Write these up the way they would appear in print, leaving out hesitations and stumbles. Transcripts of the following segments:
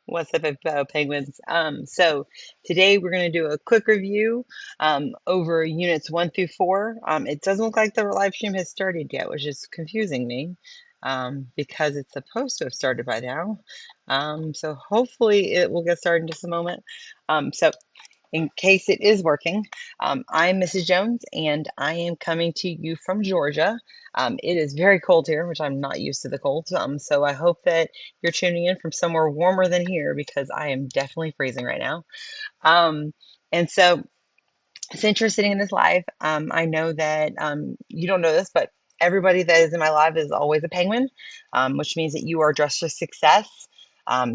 What's up, penguins? So today we're going to do a quick review over units 1 through 4. It doesn't look like the live stream has started yet, which is confusing me because it's supposed to have started by now. So hopefully it will get started in just a moment. So in case it is working, I'm Mrs. Jones and I am coming to you from Georgia. It is very cold here, which I'm not used to the cold. So I hope that you're tuning in from somewhere warmer than here because I am definitely freezing right now. Um, and so since you're sitting in this live, I know that you don't know this, but everybody that is in my live is always a penguin, which means that you are dressed for success.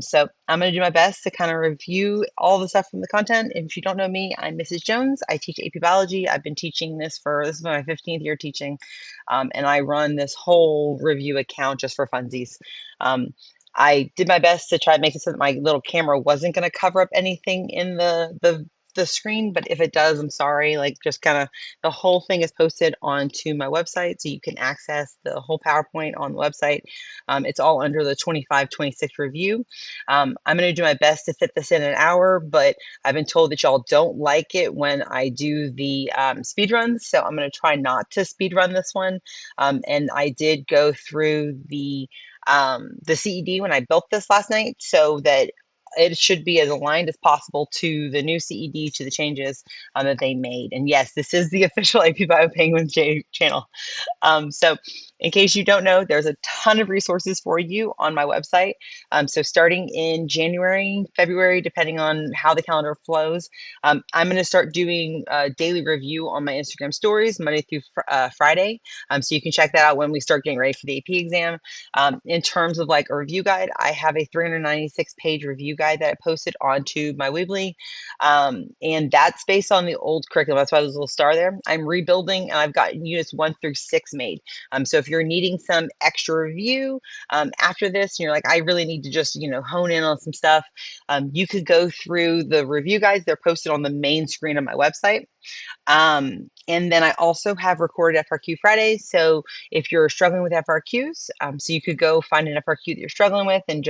So I'm going to do my best to kind of review all the stuff from the content. If you don't know me, I'm Mrs. Jones. I teach AP Biology. I've been teaching this is my 15th year teaching, and I run this whole review account just for funsies. I did my best to try to make it so that my little camera wasn't going to cover up anything in the screen, but if it does, I'm sorry. Like, just kind of the whole thing is posted onto my website, so you can access the whole PowerPoint on the website. It's all under the 25-26 review. I'm going to do my best to fit this in an hour, but I've been told that y'all don't like it when I do the speed runs, so I'm going to try not to speed run this one. And I did go through the CED when I built this last night, so that it should be as aligned as possible to the new CED, to the changes that they made. And yes, this is the official AP Bio Penguins channel. So in case you don't know, there's a ton of resources for you on my website. So starting in January, February, depending on how the calendar flows, I'm going to start doing a daily review on my Instagram stories, Monday through Friday. So you can check that out when we start getting ready for the AP exam. In terms of like a review guide, I have a 396 page review guide that I posted onto my Weebly. And that's based on the old curriculum. That's why there's a little star there. I'm rebuilding and I've got units 1 through 6 made. So if you're needing some extra review after this, and you're like, I really need to just, hone in on some stuff, you could go through the review guides. They're posted on the main screen of my website. And then I also have recorded FRQ Fridays. So if you're struggling with FRQs, so you could go find an FRQ that you're struggling with and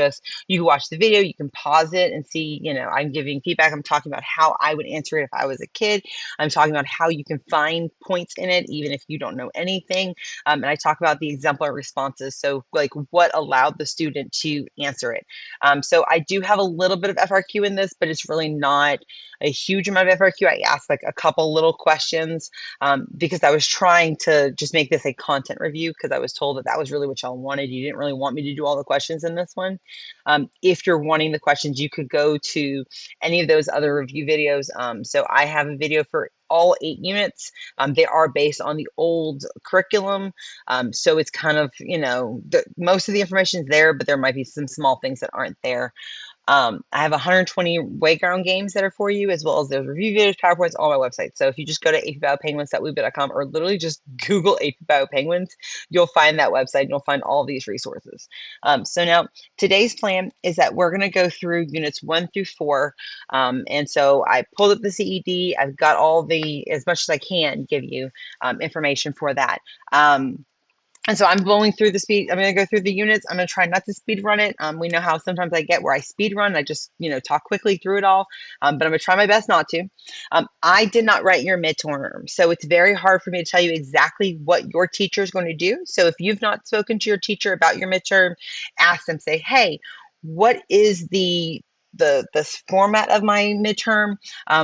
you can watch the video, you can pause it and see, I'm giving feedback. I'm talking about how I would answer it if I was a kid. I'm talking about how you can find points in it, even if you don't know anything. And I talk about the exemplar responses. So like what allowed the student to answer it. So I do have a little bit of FRQ in this, but it's really not a huge amount of FRQ. I asked like a couple little questions because I was trying to just make this a content review because I was told that that was really what y'all wanted. You didn't really want me to do all the questions in this one. If you're wanting the questions, you could go to any of those other review videos. So I have a video for all 8 units. They are based on the old curriculum. So it's kind of, most of the information is there, but there might be some small things that aren't there. I have 120 Wayground games that are for you, as well as those review videos, PowerPoints on my website. So if you just go to apbiopenguins.weebly.com or literally just Google apbiopenguins, you'll find that website and you'll find all these resources. So now today's plan is that we're going to go through units 1 through 4. And so I pulled up the CED. I've got as much as I can give you information for that. And so I'm going through I'm going to go through the units. I'm going to try not to speed run it. We know how sometimes I get where I speed run. I just, talk quickly through it all. But I'm going to try my best not to. I did not write your midterm. So it's very hard for me to tell you exactly what your teacher is going to do. So if you've not spoken to your teacher about your midterm, ask them, say, hey, what is the format of my midterm,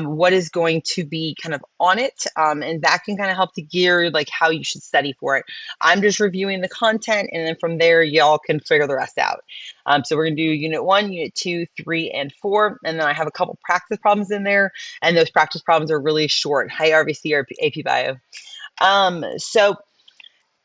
what is going to be kind of on it, and that can kind of help to gear like how you should study for it. I'm just reviewing the content, and then from there y'all can figure the rest out. So we're gonna do unit 1, unit 2, 3, and 4, and then I have a couple practice problems in there, and those practice problems are really short. Hi RBC or AP Bio. So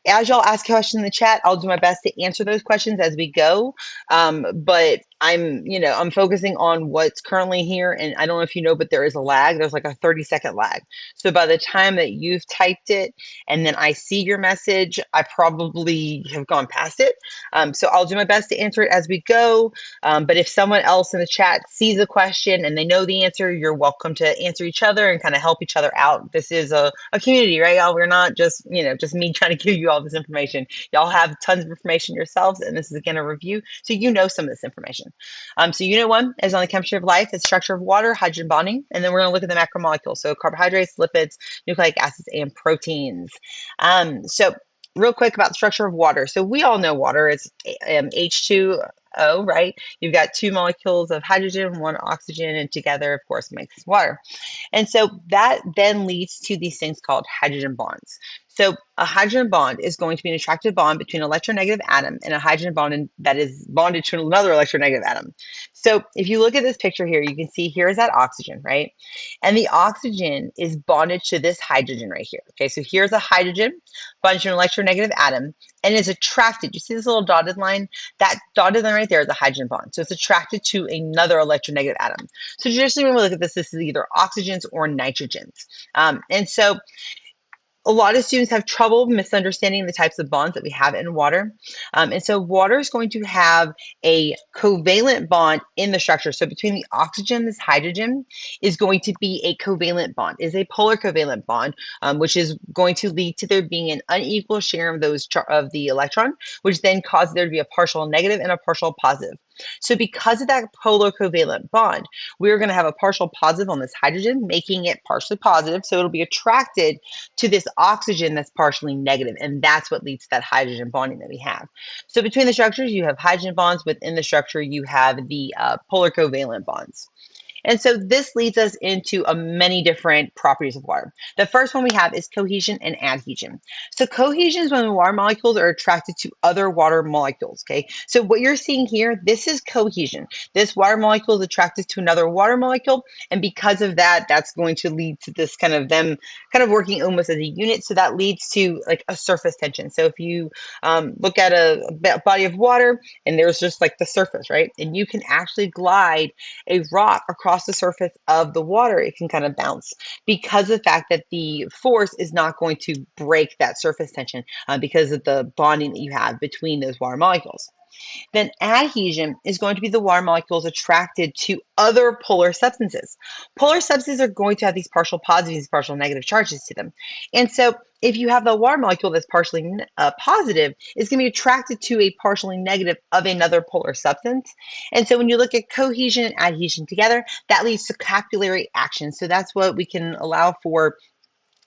as y'all ask questions in the chat, I'll do my best to answer those questions as we go. But I'm focusing on what's currently here. And I don't know if you know, but there is a lag. There's like a 30-second lag. So by the time that you've typed it and then I see your message, I probably have gone past it. So I'll do my best to answer it as we go. But if someone else in the chat sees a question and they know the answer, you're welcome to answer each other and kind of help each other out. This is a community, right, y'all? We're not just, just me trying to give you all this information. Y'all have tons of information yourselves, and this is again a review, so some of this information. So unit one is on the chemistry of life, the structure of water, hydrogen bonding, and then we're going to look at the macromolecules, so carbohydrates, lipids, nucleic acids, and proteins. So real quick about the structure of water. So we all know water is H2O, right? You've got two molecules of hydrogen, one oxygen, and together, of course, makes water. And so that then leads to these things called hydrogen bonds. So a hydrogen bond is going to be an attractive bond between an electronegative atom and a hydrogen bond that is bonded to another electronegative atom. So if you look at this picture here, you can see here is that oxygen, right? And the oxygen is bonded to this hydrogen right here. Okay, so here's a hydrogen bonded to an electronegative atom and is attracted. You see this little dotted line? That dotted line right there is a hydrogen bond. So it's attracted to another electronegative atom. So traditionally, when we look at this is either oxygens or nitrogens. And so a lot of students have trouble misunderstanding the types of bonds that we have in water. And so water is going to have a covalent bond in the structure. So between the oxygen, this hydrogen is going to be a covalent bond, is a polar covalent bond, which is going to lead to there being an unequal share of of the electron, which then causes there to be a partial negative and a partial positive. So because of that polar covalent bond, we're going to have a partial positive on this hydrogen, making it partially positive. So it'll be attracted to this oxygen that's partially negative, and that's what leads to that hydrogen bonding that we have. So between the structures, you have hydrogen bonds. Within the structure, you have the polar covalent bonds. And so this leads us into many different properties of water. The first one we have is cohesion and adhesion. So cohesion is when the water molecules are attracted to other water molecules, okay? So what you're seeing here, this is cohesion. This water molecule is attracted to another water molecule, and because of that, that's going to lead to this kind of them kind of working almost as a unit. So that leads to like a surface tension. So if you look at a body of water and there's just like the surface, right? And you can actually glide a rock across the surface of the water, it can kind of bounce because of the fact that the force is not going to break that surface tension because of the bonding that you have between those water molecules. Then adhesion is going to be the water molecules attracted to other polar substances. Polar substances are going to have these partial positive, these partial negative charges to them. And so if you have the water molecule that's partially positive, it's going to be attracted to a partially negative of another polar substance. And so when you look at cohesion and adhesion together, that leads to capillary action. So that's what we can allow for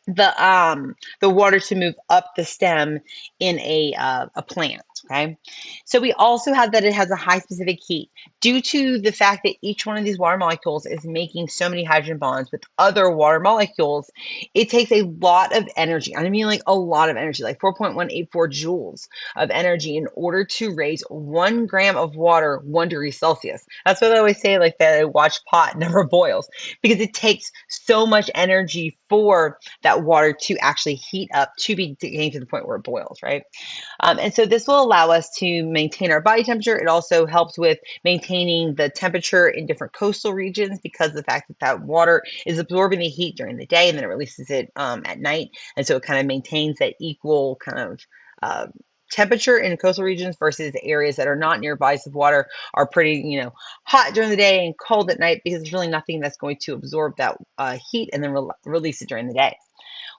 the water to move up the stem in a plant. Okay, so we also have that it has a high specific heat due to the fact that each one of these water molecules is making so many hydrogen bonds with other water molecules. It takes a lot of energy. I mean, like a lot of energy, like 4.184 joules of energy in order to raise 1 gram of water 1 degree Celsius. That's what I always say, like that I watch pot never boils, because it takes so much energy for that water to actually heat up to be getting to the point where it boils, right? And so this will allow us to maintain our body temperature. It also helps with maintaining the temperature in different coastal regions because of the fact that that water is absorbing the heat during the day and then it releases it at night. And so it kind of maintains that equal kind of temperature in coastal regions versus areas that are not near bodies of water are pretty, hot during the day and cold at night because there's really nothing that's going to absorb that heat and then release it during the day.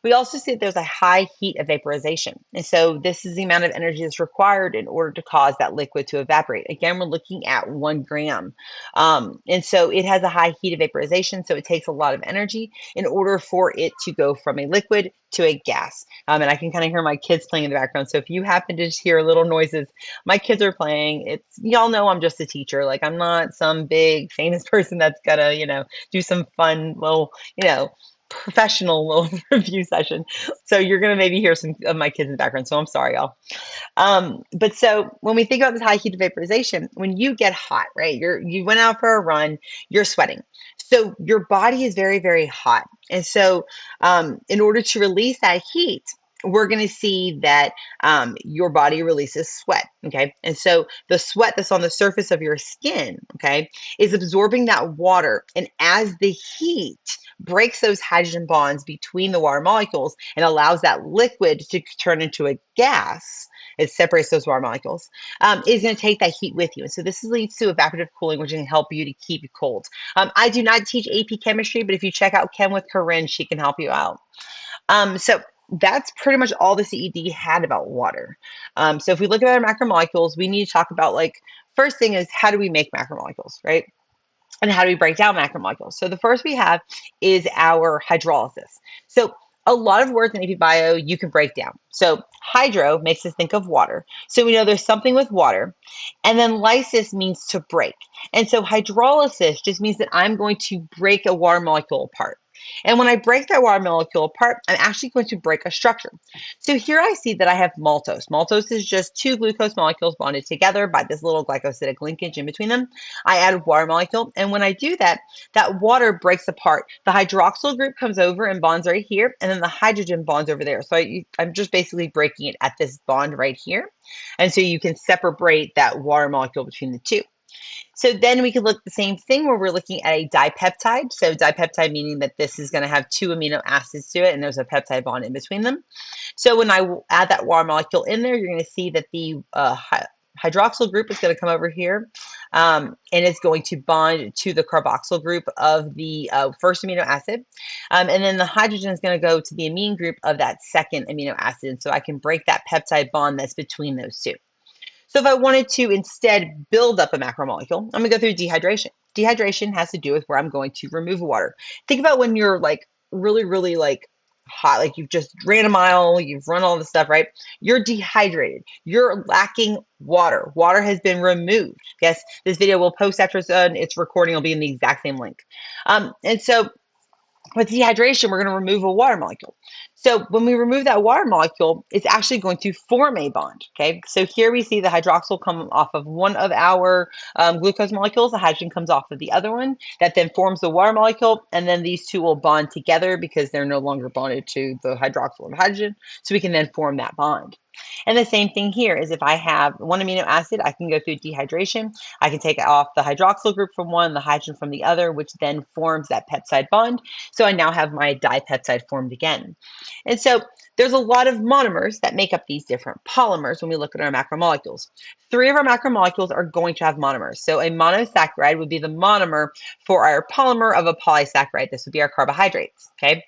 We also see that there's a high heat of vaporization. And so this is the amount of energy that's required in order to cause that liquid to evaporate. Again, we're looking at 1 gram. And so it has a high heat of vaporization. So it takes a lot of energy in order for it to go from a liquid to a gas. And I can kind of hear my kids playing in the background. So if you happen to just hear little noises, my kids are playing. Y'all know I'm just a teacher. Like I'm not some big famous person that's gonna, do some fun little, professional little review session. So you're going to maybe hear some of my kids in the background. So I'm sorry, y'all. But so when we think about this high heat of vaporization, when you get hot, right, you went out for a run, you're sweating. So your body is very, very hot. And so in order to release that heat, we're going to see that your body releases sweat, okay? And so the sweat that's on the surface of your skin, okay, is absorbing that water. And as the heat breaks those hydrogen bonds between the water molecules and allows that liquid to turn into a gas, it separates those water molecules, is going to take that heat with you. And so this leads to evaporative cooling, which can help you to keep you cold. I do not teach AP chemistry, but if you check out Chem with Corinne, she can help you out. So that's pretty much all the CED had about water. So if we look at our macromolecules, we need to talk about like first thing is, how do we make macromolecules, right? And how do we break down macromolecules? So the first we have is our hydrolysis. So a lot of words in AP Bio you can break down. So hydro makes us think of water. So we know there's something with water. And then lysis means to break. And so hydrolysis just means that I'm going to break a water molecule apart. And when I break that water molecule apart, I'm actually going to break a structure. So here I see that I have maltose. Maltose is just two glucose molecules bonded together by this little glycosidic linkage in between them. I add a water molecule, and when I do that, that water breaks apart. The hydroxyl group comes over and bonds right here, and then the hydrogen bonds over there. So I'm just basically breaking it at this bond right here. And so you can separate that water molecule between the two. So then we could look at the same thing where we're looking at a dipeptide. So dipeptide meaning that this is going to have two amino acids to it, and there's a peptide bond in between them. So when I add that water molecule in there, you're going to see that the hydroxyl group is going to come over here, and it's going to bond to the carboxyl group of the first amino acid. And then the hydrogen is going to go to the amine group of that second amino acid. So I can break that peptide bond that's between those two. So if I wanted to instead build up a macromolecule, I'm going to go through dehydration. Dehydration has to do with where I'm going to remove water. Think about when you're like really like hot, like you've just ran a mile, you've run all this stuff, right? You're dehydrated. You're lacking water. Water has been removed. Yes, this video will post after its recording will be in the exact same link. And so with dehydration, we're going to remove a water molecule. So when we remove that water molecule, it's actually going to form a bond, okay? So here we see the hydroxyl come off of one of our glucose molecules. The hydrogen comes off of the other one. That then forms the water molecule, and then these two will bond together because they're no longer bonded to the hydroxyl and hydrogen. So we can then form that bond. And the same thing here is if I have one amino acid, I can go through dehydration. I can take off the hydroxyl group from one, the hydrogen from the other, which then forms that peptide bond. So I now have my dipeptide formed again. And so there's a lot of monomers that make up these different polymers when we look at our macromolecules. Three of our macromolecules are going to have monomers. So a monosaccharide would be the monomer for our polymer of a polysaccharide. This would be our carbohydrates, okay?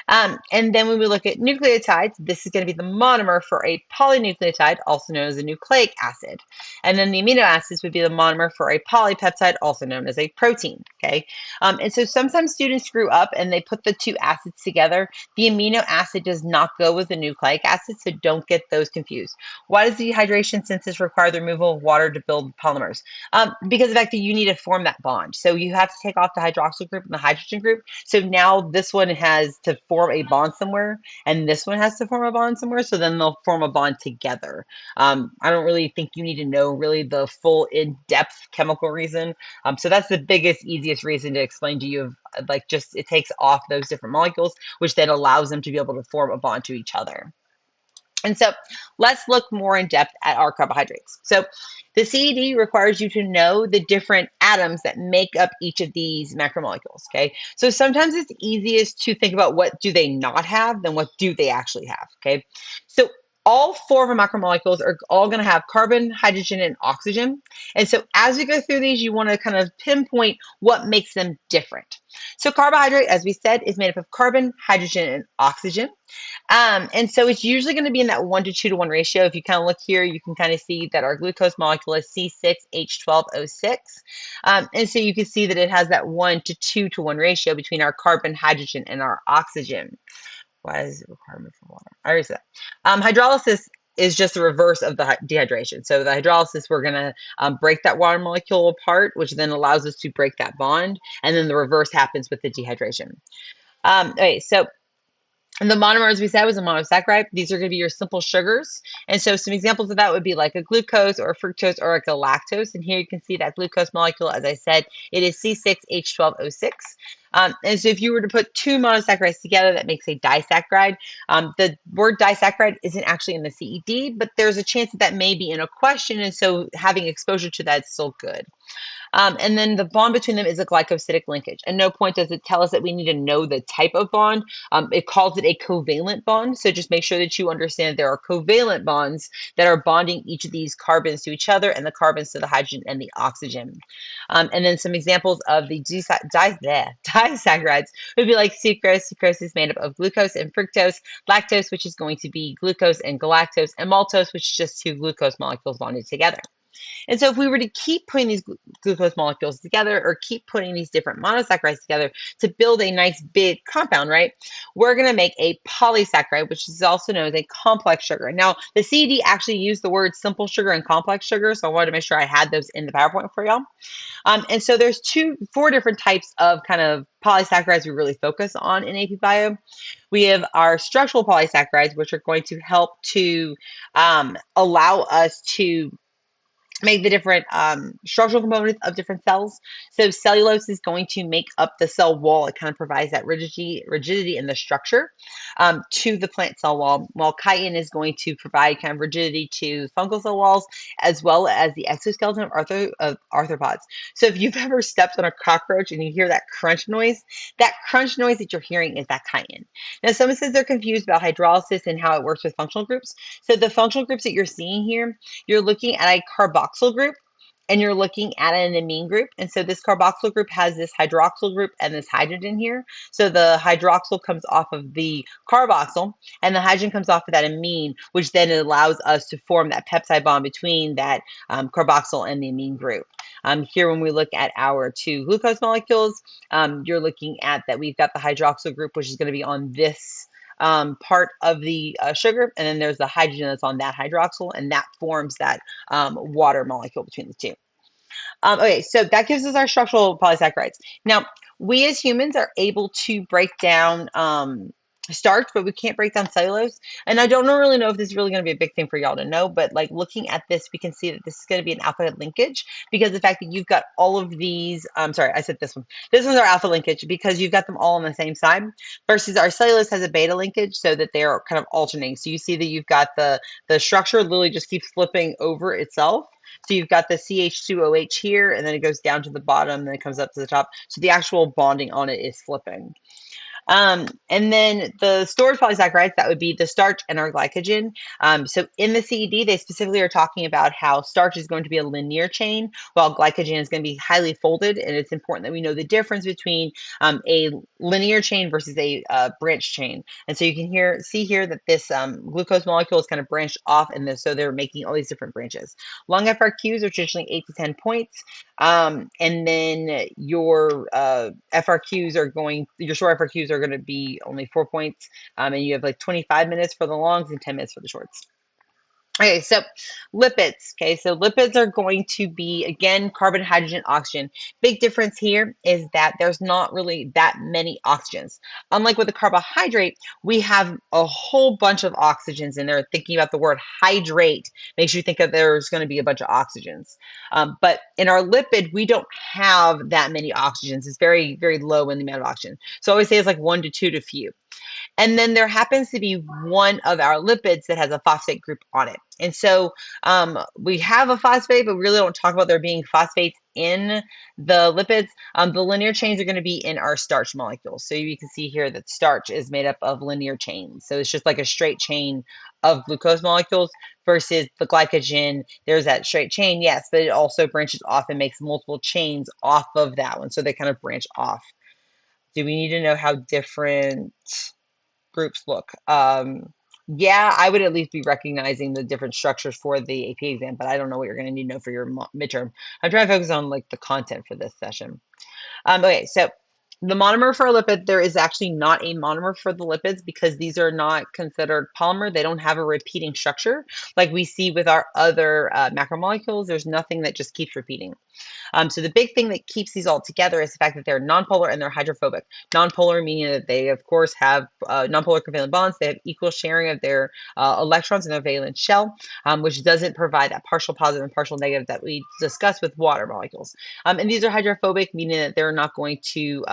And then when we look at nucleotides, this is going to be the monomer for a polynucleotide, also known as a nucleic acid. And then the amino acids would be the monomer for a polypeptide, also known as a protein, okay? And so sometimes students screw up and they put the two acids together. The amino acid does not go with the nucleic acid, so don't get those confused. Why does dehydration synthesis require the removal of water to build polymers? Because of the fact that you need to form that bond. So you have to take off the hydroxyl group and the hydrogen group. So now this one has to form a bond somewhere, and this one has to form a bond somewhere. So then they'll form a bond together. I don't really think you need to know really the full in-depth chemical reason. So that's the biggest, easiest reason to explain to you of like just it takes off those different molecules, which then allows them to be able to form a bond to each other. And so let's look more in depth at our carbohydrates. So the CED requires you to know the different atoms that make up each of these macromolecules, okay? So sometimes it's easiest to think about what do they not have than what do they actually have, okay? So all four of our macromolecules are all going to have carbon, hydrogen, and oxygen. And so as we go through these, you want to kind of pinpoint what makes them different. So carbohydrate, as we said, is made up of carbon, hydrogen, and oxygen. And so it's usually going to be in that 1 to 2 to 1 ratio. If you kind of look here, you can kind of see that our glucose molecule is C6H12O6. And so you can see that it has that 1 to 2 to 1 ratio between our carbon, hydrogen, and our oxygen. Why is it requirement for water? I already said that. Hydrolysis is just the reverse of the dehydration. So the hydrolysis, we're going to break that water molecule apart, which then allows us to break that bond. And then the reverse happens with the dehydration. Okay, so and the monomer, as we said, was a monosaccharide. These are going to be your simple sugars. And so some examples of that would be like a glucose or a fructose or like a lactose. And here you can see that glucose molecule, as I said, it is C6H12O6. And so if you were to put two monosaccharides together, that makes a disaccharide. The word disaccharide isn't actually in the CED, but there's a chance that that may be in a question. And so having exposure to that is still good. And then the bond between them is a glycosidic linkage. At no point does it tell us that we need to know the type of bond. It calls it a covalent bond. So just make sure that you understand there are covalent bonds that are bonding each of these carbons to each other and the carbons to the hydrogen and the oxygen. And then some examples of the disaccharides would be like sucrose. Sucrose is made up of glucose and fructose, lactose, which is going to be glucose and galactose, and maltose, which is just two glucose molecules bonded together. And so if we were to keep putting these glucose molecules together or keep putting these different monosaccharides together to build a nice big compound, right, we're going to make a polysaccharide, which is also known as a complex sugar. Now, the CED actually used the words simple sugar and complex sugar, so I wanted to make sure I had those in the PowerPoint for y'all. And so there's four different types of kind of polysaccharides we really focus on in AP Bio. We have our structural polysaccharides, which are going to help to allow us to make the different structural components of different cells. So cellulose is going to make up the cell wall. It kind of provides that rigidity in the structure to the plant cell wall, while chitin is going to provide kind of rigidity to fungal cell walls, as well as the exoskeleton of arthropods. So if you've ever stepped on a cockroach and you hear that crunch noise that you're hearing is that chitin. Now, someone says they're confused about hydrolysis and how it works with functional groups. So the functional groups that you're seeing here, you're looking at a carboxyl group and you're looking at an amine group. And so this carboxyl group has this hydroxyl group and this hydrogen here. So the hydroxyl comes off of the carboxyl and the hydrogen comes off of that amine, which then allows us to form that peptide bond between that carboxyl and the amine group. Here, when we look at our two glucose molecules, you're looking at that we've got the hydroxyl group, which is going to be on this part of the sugar, and then there's the hydrogen that's on that hydroxyl, and that forms that water molecule between the two. Okay, so that gives us our structural polysaccharides. Now, we as humans are able to break down starch, but we can't break down cellulose. And I don't really know if this is really going to be a big thing for y'all to know, but like looking at this, we can see that this is going to be an alpha linkage because the fact that you've got all of these, sorry, I said this one. This one's our alpha linkage because you've got them all on the same side versus our cellulose has a beta linkage so that they are kind of alternating. So you see that you've got the structure literally just keeps flipping over itself. So you've got the CH2OH here, and then it goes down to the bottom, and then it comes up to the top. So the actual bonding on it is flipping. And then the stored polysaccharides, that would be the starch and our glycogen. So in the CED, they specifically are talking about how starch is going to be a linear chain, while glycogen is going to be highly folded. And it's important that we know the difference between a linear chain versus a branch chain. And so you can see here that this glucose molecule is kind of branched off in this, so they're making all these different branches. Long FRQs are traditionally 8 to 10 points. And then your FRQs are your short FRQs are going to be only 4 points. And you have like 25 minutes for the longs and 10 minutes for the shorts. Okay, so lipids. Okay, so lipids are going to be, again, carbon, hydrogen, oxygen. Big difference here is that there's not really that many oxygens. Unlike with a carbohydrate, we have a whole bunch of oxygens in there. Thinking about the word hydrate makes you think that there's going to be a bunch of oxygens. But in our lipid, we don't have that many oxygens. It's very, very low in the amount of oxygen. So I always say it's like 1 to 2 to few. And then there happens to be one of our lipids that has a phosphate group on it. And so we have a phosphate, but we really don't talk about there being phosphates in the lipids. The linear chains are going to be in our starch molecules. So you can see here that starch is made up of linear chains. So it's just like a straight chain of glucose molecules versus the glycogen. There's that straight chain, yes, but it also branches off and makes multiple chains off of that one. So they kind of branch off. Do we need to know how different groups look? Yeah, I would at least be recognizing the different structures for the AP exam, but I don't know what you're going to need to know for your midterm. I'm trying to focus on like the content for this session. Okay, so the monomer for a lipid, there is actually not a monomer for the lipids because these are not considered polymer. They don't have a repeating structure like we see with our other macromolecules. There's nothing that just keeps repeating. So the big thing that keeps these all together is the fact that they're nonpolar and they're hydrophobic. Nonpolar meaning that they, of course, have nonpolar covalent bonds. They have equal sharing of their electrons in their valence shell, which doesn't provide that partial positive and partial negative that we discussed with water molecules. And these are hydrophobic, meaning that they're not going to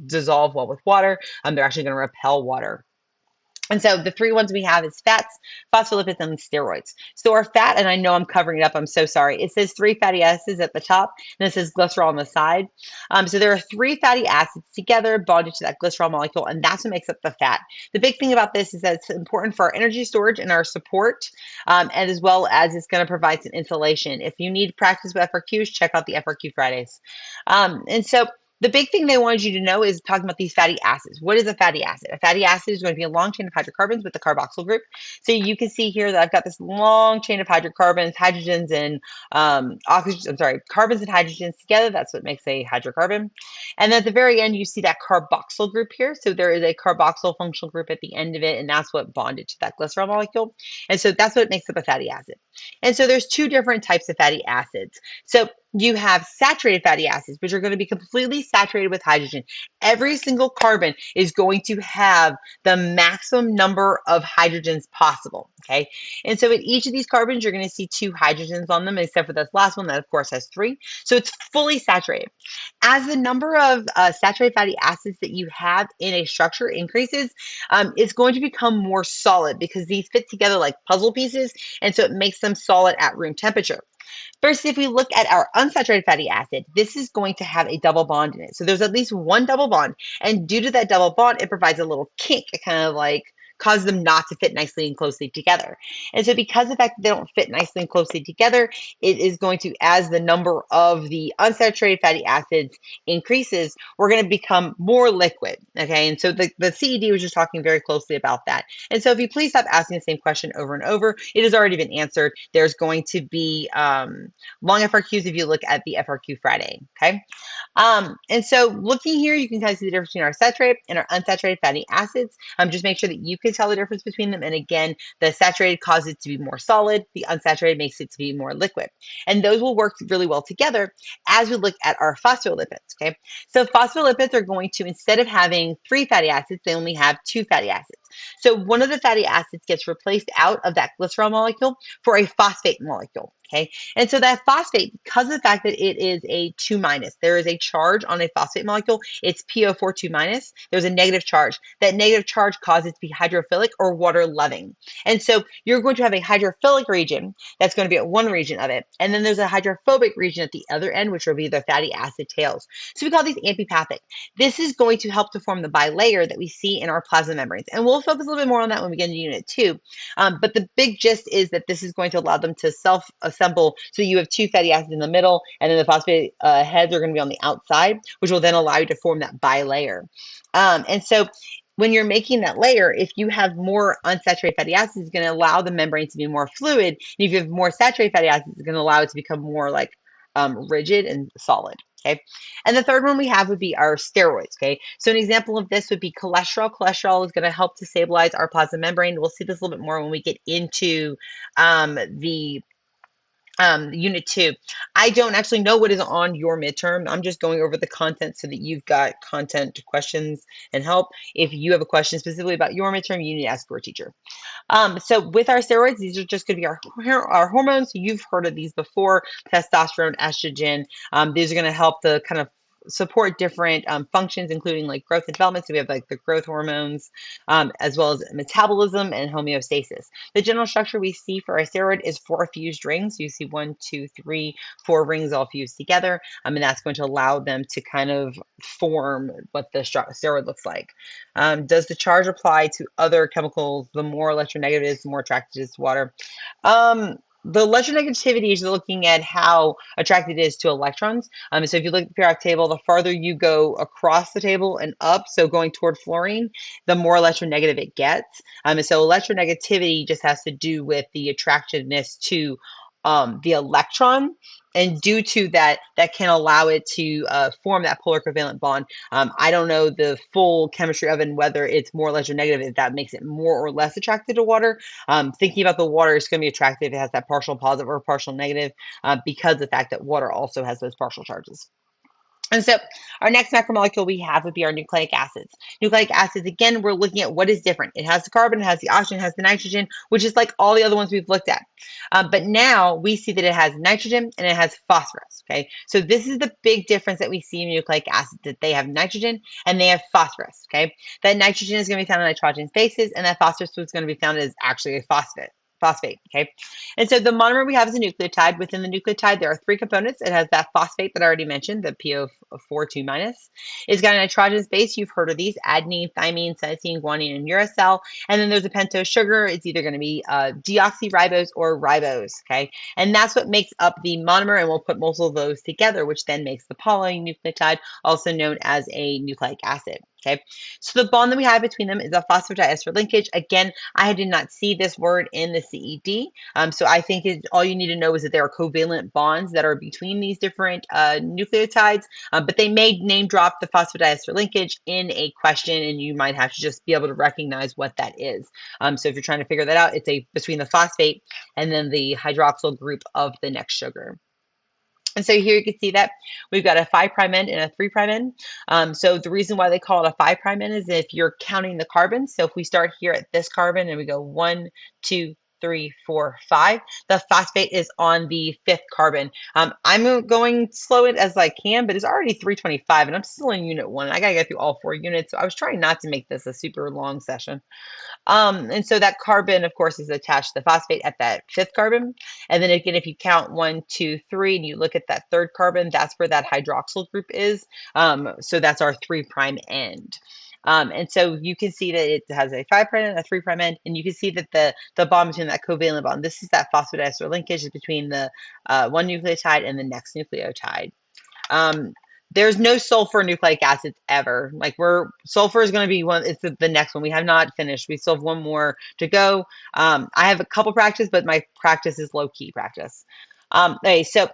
dissolve well with water. They're actually going to repel water. And so the three ones we have is fats, phospholipids, and steroids. So our fat, and I know I'm covering it up, I'm so sorry. It says 3 fatty acids at the top, and it says glycerol on the side. So there are 3 fatty acids together bonded to that glycerol molecule, and that's what makes up the fat. The big thing about this is that it's important for our energy storage and our support, and as well as it's going to provide some insulation. If you need practice with FRQs, check out the FRQ Fridays. And so The big thing they wanted you to know is talking about these fatty acids. What is a fatty acid? A fatty acid is going to be a long chain of hydrocarbons with the carboxyl group. So you can see here that I've got this long chain of hydrocarbons, hydrogens and oxygen. I'm sorry, carbons and hydrogens together. That's what makes a hydrocarbon. And then at the very end, you see that carboxyl group here. So there is a carboxyl functional group at the end of it, and that's what bonded to that glycerol molecule. And so that's what makes up a fatty acid. And so there's two different types of fatty acids. So you have saturated fatty acids, which are going to be completely saturated with hydrogen. Every single carbon is going to have the maximum number of hydrogens possible, okay? And so at each of these carbons, you're going to see two hydrogens on them, except for this last one that, of course, has three. So it's fully saturated. As the number of saturated fatty acids that you have in a structure increases, it's going to become more solid because these fit together like puzzle pieces, and so it makes them solid at room temperature. First, if we look at our unsaturated fatty acid, this is going to have a double bond in it. So there's at least one double bond. And due to that double bond, it provides a little kink. It kind of like causes them not to fit nicely and closely together. And so because of the fact that they don't fit nicely and closely together, it is going to, as the number of the unsaturated fatty acids increases, we're going to become more liquid. Okay. And so the CED was just talking very closely about that. And so if you please stop asking the same question over and over, it has already been answered. There's going to be long FRQs if you look at the FRQ Friday, okay? And so looking here, you can kind of see the difference between our saturated and our unsaturated fatty acids. Just make sure that you can tell the difference between them. And again, the saturated causes it to be more solid. The unsaturated makes it to be more liquid. And those will work really well together as we look at our phospholipids, okay? So phospholipids are going to, instead of having 3 fatty acids, they only have 2 fatty acids. So one of the fatty acids gets replaced out of that glycerol molecule for a phosphate molecule, okay? And so that phosphate, because of the fact that it is a 2 minus, there is a charge on a phosphate molecule, it's PO4 2 minus, there's a negative charge. That negative charge causes it to be hydrophilic or water loving. And so you're going to have a hydrophilic region that's going to be at one region of it. And then there's a hydrophobic region at the other end, which will be the fatty acid tails. So we call these amphipathic. This is going to help to form the bilayer that we see in our plasma membranes. And we'll focus a little bit more on that when we get into unit 2. But the big gist is that this is going to allow them to self-assemble. So you have 2 fatty acids in the middle, and then the phosphate heads are going to be on the outside, which will then allow you to form that bilayer. And so when you're making that layer, if you have more unsaturated fatty acids, it's going to allow the membrane to be more fluid. And if you have more saturated fatty acids, it's going to allow it to become more like rigid and solid. Okay. And the third one we have would be our steroids. Okay. So an example of this would be cholesterol. Cholesterol is going to help to stabilize our plasma membrane. We'll see this a little bit more when we get into the unit 2. I don't actually know what is on your midterm. I'm just going over the content so that you've got content, questions, and help. If you have a question specifically about your midterm, you need to ask your teacher. So with our steroids, these are just going to be our hormones. You've heard of these before: testosterone, estrogen. These are going to help to kind of support different functions, including like growth and development. So we have like the growth hormones, as well as metabolism and homeostasis. The general structure we see for our steroid is 4 fused rings. You see 1, 2, 3, 4 rings all fused together. And that's going to allow them to kind of form what the steroid looks like. Does the charge apply to other chemicals? The more electronegative it is, the more attracted it is to water. The electronegativity is looking at how attracted it is to electrons. So if you look at the periodic table, the farther you go across the table and up, so going toward fluorine, the more electronegative it gets. And so electronegativity just has to do with the attractiveness to the electron. And due to that, that can allow it to form that polar covalent bond. I don't know the full chemistry of it and whether it's more electronegative, if that makes it more or less attracted to water. Thinking about the water, it's going to be attractive. It has that partial positive or partial negative because of the fact that water also has those partial charges. And so our next macromolecule we have would be our nucleic acids. Nucleic acids, again, we're looking at what is different. It has the carbon, it has the oxygen, it has the nitrogen, which is like all the other ones we've looked at. But now we see that it has nitrogen and it has phosphorus, okay? So this is the big difference that we see in nucleic acids, that they have nitrogen and they have phosphorus, okay? That nitrogen is going to be found in nitrogenous bases, and that phosphorus is going to be found as actually a phosphate. phosphate, okay? And so the monomer we have is a nucleotide. Within the nucleotide, there are three components. It has that phosphate that I already mentioned, the PO42 minus. It's got a nitrogenous base. You've heard of these: adenine, thymine, cytosine, guanine, and uracil. And then there's a pentose sugar. It's either going to be deoxyribose or ribose, okay? And that's what makes up the monomer, and we'll put most of those together, which then makes the polynucleotide, also known as a nucleic acid, okay? So the bond that we have between them is a phosphodiester linkage. Again, I did not see this word in the CED, so I think all you need to know is that there are covalent bonds that are between these different nucleotides, but they may name drop the phosphodiester linkage in a question, and you might have to just be able to recognize what that is. So if you're trying to figure that out, it's between the phosphate and then the hydroxyl group of the next sugar. And so here you can see that we've got a 5' end and a 3' end. So the reason why they call it a 5' end is if you're counting the carbons. So if we start here at this carbon and we go 1, 2, 3, 4, 5, the phosphate is on the 5th carbon. I'm going slow it as I can, but it's already 325 and I'm still in unit 1. I got to get through all 4 units. So I was trying not to make this a super long session. And so that carbon, of course, is attached to the phosphate at that 5th carbon. And then again, if you count 1, 2, 3, and you look at that 3rd carbon, that's where that hydroxyl group is. So that's our 3' end. And so you can see that it has a 5' and a 3' end, and you can see that the bond between that covalent bond, this is that phosphodiester linkage between the one nucleotide and the next nucleotide. There's no sulfur nucleic acids ever. Like sulfur is going to be it's the next one. We have not finished. We still have one more to go. I have a couple practice, but my practice is low key practice. Okay, so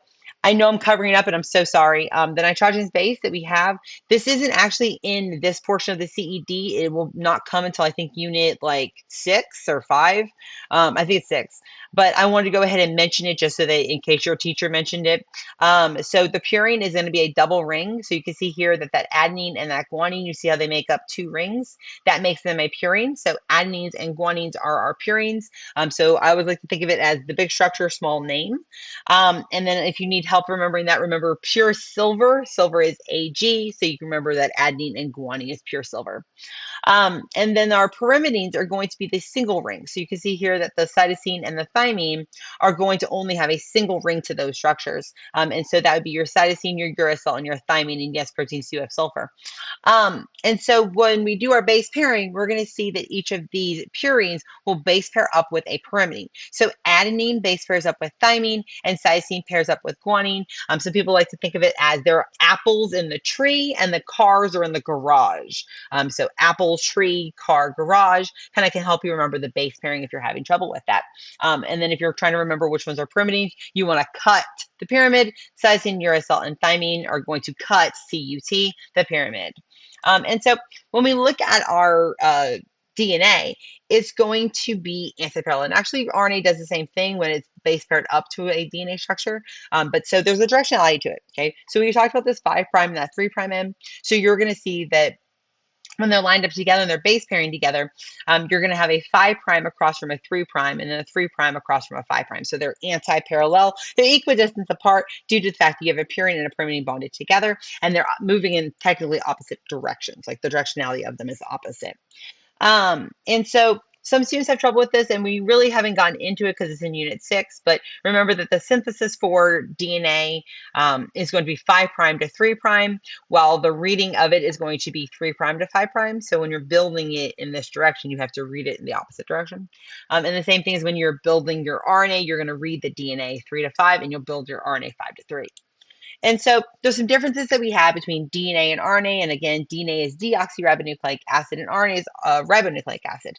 I know I'm covering it up and I'm so sorry. The nitrogenous base that we have, this isn't actually in this portion of the CED. It will not come until I think unit like 6 or 5. I think it's 6. But I wanted to go ahead and mention it just so that in case your teacher mentioned it. So the purine is going to be a double ring. So you can see here that adenine and that guanine, you see how they make up 2 rings. That makes them a purine. So adenines and guanines are our purines. So I would like to think of it as the big structure, small name. And then if you need help remembering that, remember pure silver. Silver is Ag. So you can remember that adenine and guanine is pure silver. And then our pyrimidines are going to be the single ring. So you can see here that the cytosine and the thymine are going to only have a single ring to those structures. And so that would be your cytosine, your uracil, and your thymine. And yes, proteins do have sulfur. And so when we do our base pairing, we're going to see that each of these purines will base pair up with a pyrimidine. So adenine base pairs up with thymine, and cytosine pairs up with guanine. Some people like to think of it as there are apples in the tree and the cars are in the garage. So apple, tree, car, garage kind of can help you remember the base pairing if you're having trouble with that. And then if you're trying to remember which ones are pyrimidines, you want to cut the pyramid. Cytosine, uracil, and thymine are going to cut, CUT, the pyramid. And so when we look at our DNA, it's going to be antiparallel. And actually, RNA does the same thing when it's base paired up to a DNA structure. But so there's a directionality to it. Okay. So we talked about this 5' and that 3' end. So you're going to see that when they're lined up together and they're base pairing together, you're going to have a 5' across from a 3' and then a 3' across from a 5'. So they're anti-parallel. They're equidistant apart due to the fact that you have a purine and a pyrimidine bonded together, and they're moving in technically opposite directions. Like the directionality of them is opposite. And so some students have trouble with this, and we really haven't gotten into it because it's in Unit 6, but remember that the synthesis for DNA is going to be 5' to 3', while the reading of it is going to be 3' to 5'. So when you're building it in this direction, you have to read it in the opposite direction. And the same thing is when you're building your RNA, you're going to read the DNA 3 to 5, and you'll build your RNA 5 to 3. And so there's some differences that we have between DNA and RNA. And again, DNA is deoxyribonucleic acid and RNA is ribonucleic acid.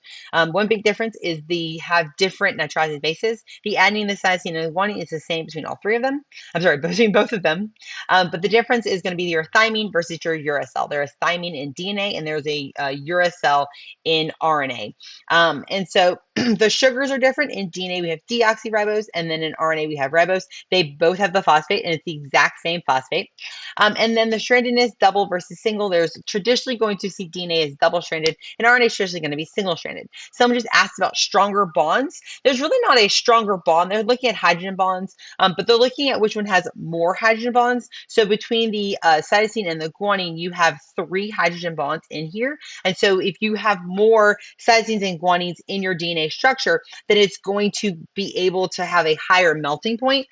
One big difference is they have different nitrogenous bases. The adenine, the cytosine, and the guanine is the same between all 3 of them. I'm sorry, between both of them. But the difference is going to be your thymine versus your uracil. There is thymine in DNA and there's a uracil in RNA. And so the sugars are different. In DNA, we have deoxyribose, and then in RNA, we have ribose. They both have the phosphate, and it's the exact same phosphate. And then the strandedness, double versus single. There's traditionally going to see DNA as double-stranded, and RNA is traditionally going to be single-stranded. Someone just asked about stronger bonds. There's really not a stronger bond. They're looking at hydrogen bonds, but they're looking at which one has more hydrogen bonds. So between the cytosine and the guanine, you have 3 hydrogen bonds in here. And so if you have more cytosines and guanines in your DNA DNA structure, then it's going to be able to have a higher melting point.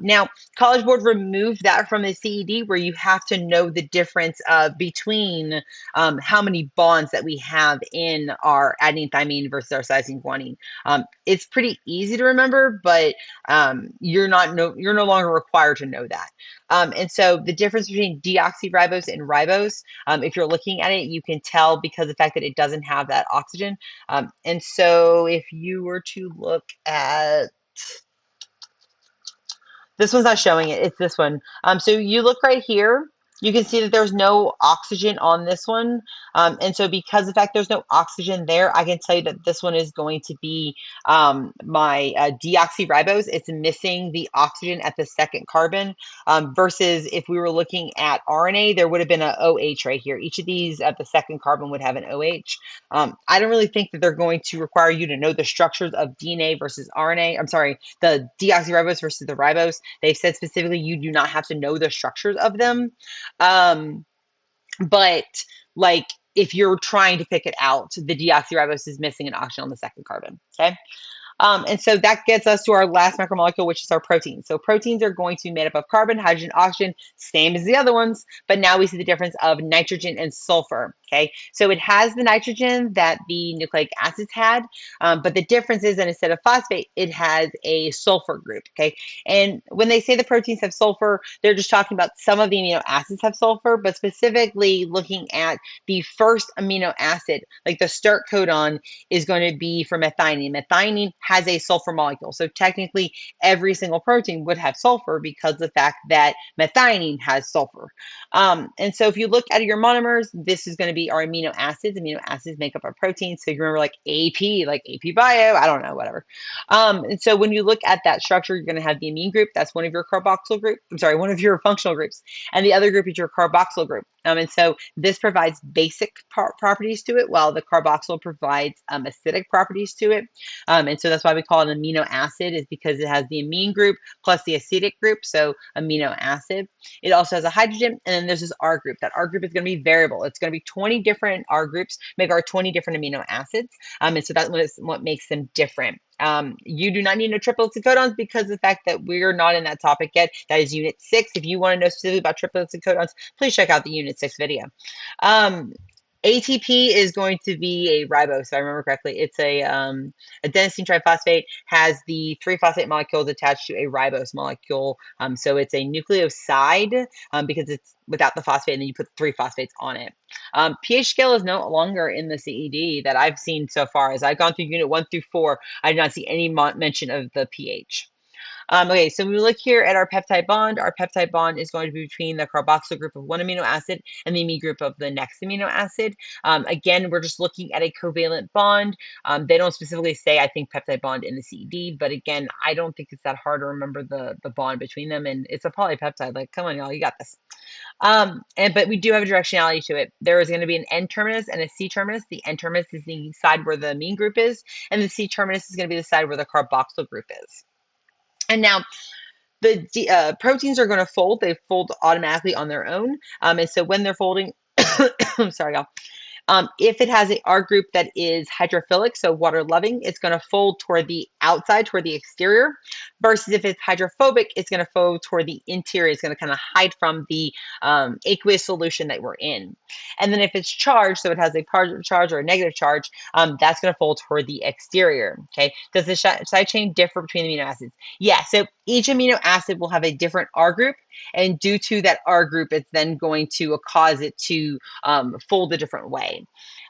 Now, College Board removed that from the CED, where you have to know the difference between how many bonds that we have in our adenine thymine versus our cytosine guanine. It's pretty easy to remember, but you're no longer required to know that. And so the difference between deoxyribose and ribose, if you're looking at it, you can tell because of the fact that it doesn't have that oxygen. And so if you were to look at this one's not showing it. It's this one. So you look right here. You can see that there's no oxygen on this one. And so because of the fact there's no oxygen there, I can tell you that this one is going to be my deoxyribose. It's missing the oxygen at the second carbon versus if we were looking at RNA, there would have been an OH right here. Each of these at the second carbon would have an OH. I don't really think that they're going to require you to know the structures of DNA versus RNA. I'm sorry, the deoxyribose versus the ribose. They've said specifically you do not have to know the structures of them. But like if you're trying to pick it out, the deoxyribose is missing an oxygen on the second carbon. Okay. And so that gets us to our last macromolecule, which is our protein. So proteins are going to be made up of carbon, hydrogen, oxygen, same as the other ones, but now we see the difference of nitrogen and sulfur, okay? So it has the nitrogen that the nucleic acids had, but the difference is that instead of phosphate, it has a sulfur group, okay? And when they say the proteins have sulfur, they're just talking about some of the amino acids have sulfur, but specifically looking at the first amino acid, like the start codon is going to be for methionine. Methionine has a sulfur molecule. So technically every single protein would have sulfur because of the fact that methionine has sulfur. And so if you look at your monomers, this is going to be our amino acids. Amino acids make up our proteins. So you remember like AP bio, I don't know, whatever. And so when you look at that structure, you're going to have the amine group. That's one of your carboxyl group. I'm sorry, one of your functional groups. And the other group is your carboxyl group. And so this provides basic properties to it, while the carboxyl provides acidic properties to it. And so that's why we call it an amino acid, is because it has the amine group plus the acidic group, so amino acid. It also has a hydrogen, and then there's this R group. That R group is going to be variable. It's going to be 20 different R groups, make our 20 different amino acids. And so that's what makes them different. You do not need no triplets and codons because of the fact that we're not in that topic yet. That is Unit 6. If you want to know specifically about triplets and codons, please check out the Unit 6 video. ATP is going to be a ribose, if I remember correctly. It's a adenosine triphosphate, has the 3-phosphate molecules attached to a ribose molecule. So it's a nucleoside because it's without the phosphate, and then you put 3 phosphates on it. pH scale is no longer in the CED that I've seen so far. As I've gone through Unit 1 through 4, I did not see any mention of the pH. Okay, so when we look here at our peptide bond is going to be between the carboxyl group of one amino acid and the amine group of the next amino acid. Again, we're just looking at a covalent bond. They don't specifically say, I think, peptide bond in the CED, but again, I don't think it's that hard to remember the bond between them, and it's a polypeptide. Like, come on, y'all, you got this. But we do have a directionality to it. There is going to be an N terminus and a C terminus. The N terminus is the side where the amine group is, and the C terminus is going to be the side where the carboxyl group is. And now the proteins are going to fold. They fold automatically on their own. And so when they're folding, I'm sorry, y'all. If it has an R group that is hydrophilic, so water loving, it's going to fold toward the outside, toward the exterior, versus if it's hydrophobic, it's going to fold toward the interior. It's going to kind of hide from the aqueous solution that we're in. And then if it's charged, so it has a positive charge or a negative charge, that's going to fold toward the exterior. Okay. Does the side chain differ between amino acids? Yeah. So each amino acid will have a different R group, and due to that R group, it's then going to cause it to fold a different way.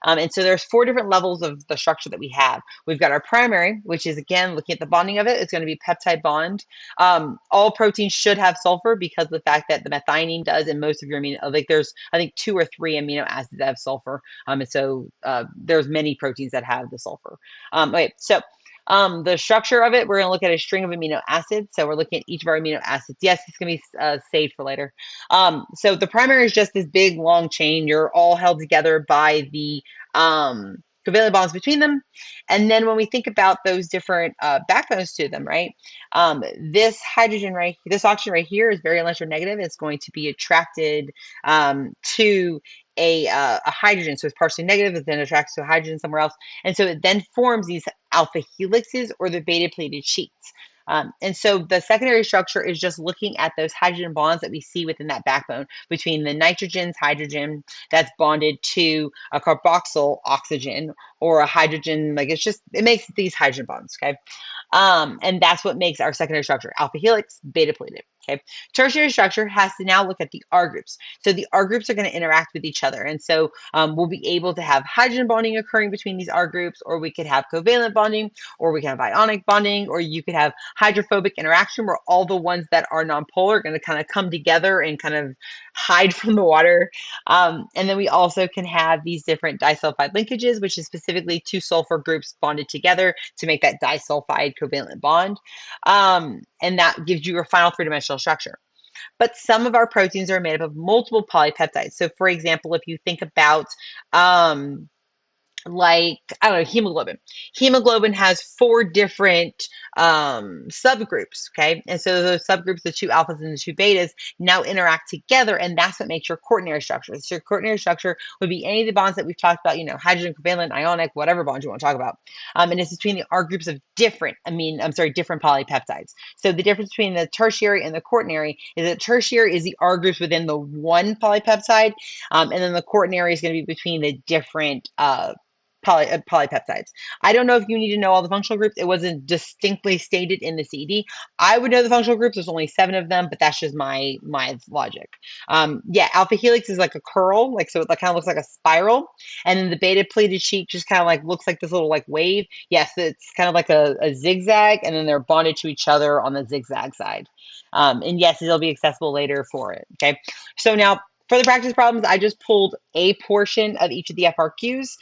And so there's 4 different levels of the structure that we have. We've got our primary, which is, again, looking at the bonding of it, it's going to be peptide bond. All proteins should have sulfur because of the fact that the methionine does, and most of your amino, like there's, I think, 2 or 3 amino acids that have sulfur. And so there's many proteins that have the sulfur. Okay, so the structure of it, we're going to look at a string of amino acids. So we're looking at each of our amino acids. Yes, it's going to be saved for later. So the primary is just this big long chain. You're all held together by the covalent bonds between them. And then when we think about those different backbones to them, right? This hydrogen this oxygen right here is very electronegative. It's going to be attracted to a hydrogen. So it's partially negative, it then attracts to a hydrogen somewhere else. And so it then forms these alpha helixes or the beta plated sheets. And so the secondary structure is just looking at those hydrogen bonds that we see within that backbone between the nitrogen's hydrogen that's bonded to a carboxyl oxygen or a hydrogen. Like it makes these hydrogen bonds. Okay. And that's what makes our secondary structure alpha helix, beta plated. Okay. Tertiary structure has to now look at the R groups. So the R groups are going to interact with each other. And so we'll be able to have hydrogen bonding occurring between these R groups, or we could have covalent bonding, or we can have ionic bonding, or you could have hydrophobic interaction where all the ones that are nonpolar are going to kind of come together and kind of hide from the water. And then we also can have these different disulfide linkages, which is specifically two sulfur groups bonded together to make that disulfide covalent bond. And that gives you your final three-dimensional structure. But some of our proteins are made up of multiple polypeptides. So for example, if you think about like, I don't know, hemoglobin. Hemoglobin has four different subgroups, okay? And so those subgroups, the two alphas and the two betas, now interact together, and that's what makes your quaternary structure. So your quaternary structure would be any of the bonds that we've talked about, hydrogen, covalent, ionic, whatever bonds you want to talk about. And it's between the R groups of different polypeptides. So the difference between the tertiary and the quaternary is that tertiary is the R groups within the one polypeptide, and then the quaternary is going to be between the different polypeptides. I don't know if you need to know all the functional groups. It wasn't distinctly stated in the CED. I would know the functional groups. There's only 7 of them, but that's just my logic. Yeah, alpha helix is like a curl, so it kind of looks like a spiral, and then the beta pleated sheet just kind of looks like this little wave. Yes, it's kind of like a zigzag, and then they're bonded to each other on the zigzag side. And yes, it'll be accessible later for it. Okay, so now for the practice problems, I just pulled a portion of each of the FRQs.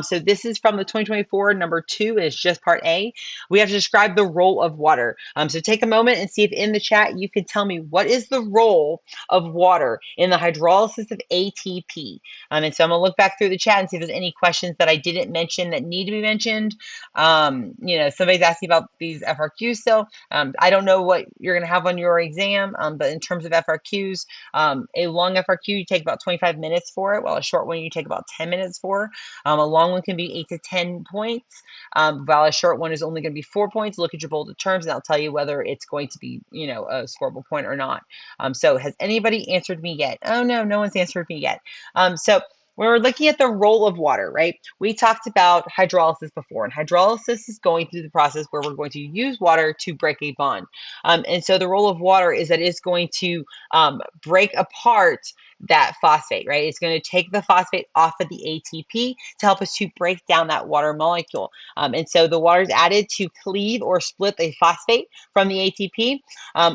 So this is from the 2024 number 2. It's just part A. We have to describe the role of water. So take a moment and see if in the chat you can tell me what is the role of water in the hydrolysis of ATP. And so I'm going to look back through the chat and see if there's any questions that I didn't mention that need to be mentioned. Somebody's asking about these FRQs still. I don't know what you're going to have on your exam, but in terms of FRQs, a long FRQ, you take about 25 minutes for it, while a short one you take about 10 minutes for. A long one can be 8 to 10 points, while a short one is only going to be 4 points. Look at your bolded terms, and I'll tell you whether it's going to be, a scoreable point or not. So has anybody answered me yet? Oh, no one's answered me yet. So when we're looking at the role of water, right, we talked about hydrolysis before, and hydrolysis is going through the process where we're going to use water to break a bond. And so the role of water is that it's going to break apart that phosphate, right? It's going to take the phosphate off of the ATP to help us to break down that water molecule. And so the water is added to cleave or split the phosphate from the ATP,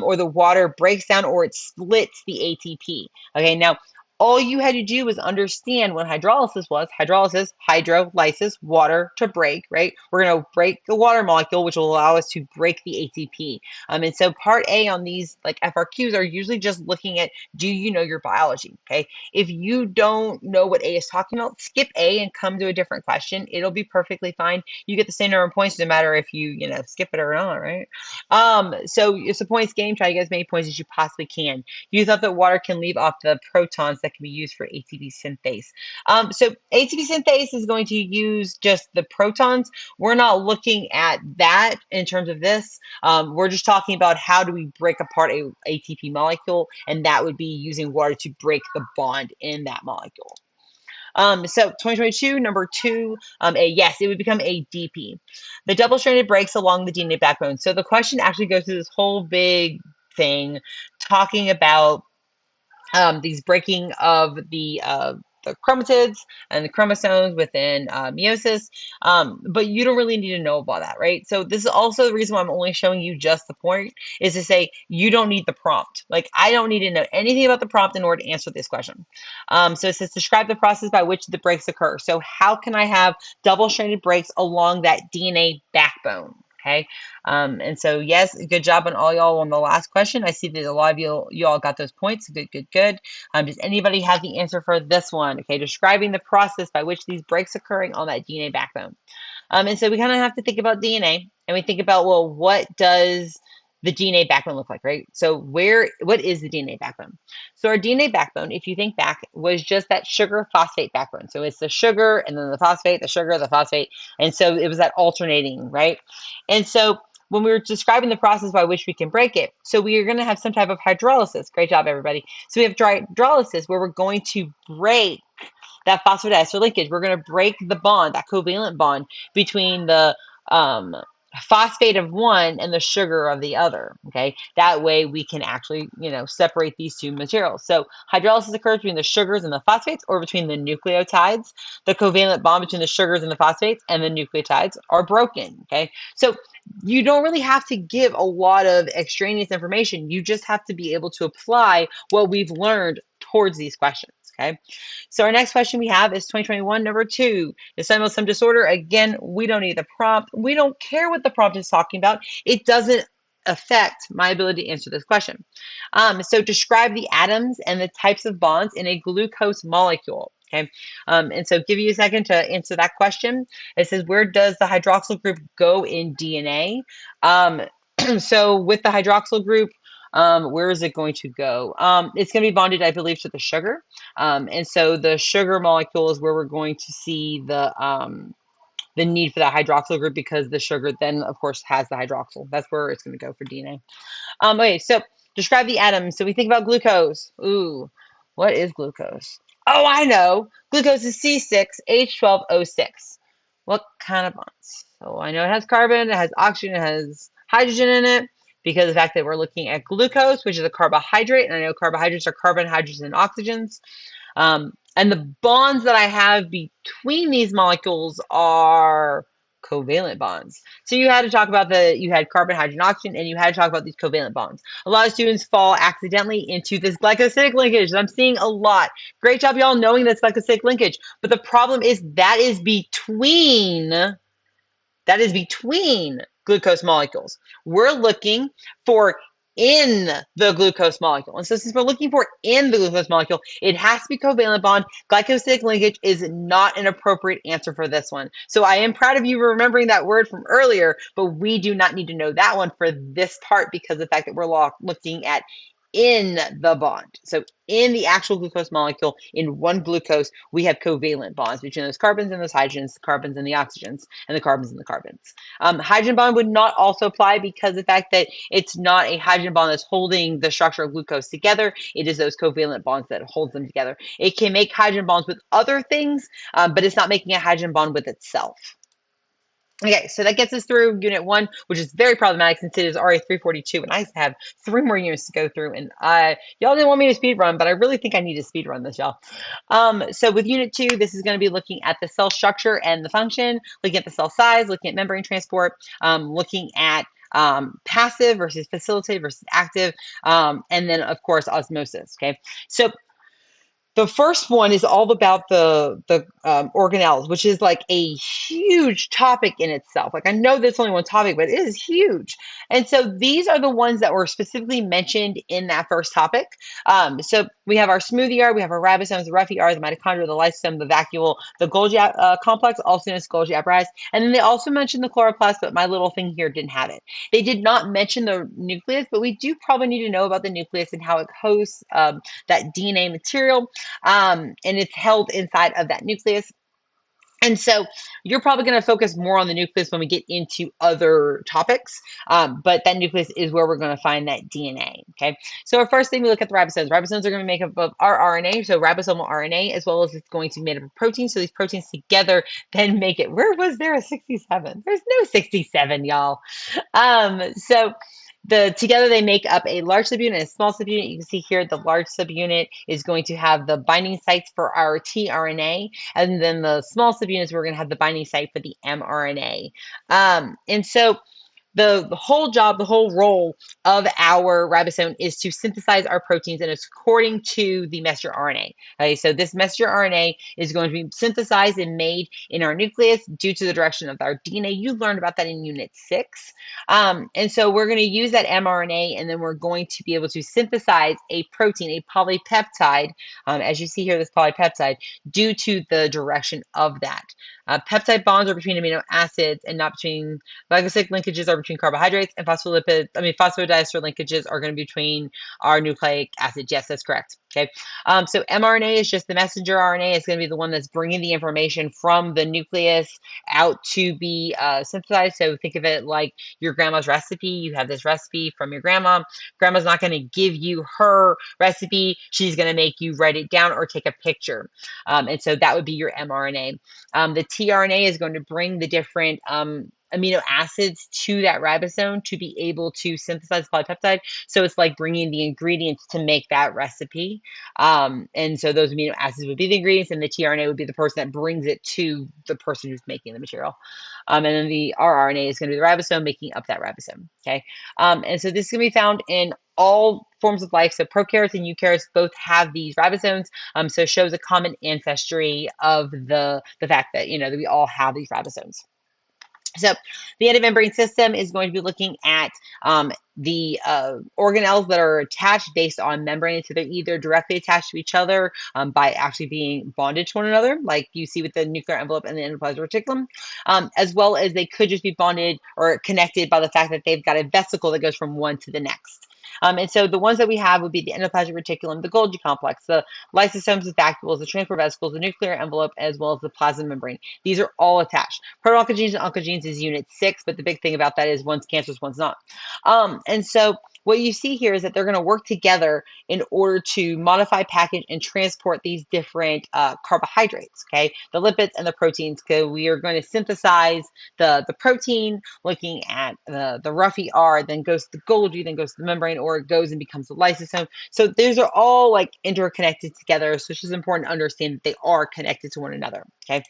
or the water breaks down or it splits the ATP. Okay, now all you had to do was understand what hydrolysis was. Hydrolysis, hydrolysis, water to break, right? We're going to break the water molecule, which will allow us to break the ATP. And so part A on these FRQs are usually just looking at, do you know your biology? Okay. If you don't know what A is talking about, skip A and come to a different question. It'll be perfectly fine. You get the same number of points no matter if you, skip it or not, right? So it's a points game. Try to get as many points as you possibly can. You thought that water can leave off the protons that can be used for ATP synthase. So ATP synthase is going to use just the protons. We're not looking at that in terms of this. We're just talking about how do we break apart a ATP molecule, and that would be using water to break the bond in that molecule. So 2022, number 2, yes, it would become a DP. The double-stranded breaks along the DNA backbone. So the question actually goes through this whole big thing talking about these breaking of the chromatids and the chromosomes within meiosis, but you don't really need to know about that, right? So this is also the reason why I'm only showing you just the point, is to say you don't need the prompt. I don't need to know anything about the prompt in order to answer this question. So it says describe the process by which the breaks occur. So how can I have double-stranded breaks along that DNA backbone? Okay. And so, yes, good job on all y'all on the last question. I see that a lot of you all got those points. Good, good, good. Does anybody have the answer for this one? Okay. Describing the process by which these breaks occurring on that DNA backbone. And so we kind of have to think about DNA and we think about, well, what does the DNA backbone look like, right? So what is the DNA backbone? So our DNA backbone, if you think back, was just that sugar phosphate backbone. So it's the sugar and then the phosphate, the sugar, the phosphate. And so it was that alternating, right? And so when we were describing the process by which we can break it, so we are going to have some type of hydrolysis. Great job, everybody. So we have hydrolysis where we're going to break that phosphodiester linkage. We're going to break the bond, that covalent bond between the um, phosphate of one and the sugar of the other. Okay, that way we can actually, separate these two materials. So hydrolysis occurs between the sugars and the phosphates, or between the nucleotides. The covalent bond between the sugars and the phosphates and the nucleotides are broken. Okay, so you don't really have to give a lot of extraneous information. You just have to be able to apply what we've learned towards these questions. Okay. So our next question we have is 2021, number 2, the some disorder. Again, we don't need the prompt. We don't care what the prompt is talking about. It doesn't affect my ability to answer this question. So describe the atoms and the types of bonds in a glucose molecule. Okay. And so give you a second to answer that question. It says, where does the hydroxyl group go in DNA? So with the hydroxyl group, where is it going to go? It's going to be bonded, I believe, to the sugar. And so the sugar molecule is where we're going to see the need for that hydroxyl group, because the sugar then, of course, has the hydroxyl. That's where it's going to go for DNA. Okay, so describe the atoms. So we think about glucose. Ooh, what is glucose? Oh, I know. Glucose is C6H12O6. What kind of bonds? So I know it has carbon, it has oxygen, it has hydrogen in it, because of the fact that we're looking at glucose, which is a carbohydrate, and I know carbohydrates are carbon, hydrogen, and oxygens. And the bonds that I have between these molecules are covalent bonds. So you had to talk about you had carbon, hydrogen, oxygen, and you had to talk about these covalent bonds. A lot of students fall accidentally into this glycosidic linkage that I'm seeing a lot. Great job, y'all, knowing this glycosidic linkage. But the problem is that is between glucose molecules. We're looking for in the glucose molecule. And so since we're looking for in the glucose molecule, it has to be covalent bond. Glycosidic linkage is not an appropriate answer for this one. So I am proud of you remembering that word from earlier, but we do not need to know that one for this part, because of the fact that we're looking at in the bond. So in the actual glucose molecule, in one glucose, we have covalent bonds between those carbons and those hydrogens, the carbons and the oxygens, and the carbons and the carbons. Hydrogen bond would not also apply, because of the fact that it's not a hydrogen bond that's holding the structure of glucose together. It is those covalent bonds that hold them together. It can make hydrogen bonds with other things, but it's not making a hydrogen bond with itself. Okay, so that gets us through Unit 1, which is very problematic since it is already 3:42, and I have 3 more units to go through, and y'all didn't want me to speed run, but I really think I need to speed run this, y'all. So with Unit 2, this is going to be looking at the cell structure and the function, looking at the cell size, looking at membrane transport, looking at passive versus facilitated versus active, and then, of course, osmosis, okay? So the first one is all about the organelles, which is like a huge topic in itself. Like, I know that's only one topic, but it is huge. And so these are the ones that were specifically mentioned in that first topic. So we have our smooth ER, we have our ribosomes, the rough ER, the mitochondria, the lysosome, the vacuole, the Golgi complex, also known as Golgi apparatus. And then they also mentioned the chloroplast, but my little thing here didn't have it. They did not mention the nucleus, but we do probably need to know about the nucleus and how it hosts that DNA material. And it's held inside of that nucleus. And so you're probably going to focus more on the nucleus when we get into other topics, but that nucleus is where we're going to find that DNA, okay? So our first thing, we look at the ribosomes. Ribosomes are going to make up of our RNA, so ribosomal RNA, as well as it's going to be made up of proteins. So these proteins together then make it. Where was there a 67? There's no 67, y'all. So together they make up a large subunit and a small subunit. You can see here the large subunit is going to have the binding sites for our tRNA, and then the small subunits, we're going to have the binding site for the mRNA. And so the whole job, the whole role of our ribosome is to synthesize our proteins, and it's according to the messenger RNA. Okay, so this messenger RNA is going to be synthesized and made in our nucleus due to the direction of our DNA. You learned about that in Unit 6. And so we're going to use that mRNA, and then we're going to be able to synthesize a protein, a polypeptide, as you see here, this polypeptide, due to the direction of that. Peptide bonds are between amino acids and not between glycosidic linkages are between carbohydrates, and phosphodiester linkages are going to be between our nucleic acids. Yes, that's correct. Okay. So mRNA is just the messenger RNA. It's going to be the one that's bringing the information from the nucleus out to be synthesized. So think of it like your grandma's recipe. You have this recipe from your grandma. Grandma's not going to give you her recipe. She's going to make you write it down or take a picture. And so that would be your mRNA. The tRNA is going to bring the different amino acids to that ribosome to be able to synthesize polypeptide. So it's like bringing the ingredients to make that recipe. And so those amino acids would be the ingredients, and the tRNA would be the person that brings it to the person who's making the material. And then the rRNA is going to be the ribosome making up that ribosome. Okay. And so this is going to be found in all forms of life. So prokaryotes and eukaryotes both have these ribosomes. So it shows a common ancestry of the fact that, that we all have these ribosomes. So the endomembrane system is going to be looking at the organelles that are attached based on membrane. So they're either directly attached to each other by actually being bonded to one another, like you see with the nuclear envelope and the endoplasmic reticulum, as well as they could just be bonded or connected by the fact that they've got a vesicle that goes from one to the next. And so the ones that we have would be the endoplasmic reticulum, the Golgi complex, the lysosomes and vacuoles, the transport vesicles, the nuclear envelope, as well as the plasma membrane. These are all attached. Proto-oncogenes and oncogenes is Unit 6, but the big thing about that is one's cancerous, one's not. And so what you see here is that they're going to work together in order to modify, package, and transport these different carbohydrates, okay? The lipids and the proteins, because we are going to synthesize the protein, looking at the rough ER, then goes to the Golgi, then goes to the membrane, or it goes and becomes the lysosome. So these are all like interconnected together. So it's just important to understand that they are connected to one another, okay?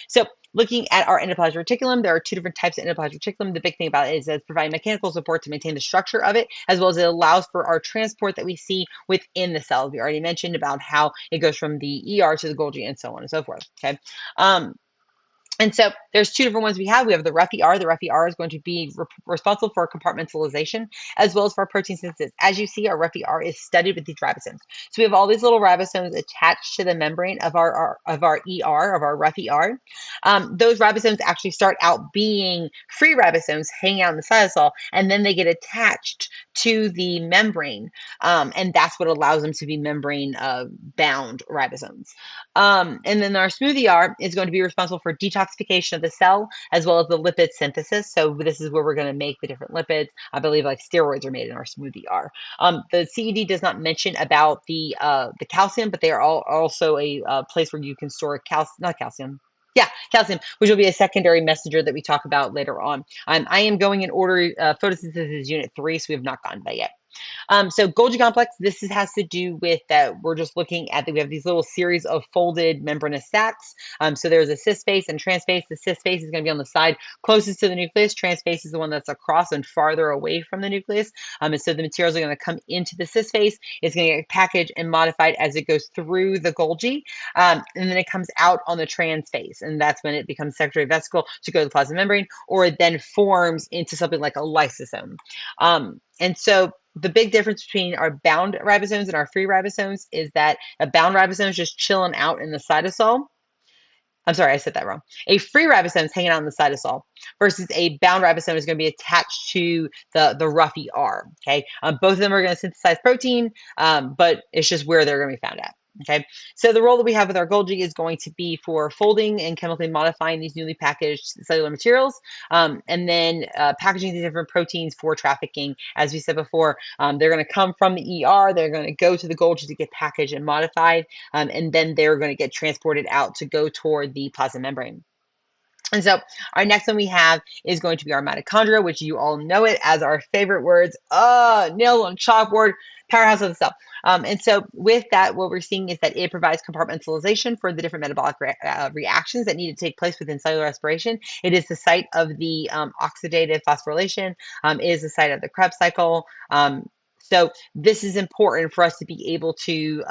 So looking at our endoplasmic reticulum, there are two different types of endoplasmic reticulum. The big thing about it is that it's providing mechanical support to maintain the structure of it, as well as it allows for our transport that we see within the cells. We already mentioned about how it goes from the ER to the Golgi and so on and so forth, okay? And so there's two different ones we have. We have the rough ER. The rough ER is going to be responsible for compartmentalization as well as for protein synthesis. As you see, our rough ER is studied with these ribosomes. So we have all these little ribosomes attached to the membrane of our ER, of our rough ER. Those ribosomes actually start out being free ribosomes hanging out in the cytosol, and then they get attached to the membrane. And that's what allows them to be membrane bound ribosomes. And then our smooth ER is going to be responsible for detoxification of the cell as well as the lipid synthesis. So this is where we're going to make the different lipids. I believe like steroids are made in our smooth ER. The CED does not mention about the calcium, but they are also a place where you can store calcium, which will be a secondary messenger that we talk about later on. I am going in order. Photosynthesis is Unit 3, so we have not gotten that yet. So Golgi complex, this has to do with that we're just looking at that we have these little series of folded membranous sacs. So there's a cis phase and trans phase. The cis phase is going to be on the side closest to the nucleus. Trans phase is the one that's across and farther away from the nucleus. And so the materials are going to come into the cis phase. It's going to get packaged and modified as it goes through the Golgi. And then it comes out on the trans phase. And that's when it becomes secondary vesicle to go to the plasma membrane, or it then forms into something like a lysosome. And so the big difference between our bound ribosomes and our free ribosomes is that a bound ribosome is just chilling out in the cytosol. I'm sorry, I said that wrong. A free ribosome is hanging out in the cytosol versus a bound ribosome is going to be attached to the rough ER, okay? Both of them are going to synthesize protein, but it's just where they're going to be found at. Okay, so the role that we have with our Golgi is going to be for folding and chemically modifying these newly packaged cellular materials, and then packaging these different proteins for trafficking. As we said before, they're going to come from the ER, they're going to go to the Golgi to get packaged and modified, and then they're going to get transported out to go toward the plasma membrane. And so our next one we have is going to be our mitochondria, which you all know it as our favorite words. Nailed on chalkboard. powerhouse of the cell. And so with that, what we're seeing is that it provides compartmentalization for the different metabolic reactions that need to take place within cellular respiration. It is the site of the oxidative phosphorylation. It is the site of the Krebs cycle. So this is important for us to be able to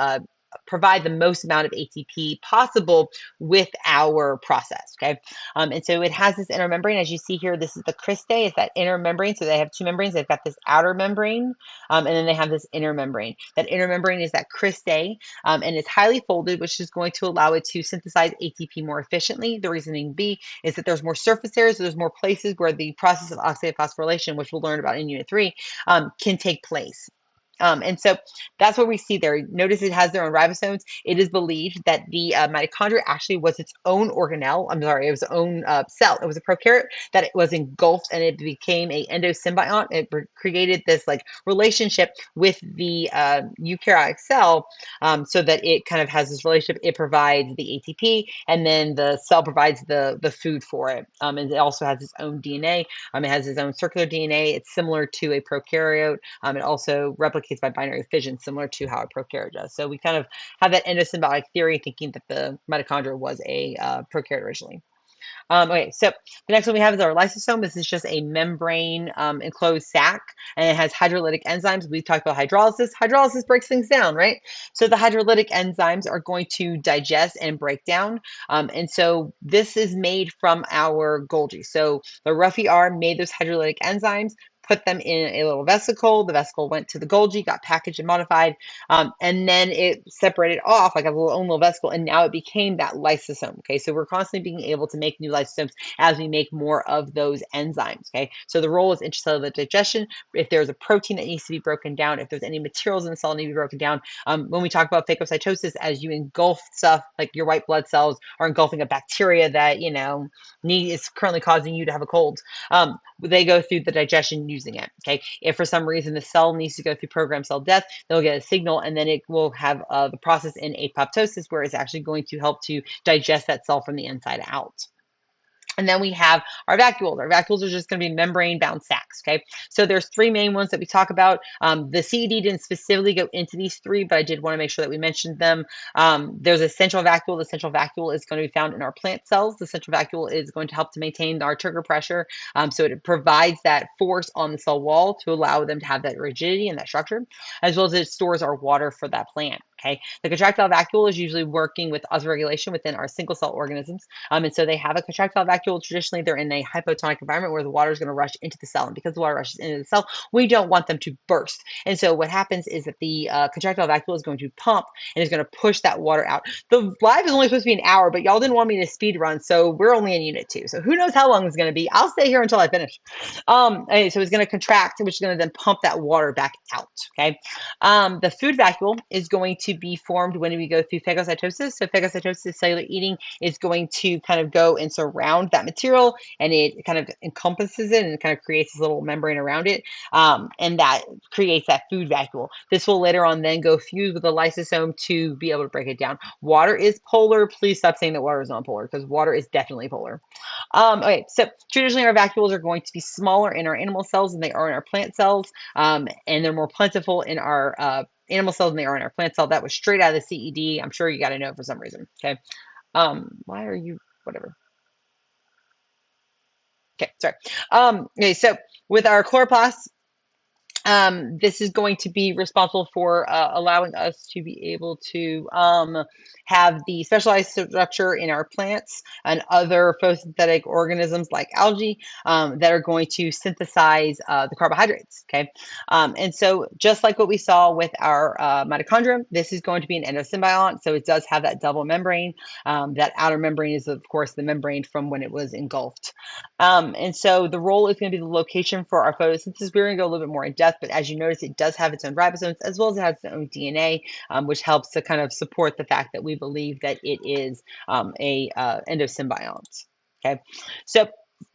provide the most amount of ATP possible with our process, okay? And so it has this inner membrane. As you see here, this is the cristae, it's that inner membrane. So they have two membranes. They've got this outer membrane, and then they have this inner membrane. That inner membrane is that cristae, and it's highly folded, which is going to allow it to synthesize ATP more efficiently. The reasoning B is that there's more surface areas, so there's more places where the process of oxidative phosphorylation, which we'll learn about in Unit 3, can take place. And so that's what we see there. Notice it has their own ribosomes. It is believed that the mitochondria actually was its own organelle. I'm sorry, it was its own cell. It was a prokaryote that it was engulfed, and it became a endosymbiont. It created this like relationship with the eukaryotic cell, so that it kind of has this relationship. It provides the ATP, and then the cell provides the food for it. And it also has its own DNA. It has its own circular DNA. It's similar to a prokaryote. It also replicates by binary fission, similar to how a prokaryote does. So we kind of have that endosymbiotic theory, thinking that the mitochondria was a prokaryote originally. Okay, so the next one we have is our lysosome. This is just a membrane enclosed sac, and it has hydrolytic enzymes. We've talked about hydrolysis. Hydrolysis breaks things down, right? So the hydrolytic enzymes are going to digest and break down. And so this is made from our Golgi. So the Roughy R made those hydrolytic enzymes, put them in a little vesicle. The vesicle went to the Golgi, got packaged and modified, and then it separated off like a little own little vesicle, and now it became that lysosome. Okay, so we're constantly being able to make new lysosomes as we make more of those enzymes. Okay, so the role is intracellular digestion. If there's a protein that needs to be broken down, if there's any materials in the cell that need to be broken down, when we talk about phagocytosis, as you engulf stuff like your white blood cells are engulfing a bacteria that is currently causing you to have a cold, they go through the digestion using it. Okay, if for some reason the cell needs to go through programmed cell death, they'll get a signal, and then it will have the process in apoptosis, where it's actually going to help to digest that cell from the inside out. And then we have our vacuoles. Our vacuoles are just going to be membrane-bound sacs, okay? So there's three main ones that we talk about. The CED didn't specifically go into these three, but I did want to make sure that we mentioned them. There's a central vacuole. The central vacuole is going to be found in our plant cells. The central vacuole is going to help to maintain our trigger pressure. So it provides that force on the cell wall to allow them to have that rigidity and that structure, as well as it stores our water for that plant, okay? The contractile vacuole is usually working with osmoregulation within our single cell organisms. And so they have a contractile vacuole. Traditionally, they're in a hypotonic environment where the water is going to rush into the cell. And because the water rushes into the cell, we don't want them to burst. And so what happens is that the contractile vacuole is going to pump and is going to push that water out. The live is only supposed to be an hour, but y'all didn't want me to speed run, so we're only in Unit 2. So who knows how long it's going to be. I'll stay here until I finish. Okay, so it's going to contract, which is going to then pump that water back out, okay? The food vacuole is going to be formed when we go through phagocytosis. So phagocytosis, cellular eating, is going to kind of go and surround that material, and it kind of encompasses it and kind of creates this little membrane around it, and that creates that food vacuole. This will later on then go fuse with the lysosome to be able to break it down. Water is polar. Please stop saying that water is non-polar, because water is definitely polar. Okay, so traditionally our vacuoles are going to be smaller in our animal cells than they are in our plant cells, and they're more plentiful in our animal cells than they are in our plant cell. That was straight out of the CED. I'm sure you got to know for some reason. Okay, why are you whatever? Okay, sorry. Okay, so with our chloroplasts, this is going to be responsible for allowing us to be able to have the specialized structure in our plants and other photosynthetic organisms like algae that are going to synthesize the carbohydrates, okay? And so just like what we saw with our mitochondria, this is going to be an endosymbiont, so it does have that double membrane. That outer membrane is, of course, the membrane from when it was engulfed. And so the role is going to be the location for our photosynthesis. We're going to go a little bit more in depth, but as you notice, it does have its own ribosomes, as well as it has its own DNA, which helps to kind of support the fact that we believe that it is a endosymbiont. Okay, so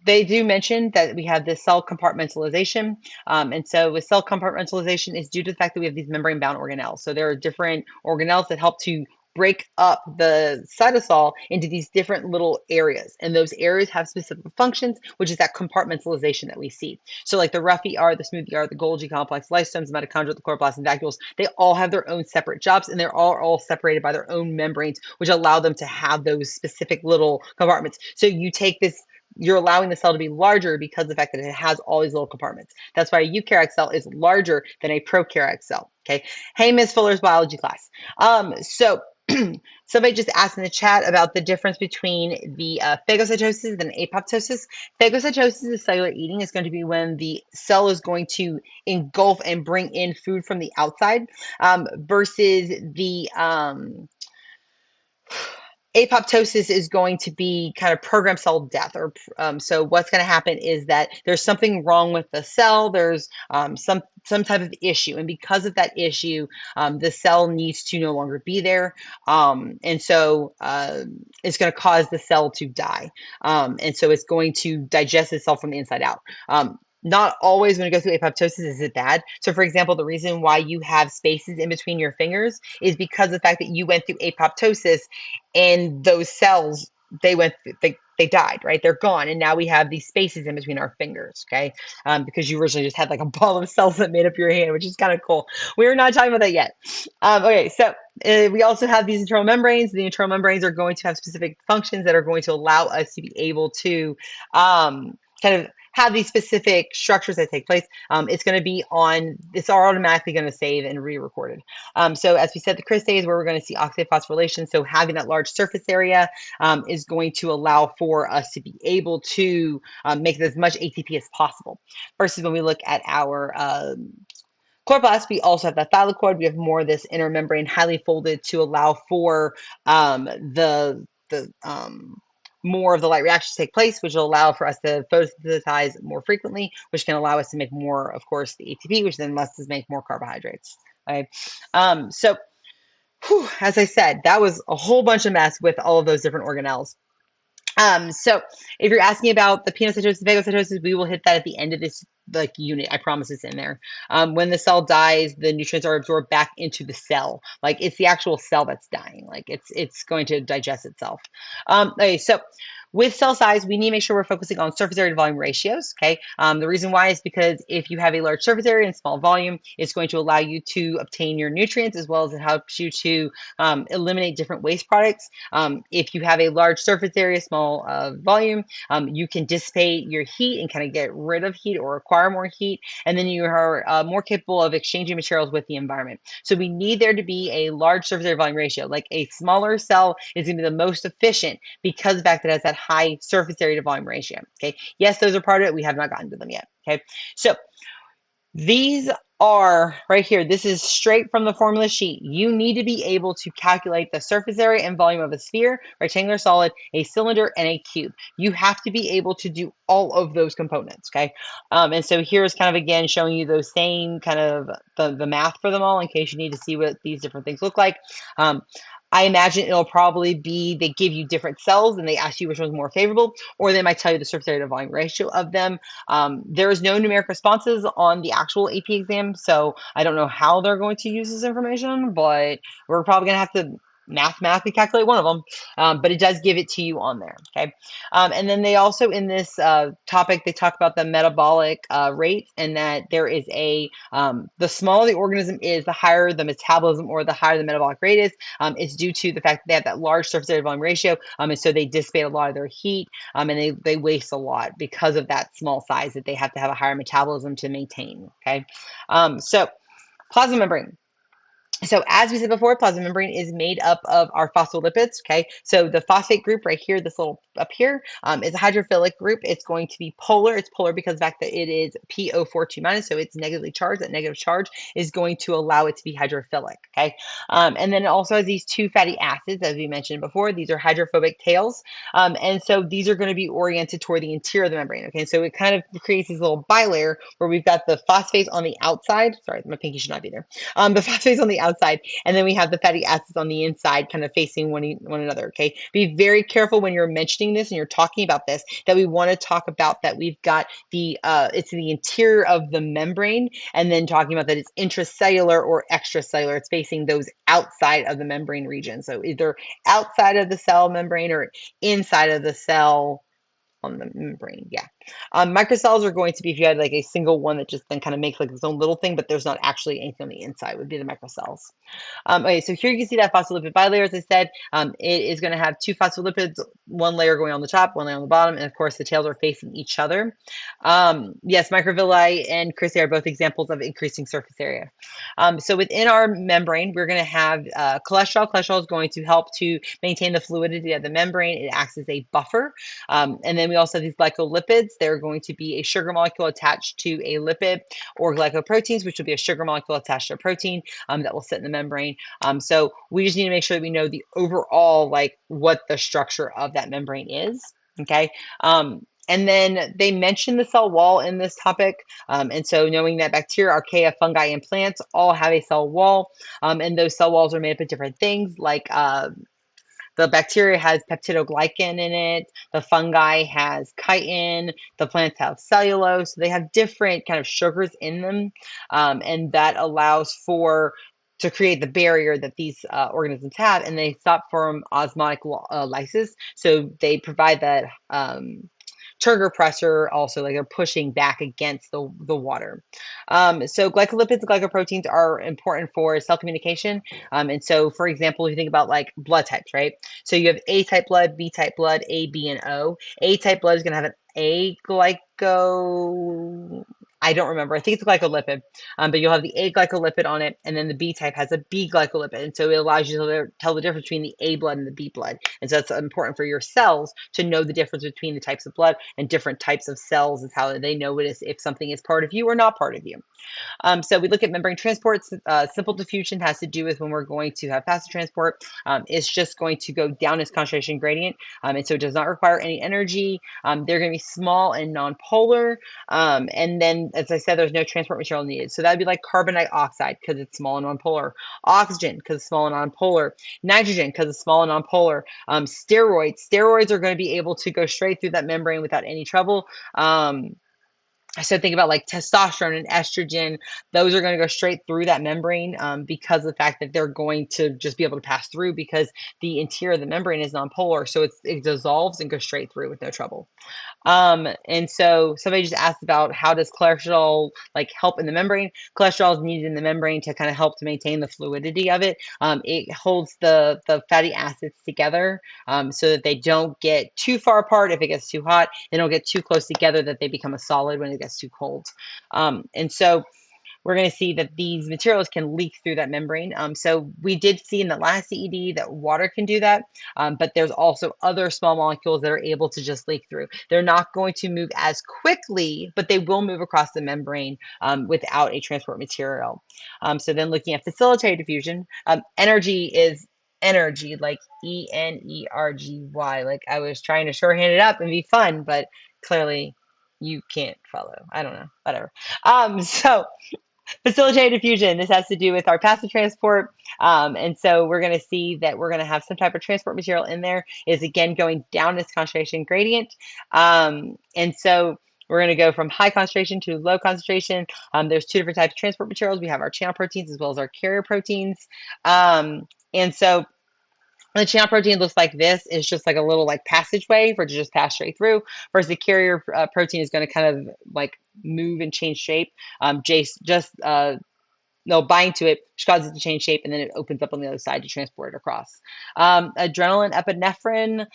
they do mention that we have this cell compartmentalization. And so with cell compartmentalization is due to the fact that we have these membrane-bound organelles. So there are different organelles that help to break up the cytosol into these different little areas. And those areas have specific functions, which is that compartmentalization that we see. So like the rough ER, the smooth ER, the Golgi complex, lysosomes, mitochondria, the chloroplasts, and vacuoles, they all have their own separate jobs, and they're all separated by their own membranes, which allow them to have those specific little compartments. So you take this, you're allowing the cell to be larger because of the fact that it has all these little compartments. That's why a eukaryotic cell is larger than a prokaryotic cell. Okay. Hey, Miss Fuller's biology class. So somebody just asked in the chat about the difference between the phagocytosis and apoptosis. Phagocytosis is cellular eating. Is going to be when the cell is going to engulf and bring in food from the outside, versus the apoptosis is going to be kind of programmed cell death. Or so what's going to happen is that there's something wrong with the cell. There's some type of issue, and because of that issue, the cell needs to no longer be there, and so it's going to cause the cell to die, and so it's going to digest itself from the inside out. Not always when you go through apoptosis is it bad. So for example, the reason why you have spaces in between your fingers is because of the fact that you went through apoptosis, and those cells, they died, right? They're gone, and now we have these spaces in between our fingers, okay? Because you originally just had like a ball of cells that made up your hand, which is kind of cool. We're not talking about that yet. Okay, so we also have these internal membranes. The internal membranes are going to have specific functions that are going to allow us to be able to kind of have these specific structures that take place. It's going to be on, it's automatically going to save and re-recorded. So as we said, the cristae is where we're going to see oxidative phosphorylation. So having that large surface area is going to allow for us to be able to make as much ATP as possible. Versus when we look at our chloroplasts, we also have that thylakoid. We have more of this inner membrane highly folded to allow for the more of the light reactions to take place, which will allow for us to photosynthesize more frequently, which can allow us to make more, of course, the ATP, which then lets us make more carbohydrates. Okay. So as I said, that was a whole bunch of mess with all of those different organelles. So if you're asking about the penocytosis, phagocytosis, we will hit that at the end of this like unit. I promise it's in there. When the cell dies, the nutrients are absorbed back into the cell. Like it's the actual cell that's dying. Like it's going to digest itself. Okay, so with cell size, we need to make sure we're focusing on surface area to volume ratios. Okay. The reason why is because if you have a large surface area and small volume, it's going to allow you to obtain your nutrients, as well as it helps you to eliminate different waste products. If you have a large surface area, small volume, you can dissipate your heat and kind of get rid of heat or acquire more heat. And then you are more capable of exchanging materials with the environment. So we need there to be a large surface area volume ratio. Like a smaller cell is going to be the most efficient because of the fact that it has that high surface area to volume ratio. Okay. Yes, those are part of it. We have not gotten to them yet. Okay. So these are right here. This is straight from the formula sheet. You need to be able to calculate the surface area and volume of a sphere, rectangular solid, a cylinder, and a cube. You have to be able to do all of those components, okay? And so here's kind of, again, showing you those same kind of the math for them all in case you need to see what these different things look like. I imagine it'll probably be they give you different cells and they ask you which one's more favorable, or they might tell you the surface area to volume ratio of them. There is no numeric responses on the actual AP exam, so I don't know how they're going to use this information, but we're probably going to have to mathematically calculate one of them, but it does give it to you on there, okay? And then they also, in this topic, they talk about the metabolic rate, and that there is the smaller the organism is, the higher the metabolism or the higher the metabolic rate is. It's due to the fact that they have that large surface area volume ratio, and so they dissipate a lot of their heat, and they waste a lot because of that small size that they have to have a higher metabolism to maintain, okay? So plasma membrane. So as we said before, plasma membrane is made up of our phospholipids, okay? So the phosphate group right here, this little up here, is a hydrophilic group. It's going to be polar. It's polar because of the fact that it is PO42 minus, so it's negatively charged. That negative charge is going to allow it to be hydrophilic, okay? And then it also has these two fatty acids, as we mentioned before. These are hydrophobic tails, and so these are going to be oriented toward the interior of the membrane, okay? So it kind of creates this little bilayer where we've got the phosphates on the outside. Sorry, my pinky should not be there. The phosphates on the outside, and then we have the fatty acids on the inside, kind of facing one another. Okay, be very careful when you're mentioning this and you're talking about this, that we want to talk about that we've got the it's the interior of the membrane, and then talking about that it's intracellular or extracellular. It's facing those outside of the membrane region, so either outside of the cell membrane or inside of the cell on the membrane. Yeah. Microcells are going to be if you had like a single one that just then kind of makes like its own little thing, but there's not actually anything on the inside, would be the microcells. Okay, so here you can see that phospholipid bilayer, as I said. It is going to have two phospholipids, one layer going on the top, one layer on the bottom, and of course the tails are facing each other. Yes, microvilli and cristae are both examples of increasing surface area. So within our membrane, we're going to have cholesterol. Cholesterol is going to help to maintain the fluidity of the membrane. It acts as a buffer. And then we also have these glycolipids. They're going to be a sugar molecule attached to a lipid, or glycoproteins, which will be a sugar molecule attached to a protein that will sit in the membrane. So we just need to make sure that we know the overall, like what the structure of that membrane is. Okay. And then they mention the cell wall in this topic. And so knowing that bacteria, archaea, fungi, and plants all have a cell wall, and those cell walls are made up of different things like the bacteria has peptidoglycan in it. The fungi has chitin. The plants have cellulose. So they have different kind of sugars in them, and that allows for to create the barrier that these organisms have, and they stop from osmotic lysis. So they provide that turgor pressure also, like they're pushing back against the water. So glycolipids and glycoproteins are important for cell communication. And so, for example, if you think about like blood types, right? So you have A type blood, B type blood, A, B, and O. A type blood is going to have an A glyco. I don't remember. I think it's a glycolipid, but you'll have the A glycolipid on it, and then the B type has a B glycolipid. And so it allows you to tell the difference between the A blood and the B blood. And so that's important for your cells to know the difference between the types of blood, and different types of cells is how they know if something is part of you or not part of you. So we look at membrane transport. Simple diffusion has to do with when we're going to have passive transport. It's just going to go down its concentration gradient, and so it does not require any energy. They're going to be small and nonpolar, and then, as I said, there's no transport material needed. So that would be like carbon dioxide because it's small and nonpolar, oxygen because it's small and nonpolar, nitrogen because it's small and nonpolar, steroids are going to be able to go straight through that membrane without any trouble. So think about like testosterone and estrogen; those are going to go straight through that membrane because of the fact that they're going to just be able to pass through, because the interior of the membrane is nonpolar, so it dissolves and goes straight through with no trouble. And so somebody just asked about how does cholesterol like help in the membrane. Cholesterol is needed in the membrane to kind of help to maintain the fluidity of it. It holds the fatty acids together so that they don't get too far apart. If it gets too hot, they don't get too close together that they become a solid when it gets too cold. And so we're going to see that these materials can leak through that membrane. So we did see in the last CED that water can do that, but there's also other small molecules that are able to just leak through. They're not going to move as quickly, but they will move across the membrane without a transport material. So then looking at facilitated diffusion, energy is energy, like ENERGY. Like I was trying to shorthand it up and be fun, but clearly you can't follow. I don't know, whatever. So facilitated diffusion, this has to do with our passive transport. And so we're going to see that we're going to have some type of transport material in there, is again going down this concentration gradient. And so we're going to go from high concentration to low concentration. There's two different types of transport materials. We have our channel proteins as well as our carrier proteins. And so the channel protein looks like this. It's just like a little like passageway for it to just pass straight through. Versus the carrier protein is going to kind of like move and change shape. They'll bind to it, which causes it to change shape, and then it opens up on the other side to transport it across. Adrenaline, epinephrine.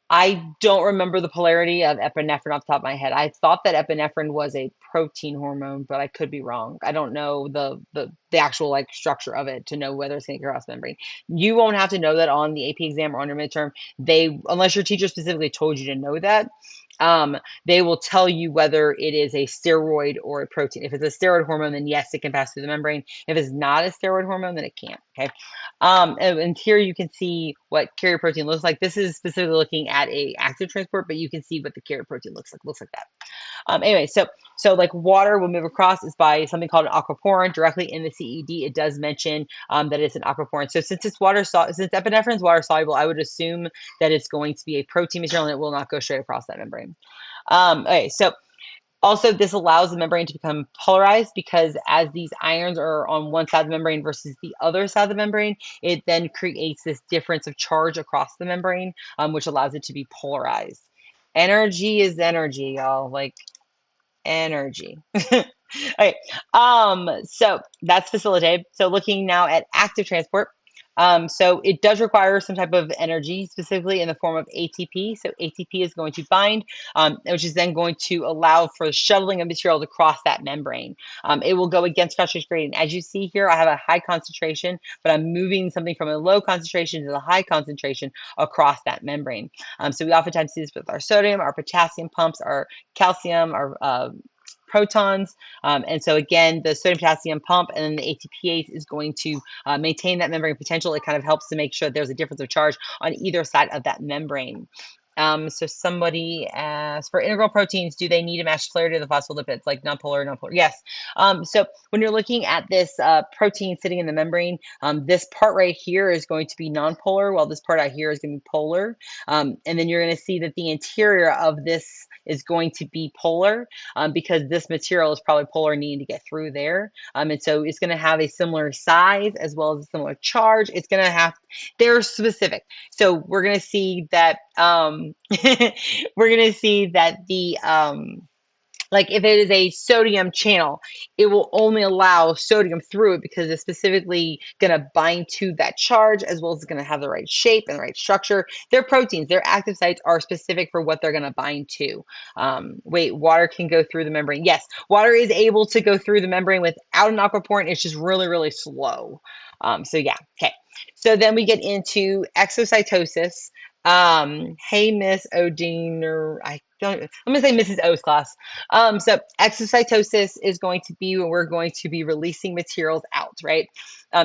I don't remember the polarity of epinephrine off the top of my head. I thought that epinephrine was a protein hormone, but I could be wrong. I don't know the actual like structure of it to know whether it's going to cross membrane. You won't have to know that on the AP exam or on your midterm. Unless your teacher specifically told you to know that, they will tell you whether it is a steroid or a protein. If it's a steroid hormone, then yes, it can pass through the membrane. If it's not a steroid hormone, then it can't. Okay. And here you can see what carrier protein looks like. This is specifically looking at a active transport, but you can see what the carrier protein looks like. Looks like that. Anyway, so like water will move across is by something called an aquaporin directly in the CED. It does mention that it's an aquaporin. So since it's since epinephrine is water soluble, I would assume that it's going to be a protein material and it will not go straight across that membrane. Okay, so also, this allows the membrane to become polarized because as these ions are on one side of the membrane versus the other side of the membrane, it then creates this difference of charge across the membrane, which allows it to be polarized. Energy is energy, y'all. Like energy. Okay. So that's facilitated. So looking now at active transport. So it does require some type of energy, specifically in the form of ATP. So ATP is going to bind, which is then going to allow for shuttling of materials across that membrane. It will go against concentration gradient. As you see here, I have a high concentration, but I'm moving something from a low concentration to the high concentration across that membrane. So we oftentimes see this with our sodium, our potassium pumps, our calcium, our protons. And so again, the sodium potassium pump and then the ATPase is going to maintain that membrane potential. It kind of helps to make sure there's a difference of charge on either side of that membrane. So somebody asked, for integral proteins, do they need to match clarity of the phospholipids, like nonpolar, nonpolar? Yes. So when you're looking at this protein sitting in the membrane, this part right here is going to be nonpolar, while this part out here is going to be polar. And then you're going to see that the interior of this is going to be polar because this material is probably polar needing to get through there. And so it's going to have a similar size as well as a similar charge. It's going to have, they're specific. So we're going to see that we're going to see that the like if it is a sodium channel, it will only allow sodium through it because it's specifically going to bind to that charge as well as it's going to have the right shape and the right structure. Their proteins, their active sites are specific for what they're going to bind to. Wait, water can go through the membrane. Yes, water is able to go through the membrane without an aquaporin. It's just really, really slow. So yeah, okay. So then we get into exocytosis. Hey, Miss Odine, or I'm gonna say Mrs. O's class. So exocytosis is going to be when we're going to be releasing materials out, right?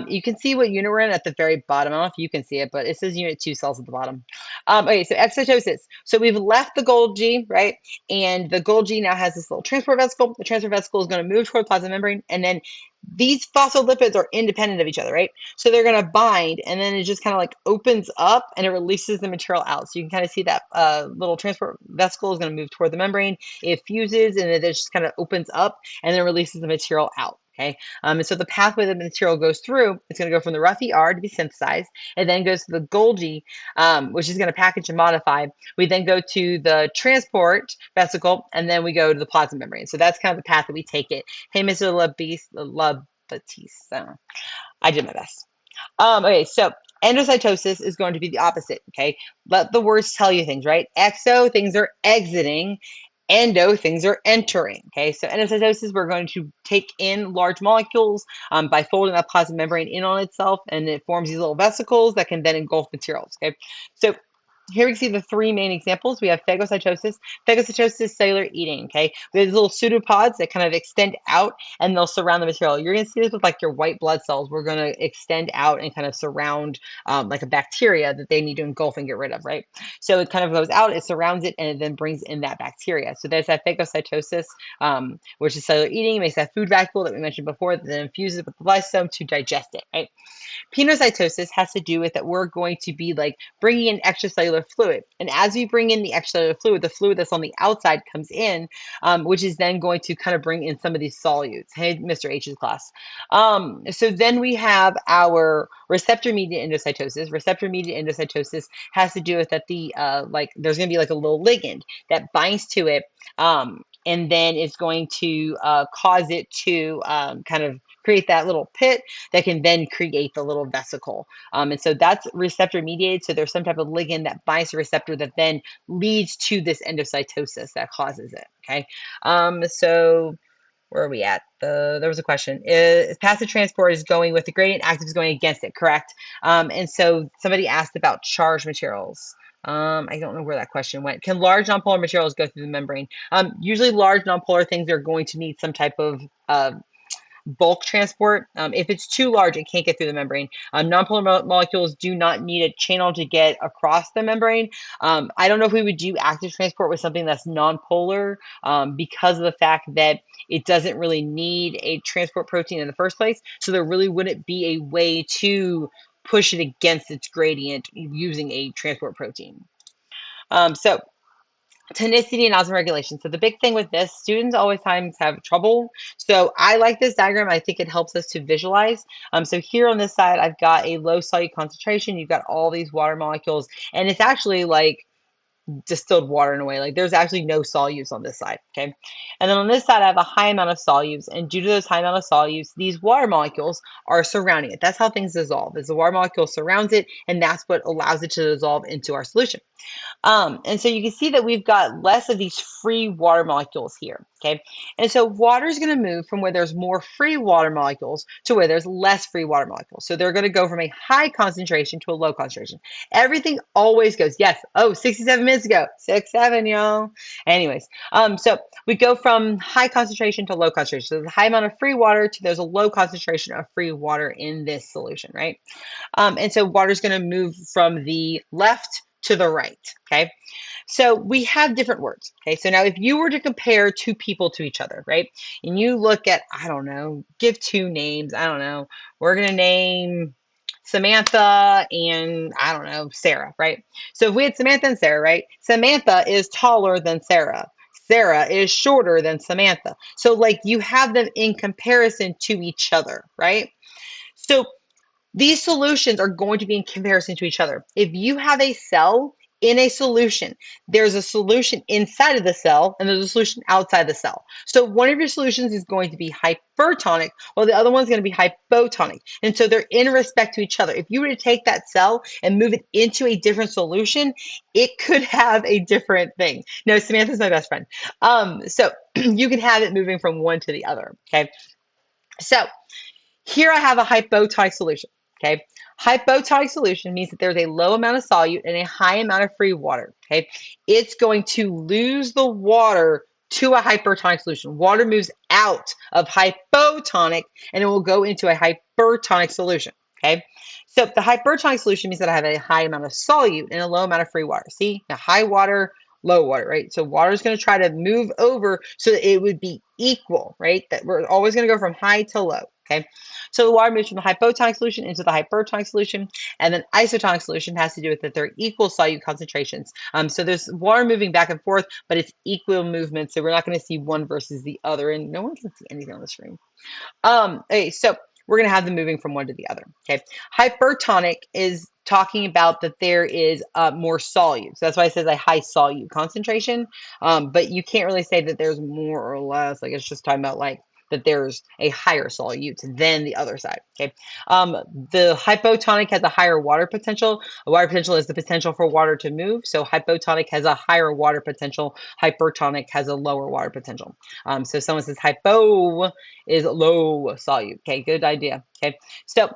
You can see what unit we're in at the very bottom. I don't know if you can see it, but it says unit 2 cells at the bottom. Okay, so exocytosis. So we've left the Golgi, right? And the Golgi now has this little transport vesicle. The transport vesicle is going to move toward the plasma membrane, and then these phospholipids are independent of each other, right? So they're going to bind, and then it just kind of like opens up and it releases the material out. So you can kind of see that little transport vesicle is going to move toward the membrane. It fuses, and it just kind of opens up and then releases the material out. Okay, and so the pathway that the material goes through, it's going to go from the rough ER to be synthesized. It then goes to the Golgi, which is going to package and modify. We then go to the transport vesicle, and then we go to the plasma membrane. So that's kind of the path that we take it. Hey, Mr. Batiste. I did my best. Okay, so endocytosis is going to be the opposite. Okay, let the words tell you things, right? Exo, things are exiting. Endo, things are entering. Okay, so endocytosis, we're going to take in large molecules by folding that plasma membrane in on itself, and it forms these little vesicles that can then engulf materials. Okay, so here we can see the three main examples. We have phagocytosis. Phagocytosis is cellular eating, okay? We have these little pseudopods that kind of extend out and they'll surround the material. You're going to see this with like your white blood cells. We're going to extend out and kind of surround like a bacteria that they need to engulf and get rid of, right? So it kind of goes out, it surrounds it, and it then brings in that bacteria. So there's that phagocytosis, which is cellular eating. It makes that food vacuole that we mentioned before that then infuses with the lysosome to digest it, right? Penocytosis has to do with that we're going to be like bringing in extracellular fluid. And as we bring in the extracellular fluid, the fluid that's on the outside comes in, which is then going to kind of bring in some of these solutes. Hey, Mr. H's class. So then we have our receptor-mediated endocytosis. Receptor-mediated endocytosis has to do with that the like there's going to be like a little ligand that binds to it, and then it's going to cause it to kind of create that little pit that can then create the little vesicle. And so that's receptor mediated. So there's some type of ligand that binds the receptor that then leads to this endocytosis that causes it. Okay. So where are we at? There was a question. Passive transport is going with the gradient, active is going against it, correct? And so somebody asked about charged materials. I don't know where that question went. Can large nonpolar materials go through the membrane? Usually large nonpolar things are going to need some type of bulk transport. If it's too large, it can't get through the membrane. Nonpolar molecules do not need a channel to get across the membrane. I don't know if we would do active transport with something that's nonpolar because of the fact that it doesn't really need a transport protein in the first place. So there really wouldn't be a way to push it against its gradient using a transport protein. So tonicity and osmoregulation. So the big thing with this, students always times have trouble. So I like this diagram. I think it helps us to visualize. So here on this side, I've got a low solute concentration. You've got all these water molecules, and it's actually like distilled water in a way. Like there's actually no solutes on this side, okay? And then on this side, I have a high amount of solutes, and due to those high amount of solutes, these water molecules are surrounding it. That's how things dissolve, is the water molecule surrounds it, and that's what allows it to dissolve into our solution. And so you can see that we've got less of these free water molecules here, okay? And so water is going to move from where there's more free water molecules to where there's less free water molecules. So they're going to go from a high concentration to a low concentration. Everything always goes, yes, 67 minutes ago, 6-7, y'all. Anyways, so we go from high concentration to low concentration. So there's a high amount of free water to there's a low concentration of free water in this solution, right? And so water is going to move from the left to the right, okay? So we have different words, okay? So now if you were to compare two people to each other, right? And you look at, I don't know, give two names, I don't know. We're going to name Samantha and, I don't know, Sarah, right? So if we had Samantha and Sarah, right? Samantha is taller than Sarah. Sarah is shorter than Samantha. So like you have them in comparison to each other, right? So these solutions are going to be in comparison to each other. If you have a cell in a solution, there's a solution inside of the cell and there's a solution outside the cell. So one of your solutions is going to be hypertonic, while the other one's going to be hypotonic. And so they're in respect to each other. If you were to take that cell and move it into a different solution, it could have a different thing. No, Samantha's my best friend. So you can have it moving from one to the other, okay? So here I have a hypotonic solution, okay? Hypotonic solution means that there's a low amount of solute and a high amount of free water, okay? It's going to lose the water to a hypertonic solution. Water moves out of hypotonic and it will go into a hypertonic solution, okay? So the hypertonic solution means that I have a high amount of solute and a low amount of free water. See, the high water, low water, right? So water is going to try to move over so that it would be equal, right? That we're always going to go from high to low, okay? So the water moves from the hypotonic solution into the hypertonic solution, and then isotonic solution has to do with that they're equal solute concentrations. So there's water moving back and forth, but it's equal movement, so we're not going to see one versus the other, and no one can see anything on the screen. Okay, so we're going to have them moving from one to the other. Okay, hypertonic is talking about that there is more solute. So that's why it says a high solute concentration. But you can't really say that there's more or less. Like it's just talking about like that there's a higher solute than the other side. Okay, the hypotonic has a higher water potential. A water potential is the potential for water to move. So hypotonic has a higher water potential. Hypertonic has a lower water potential. So someone says hypo is low solute. Okay, good idea. Okay, so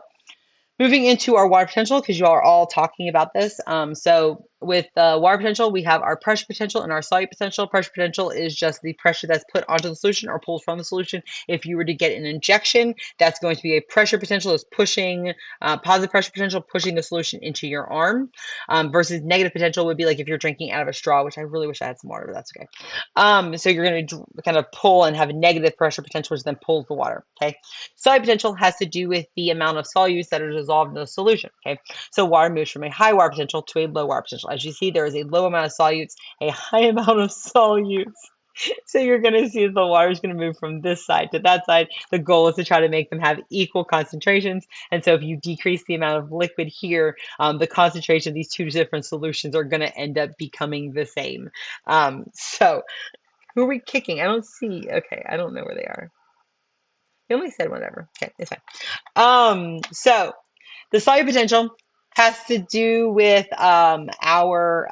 moving into our water potential, because you are all talking about this. So with water potential, we have our pressure potential and our solute potential. Pressure potential is just the pressure that's put onto the solution or pulled from the solution. If you were to get an injection, that's going to be a pressure potential is pushing, positive pressure potential pushing the solution into your arm, versus negative potential would be like if you're drinking out of a straw, which I really wish I had some water, but that's okay. So you're going to kind of pull and have a negative pressure potential, which then pulls the water, okay? Solute potential has to do with the amount of solutes that are dissolved in the solution, okay? So water moves from a high water potential to a low water potential. As you see, there is a low amount of solutes, a high amount of solutes. So you're going to see the water is going to move from this side to that side. The goal is to try to make them have equal concentrations. And so if you decrease the amount of liquid here, the concentration of these two different solutions are going to end up becoming the same. So who are we kicking? I don't see. Okay, I don't know where they are. They only said whatever. Okay, it's fine. So the solute potential has to do with our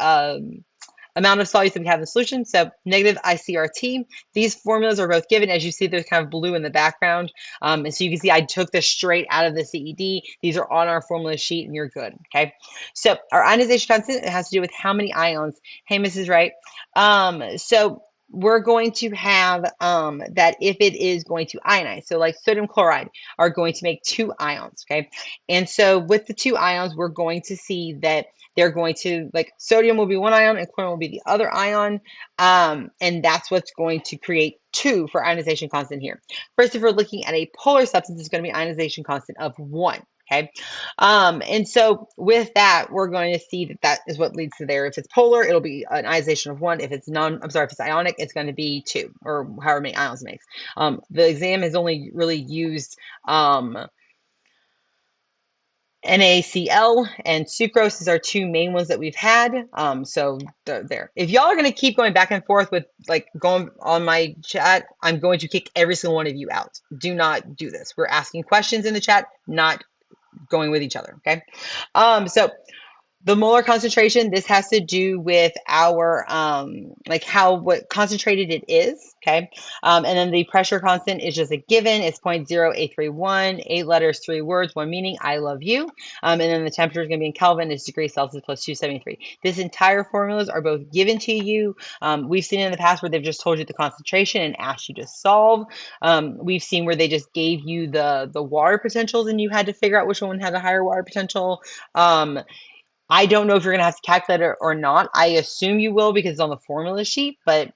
amount of solutes that we have in the solution. So negative ICRT. These formulas are both given. As you see, there's kind of blue in the background. And so you can see I took this straight out of the CED. These are on our formula sheet and you're good, okay? So our ionization constant, it has to do with how many ions. Hey, Mrs. Wright. So we're going to have that if it is going to ionize, so like sodium chloride are going to make two ions, okay? And so with the two ions, we're going to see that they're going to, like, sodium will be one ion and chlorine will be the other ion. And that's what's going to create two for ionization constant here. First, if we're looking at a polar substance, it's going to be ionization constant of one. Okay. And so with that, we're going to see that that is what leads to there. If it's polar, it'll be an ionization of one. If it's if it's ionic, it's going to be two, or however many ions it makes. The exam has only really used NaCl and sucrose is our two main ones that we've had. So there. If y'all are going to keep going back and forth with like going on my chat, I'm going to kick every single one of you out. Do not do this. We're asking questions in the chat, not going with each other. Okay. So the molar concentration, this has to do with our, like what concentrated it is, okay? And then the pressure constant is just a given. It's 0.0831, 8 letters, 3 words, 1 meaning, I love you. And then the temperature is going to be in Kelvin, it's degrees Celsius plus 273. This entire formulas are both given to you. We've seen it in the past where they've just told you the concentration and asked you to solve. We've seen where they just gave you the water potentials and you had to figure out which one had a higher water potential. I don't know if you're going to have to calculate it or not. I assume you will because it's on the formula sheet, but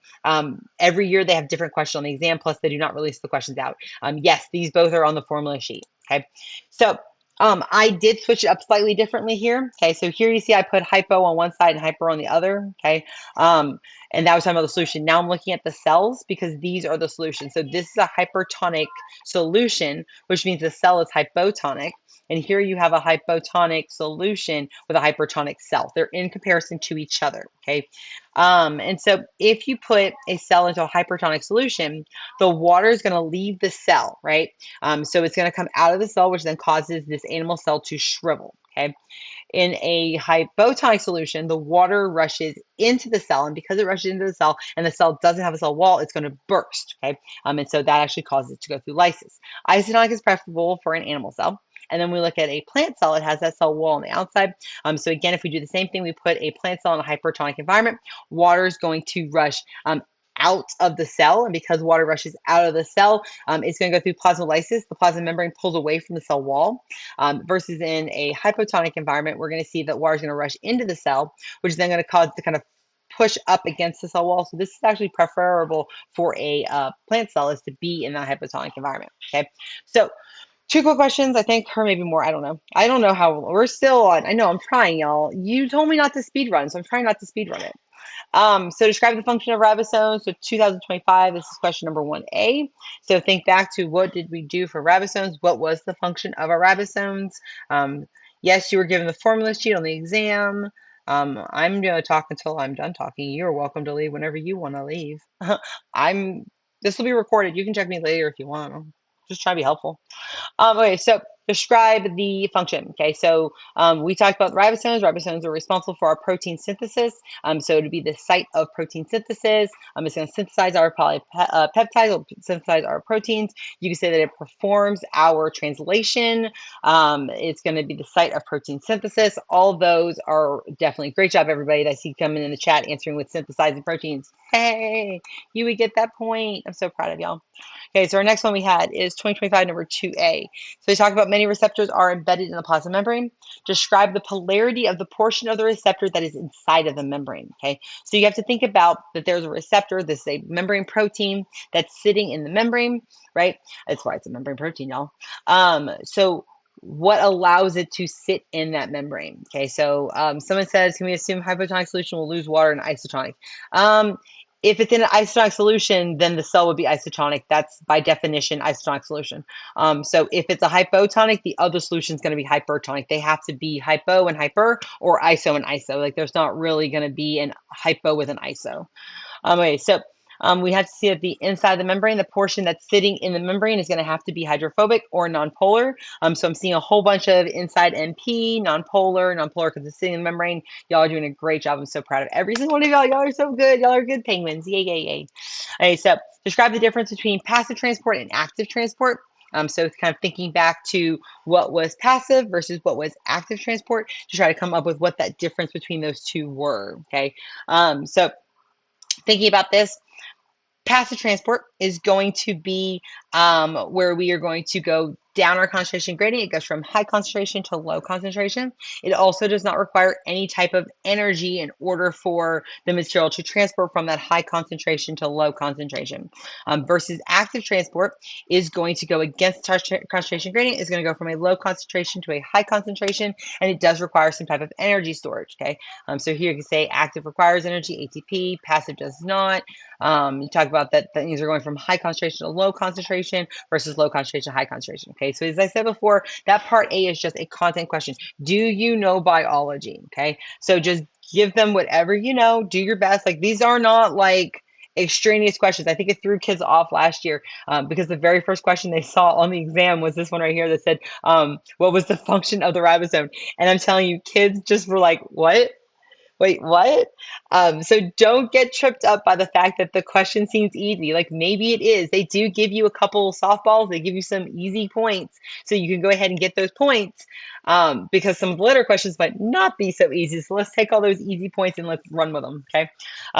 every year they have different questions on the exam, plus they do not release the questions out. Yes, these both are on the formula sheet, okay? So I did switch it up slightly differently here, okay? So here you see I put hypo on one side and hyper on the other, okay? And that was talking about the solution. Now I'm looking at the cells because these are the solutions. So this is a hypertonic solution, which means the cell is hypotonic. And here you have a hypotonic solution with a hypertonic cell. They're in comparison to each other, okay? And so if you put a cell into a hypertonic solution, the water is going to leave the cell, right? So it's going to come out of the cell, which then causes this animal cell to shrivel, okay? In a hypotonic solution, the water rushes into the cell, and because it rushes into the cell and the cell doesn't have a cell wall, it's going to burst, okay? And so that actually causes it to go through lysis. Isotonic is preferable for an animal cell. And then we look at a plant cell, it has that cell wall on the outside. So again, if we do the same thing, we put a plant cell in a hypertonic environment, water is going to rush out of the cell. And because water rushes out of the cell, it's going to go through plasmolysis. The plasma membrane pulls away from the cell wall. Versus in a hypotonic environment, we're going to see that water is going to rush into the cell, which is then going to cause the kind of push up against the cell wall. So this is actually preferable for a plant cell, is to be in that hypotonic environment. Okay, so 2 quick questions, I think, or maybe more. I don't know. I don't know how we're still on. I know I'm trying, y'all. You told me not to speed run, so I'm trying not to speed run it. So describe the function of ribosomes. So 2025, this is question number 1A. So think back to what did we do for ribosomes? What was the function of our ribosomes? Yes, you were given the formula sheet on the exam. I'm going to talk until I'm done talking. You're welcome to leave whenever you want to leave. This will be recorded. You can check me later if you want. I'm just trying to be helpful. Okay, so describe the function. Okay, so we talked about ribosomes. Ribosomes are responsible for our protein synthesis. So it would be the site of protein synthesis. It's going to synthesize our polypeptides, or synthesize our proteins. You can say that it performs our translation. It's going to be the site of protein synthesis. All of those are definitely great job, everybody that I see coming in the chat answering with synthesizing proteins. Hey, you would get that point. I'm so proud of y'all. Okay, so our next one we had is 2025 number 2A. So we talked about many receptors are embedded in the plasma membrane. Describe the polarity of the portion of the receptor that is inside of the membrane. Okay, so you have to think about that there's a receptor. This is a membrane protein that's sitting in the membrane, right? That's why it's a membrane protein, y'all. So what allows it to sit in that membrane? Okay, so someone says, can we assume hypotonic solution will lose water in isotonic? If it's in an isotonic solution, then the cell would be isotonic. That's by definition isotonic solution. So if it's a hypotonic, the other solution is going to be hypertonic. They have to be hypo and hyper, or iso and iso. Like there's not really going to be an hypo with an iso. Okay, so we have to see that the inside of the membrane, the portion that's sitting in the membrane, is going to have to be hydrophobic or nonpolar. So I'm seeing a whole bunch of inside NP, nonpolar because it's sitting in the membrane. Y'all are doing a great job. I'm so proud of every single one of y'all. Y'all are so good. Y'all are good penguins. Yay, yay, yay. Okay, so describe the difference between passive transport and active transport. So it's kind of thinking back to what was passive versus what was active transport to try to come up with what that difference between those two were. Okay, so thinking about this, Passive transport is going to be where we are going to go down our concentration gradient. It goes from high concentration to low concentration. It also does not require any type of energy in order for the material to transport from that high concentration to low concentration. Versus active transport is going to go against the concentration gradient, is going to go from a low concentration to a high concentration, and it does require some type of energy storage, okay? So here you can say active requires energy, ATP, passive does not. You talk about that things are going from high concentration to low concentration versus low concentration to high concentration. Okay, so as I said before, that part A is just a content question. Do you know biology? Okay, so just give them whatever you know. Do your best. Like these are not like extraneous questions. I think it threw kids off last year because the very first question they saw on the exam was this one right here that said, "What was the function of the ribosome?" And I'm telling you, kids just were like, "What? Wait, what?" So don't get tripped up by the fact that the question seems easy. Like maybe it is. They do give you a couple softballs. They give you some easy points. So you can go ahead and get those points because some of the later questions might not be so easy. So let's take all those easy points and let's run with them, okay?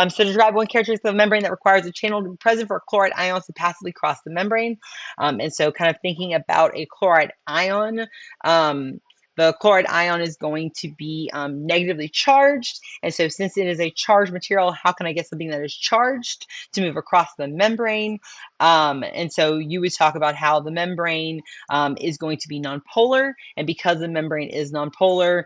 So describe one characteristic of a membrane that requires a channel to be present for chloride ions to passively cross the membrane. And so kind of thinking about a chloride ion, the chloride ion is going to be negatively charged. And so since it is a charged material, how can I get something that is charged to move across the membrane? And so you would talk about how the membrane is going to be nonpolar. And because the membrane is nonpolar,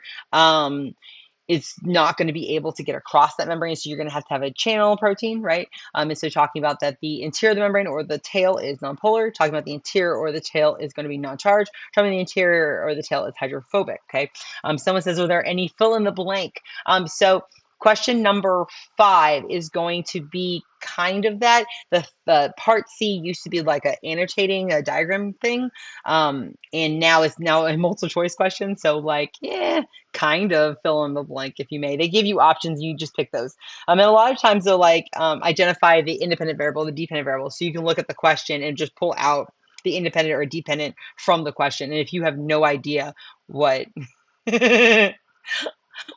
it's not going to be able to get across that membrane. So you're going to have a channel protein, right? And so talking about that the interior of the membrane or the tail is nonpolar, talking about the interior or the tail is going to be non-charged, talking about the interior or the tail is hydrophobic, okay? Someone says, are there any fill in the blank? So question number 5 is going to be kind of that. The part C used to be like annotating a diagram thing, and now it's a multiple choice question. So like, yeah, kind of fill in the blank if you may. They give you options, you just pick those. And a lot of times they'll like identify the independent variable, the dependent variable. So you can look at the question and just pull out the independent or dependent from the question. And if you have no idea what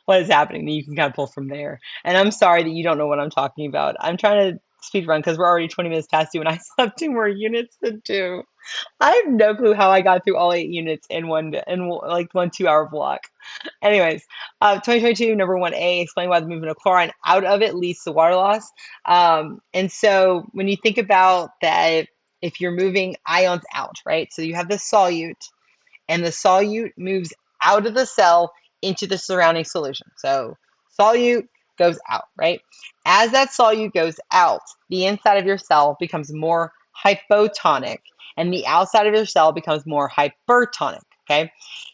what is happening, then you can kind of pull from there. And I'm sorry that you don't know what I'm talking about. I'm trying to speed run because we're already 20 minutes past due and I still have 2 more units to do. I have no clue how I got through all 8 units in one 2-hour block. Anyways, 2022, number 1A, explain why the movement of chlorine out of it leads to water loss. And so when you think about that, if you're moving ions out, right? So you have the solute, and the solute moves out of the cell into the surrounding solution. So solute goes out, right? As that solute goes out, the inside of your cell becomes more hypotonic and the outside of your cell becomes more hypertonic, okay?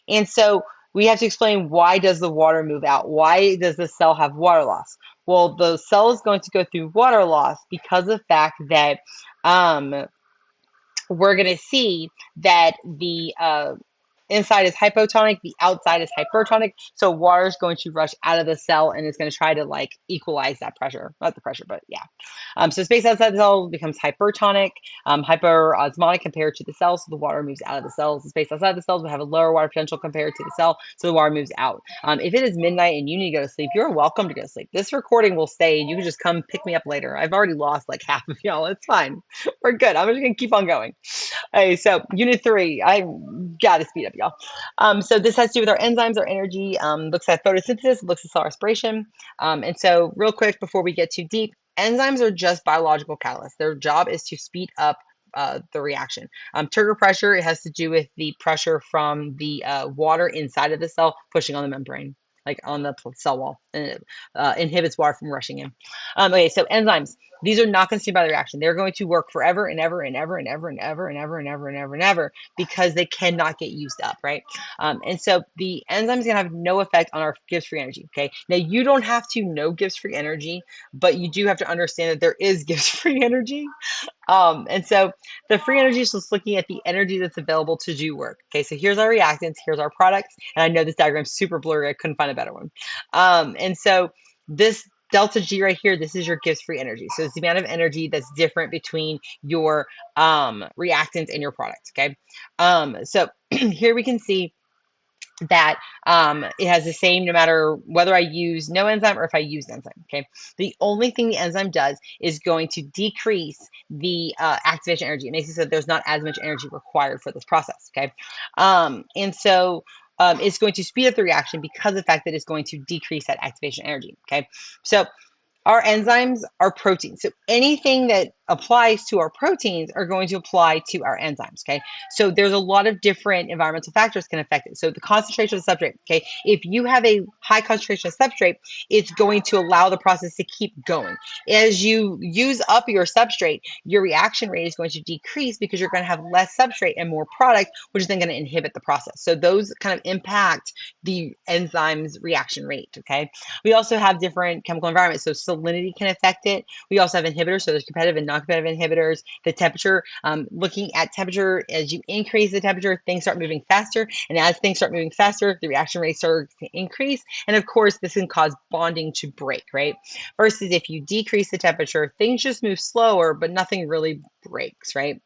And so we have to explain, why does the water move out? Why does the cell have water loss? Well, the cell is going to go through water loss because of the fact that we're going to see that the inside is hypotonic, the outside is hypertonic. So water is going to rush out of the cell and it's going to try to like equalize that pressure. Not the pressure, but yeah. So space outside the cell becomes hypertonic, hyperosmotic compared to the cell. So the water moves out of the cells. The space outside the cells will have a lower water potential compared to the cell. So the water moves out. If it is midnight and you need to go to sleep, you're welcome to go to sleep. This recording will stay and you can just come pick me up later. I've already lost like half of y'all. It's fine. We're good. I'm just going to keep on going. Okay, so unit 3, I gotta speed up, y'all. So this has to do with our enzymes, our energy, looks at photosynthesis, looks at cell respiration. And so real quick, before we get too deep, enzymes are just biological catalysts. Their job is to speed up the reaction. Turgor pressure, it has to do with the pressure from the water inside of the cell pushing on the membrane, like on the cell wall, and it inhibits water from rushing in. Okay, so enzymes. These are not consumed by the reaction. They're going to work forever and ever and ever and ever and ever and ever and ever and ever and ever because they cannot get used up, right? And so the enzyme is going to have no effect on our Gibbs-free energy, okay? Now, you don't have to know Gibbs-free energy, but you do have to understand that there is Gibbs-free energy. And so the free energy is just looking at the energy that's available to do work. Okay, so here's our reactants, here's our products, and I know this diagram's super blurry. I couldn't find a better one. And so this delta G right here, this is your Gibbs-free energy. So it's the amount of energy that's different between your reactants and your products, okay? So here we can see that it has the same no matter whether I use no enzyme or if I use enzyme. Okay. The only thing the enzyme does is going to decrease the activation energy. It makes it so that there's not as much energy required for this process. Okay. And so it's going to speed up the reaction because of the fact that it's going to decrease that activation energy. Okay. So our enzymes are proteins. So anything that applies to our proteins are going to apply to our enzymes, okay? So there's a lot of different environmental factors can affect it. So the concentration of the substrate, okay? If you have a high concentration of substrate, it's going to allow the process to keep going. As you use up your substrate, your reaction rate is going to decrease because you're going to have less substrate and more product, which is then going to inhibit the process. So those kind of impact the enzyme's reaction rate, okay? We also have different chemical environments. So salinity can affect it. We also have inhibitors. So there's competitive and non-competitive inhibitors. The temperature, looking at temperature, as you increase the temperature, things start moving faster. And as things start moving faster, the reaction rate starts to increase. And of course, this can cause bonding to break, right? Versus if you decrease the temperature, things just move slower, but nothing really breaks, right?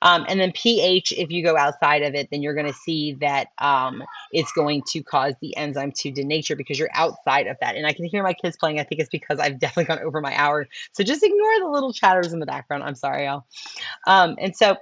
And then pH, if you go outside of it, then you're going to see that it's going to cause the enzyme to denature because you're outside of that. And I can hear my kids playing. I think it's because I've definitely gone over my hour. So just ignore the little chatters in the background. I'm sorry, y'all. And so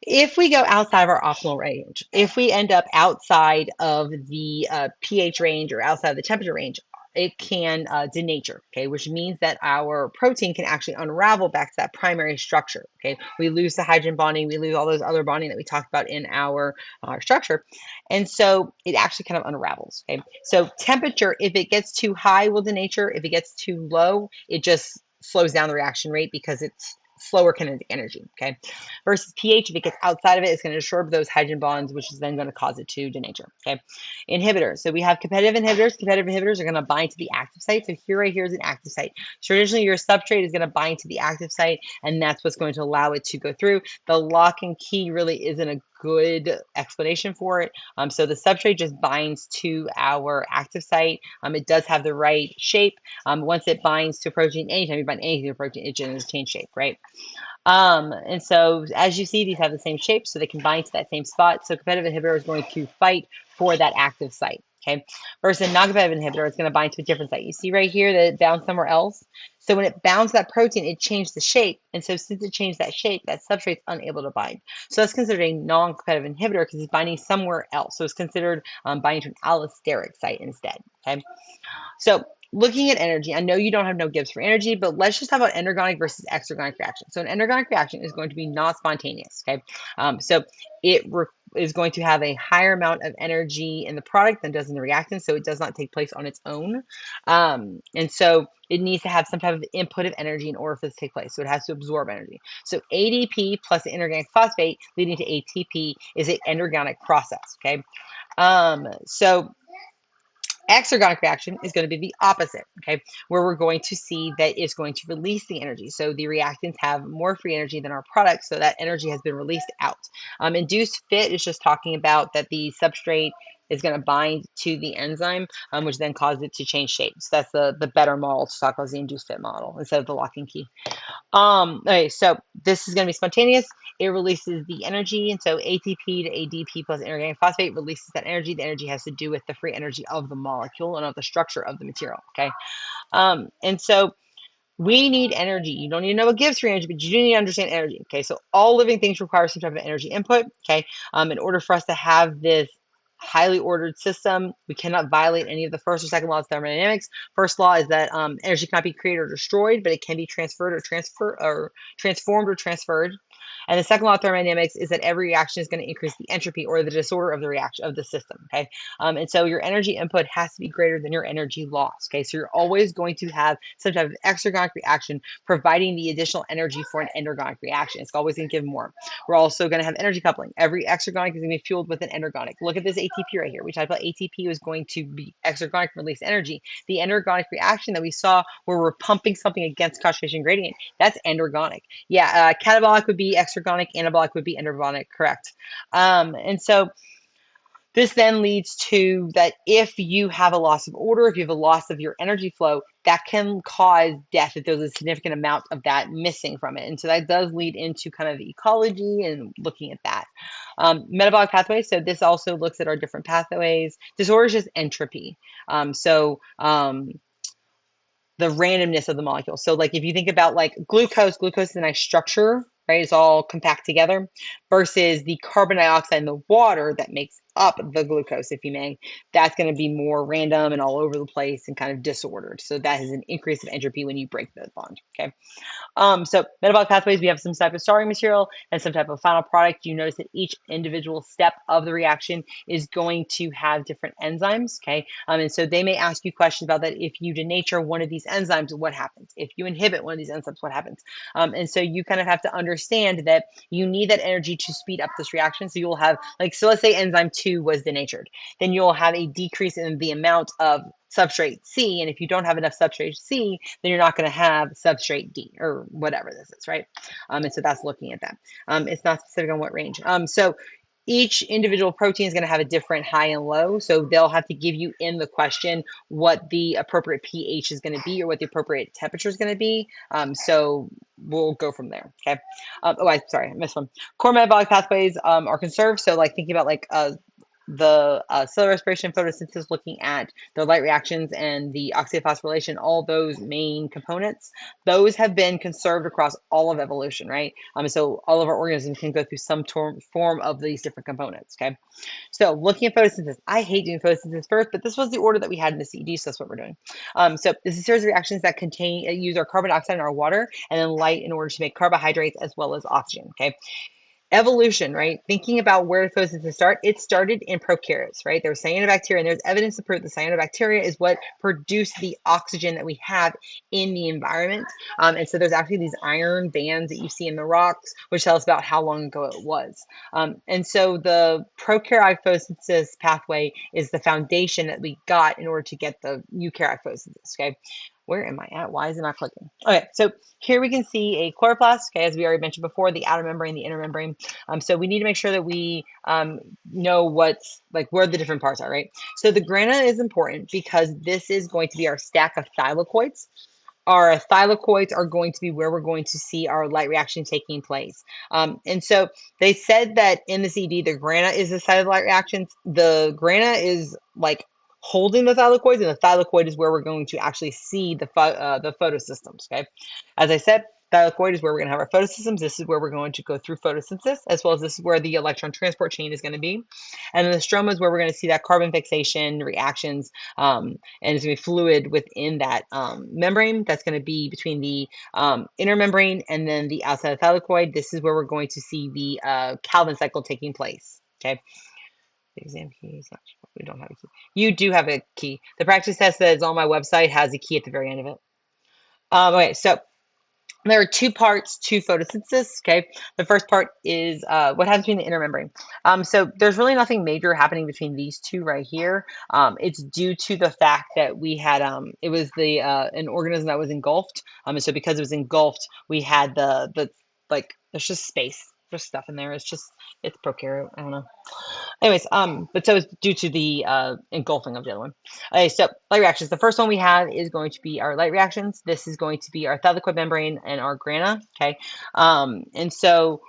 if we go outside of our optimal range, if we end up outside of the pH range or outside of the temperature range, it can denature, okay, which means that our protein can actually unravel back to that primary structure, okay? We lose the hydrogen bonding, we lose all those other bonding that we talked about in our structure, and so it actually kind of unravels, okay? So temperature, if it gets too high, will denature. If it gets too low, it just slows down the reaction rate because it's slower kinetic energy, okay? Versus pH, if it gets outside of it, it's going to absorb those hydrogen bonds, which is then going to cause it to denature, okay? Inhibitors. So we have competitive inhibitors. Competitive inhibitors are going to bind to the active site. So here, right here is an active site. Traditionally, your substrate is going to bind to the active site, and that's what's going to allow it to go through. The lock and key really isn't a good explanation for it. So the substrate just binds to our active site. It does have the right shape. Once it binds to a protein, anytime you bind anything to a protein, it just change shape, right? And so as you see, these have the same shape, so they can bind to that same spot. So competitive inhibitor is going to fight for that active site, okay? Versus a non-competitive inhibitor, it's going to bind to a different site. You see right here that it bound somewhere else. So when it bounds that protein, it changed the shape. And so since it changed that shape, that substrate's unable to bind. So that's considered a non-competitive inhibitor because it's binding somewhere else. So it's considered binding to an allosteric site instead, okay? So looking at energy, I know you don't have no gives for energy, but let's just talk about endergonic versus exergonic reaction. So an endergonic reaction is going to be not spontaneous, okay? So it is going to have a higher amount of energy in the product than does in the reactant, so it does not take place on its own. And so it needs to have some type of input of energy in order for this to take place. So it has to absorb energy. So ADP plus the inorganic phosphate leading to ATP is an endergonic process, okay? So exergonic reaction is going to be the opposite, okay, where we're going to see that it's going to release the energy. So the reactants have more free energy than our products, so that energy has been released out. Induced fit is just talking about that the substrate is going to bind to the enzyme, which then causes it to change shape. So that's the better model to talk about the induced fit model instead of the lock and key. Okay, so this is going to be spontaneous. It releases the energy, and so ATP to ADP plus inorganic phosphate releases that energy. The energy has to do with the free energy of the molecule and of the structure of the material, okay? And so we need energy. You don't need to know what gives free energy, but you do need to understand energy, okay? So all living things require some type of energy input, okay? In order for us to have this highly ordered system, we cannot violate any of the first or second laws of thermodynamics. First law is that energy cannot be created or destroyed, but it can be transferred or transformed or transferred. And the second law of thermodynamics is that every reaction is going to increase the entropy or the disorder of the reaction of the system. Okay, and so your energy input has to be greater than your energy loss. Okay, so you're always going to have some type of exergonic reaction providing the additional energy for an endergonic reaction. It's always going to give more. We're also going to have energy coupling. Every exergonic is going to be fueled with an endergonic. Look at this ATP right here. We talked about ATP was going to be exergonic release energy. The endergonic reaction that we saw where we're pumping something against concentration gradient, that's endergonic. Yeah, catabolic would be exergonic, anabolic would be endergonic, correct. And so This then leads to that if you have a loss of order, if you have a loss of your energy flow, that can cause death if there's a significant amount of that missing from it. And so that does lead into kind of ecology and looking at that. Metabolic pathways. So this also looks at our different pathways. Disorder is just entropy. The randomness of the molecule. So like if you think about like glucose is a nice structure, right? It's all compact together versus the carbon dioxide in the water that makes up the glucose, if you may. That's going to be more random and all over the place and kind of disordered. So that is an increase of entropy when you break the bond. Okay. So metabolic pathways, we have some type of starting material and some type of final product. You notice that each individual step of the reaction is going to have different enzymes, okay? And so they may ask you questions about that. If you denature one of these enzymes, what happens? If you inhibit one of these enzymes, what happens? And so you kind of have to understand that you need that energy to speed up this reaction. So you'll have, like, so let's say enzyme 2 was denatured, then you'll have a decrease in the amount of substrate C. And if you don't have enough substrate C, then you're not going to have substrate D or whatever this is, right? And so that's looking at that. It's not specific on what range. So each individual protein is going to have a different high and low. So they'll have to give you in the question what the appropriate pH is going to be or what the appropriate temperature is going to be. So we'll go from there. Okay. Sorry, I missed one. Core metabolic pathways are conserved. So like thinking about like the cellular respiration, photosynthesis, looking at the light reactions and the oxyphosphorylation, all those main components, those have been conserved across all of evolution, right? So all of our organisms can go through some form of these different components, okay? So looking at photosynthesis, I hate doing photosynthesis first, but this was the order that we had in the CD, so that's what we're doing. So this is a series of reactions that use our carbon dioxide in our water and then light in order to make carbohydrates as well as oxygen, okay? Evolution, right? Thinking about where photosynthesis start, it started in prokaryotes, right? There was cyanobacteria, and there's evidence to prove the cyanobacteria is what produced the oxygen that we have in the environment. And so there's actually these iron bands that you see in the rocks, which tell us about how long ago it was. And so the prokaryotic photosynthesis pathway is the foundation that we got in order to get the eukaryotic photosynthesis, okay? Where am I at? Why is it not clicking? Okay, so here we can see a chloroplast, okay, as we already mentioned before, the outer membrane, the inner membrane. So we need to make sure that we know what's like where the different parts are, right? So the grana is important because this is going to be our stack of thylakoids. Our thylakoids are going to be where we're going to see our light reaction taking place. And so they said that in the CD, the grana is the site of the light reactions. The grana is like holding the thylakoids, and the thylakoid is where we're going to actually see the photosystems, okay? As I said, thylakoid is where we're going to have our photosystems. This is where we're going to go through photosynthesis, as well as this is where the electron transport chain is going to be. And then the stroma is where we're going to see that carbon fixation reactions, and it's going to be fluid within that membrane. That's going to be between the inner membrane and then the outside of the thylakoid. This is where we're going to see the Calvin cycle taking place, okay? Exam key is not, we don't have a key. You do have a key. The practice test that is on my website has a key at the very end of it. Okay, so there are two parts to photosynthesis, okay? The first part is what happens between the inner membrane. So there's really nothing major happening between these two right here. It's due to the fact that we had, it was an organism that was engulfed. And so because it was engulfed, we had like, there's just space. There's stuff in there. It's prokaryote. I don't know. Anyways, but so it's due to the engulfing of the other one. Okay, so light reactions. The first one we have is going to be our light reactions. This is going to be our thylakoid membrane and our grana. Okay, and so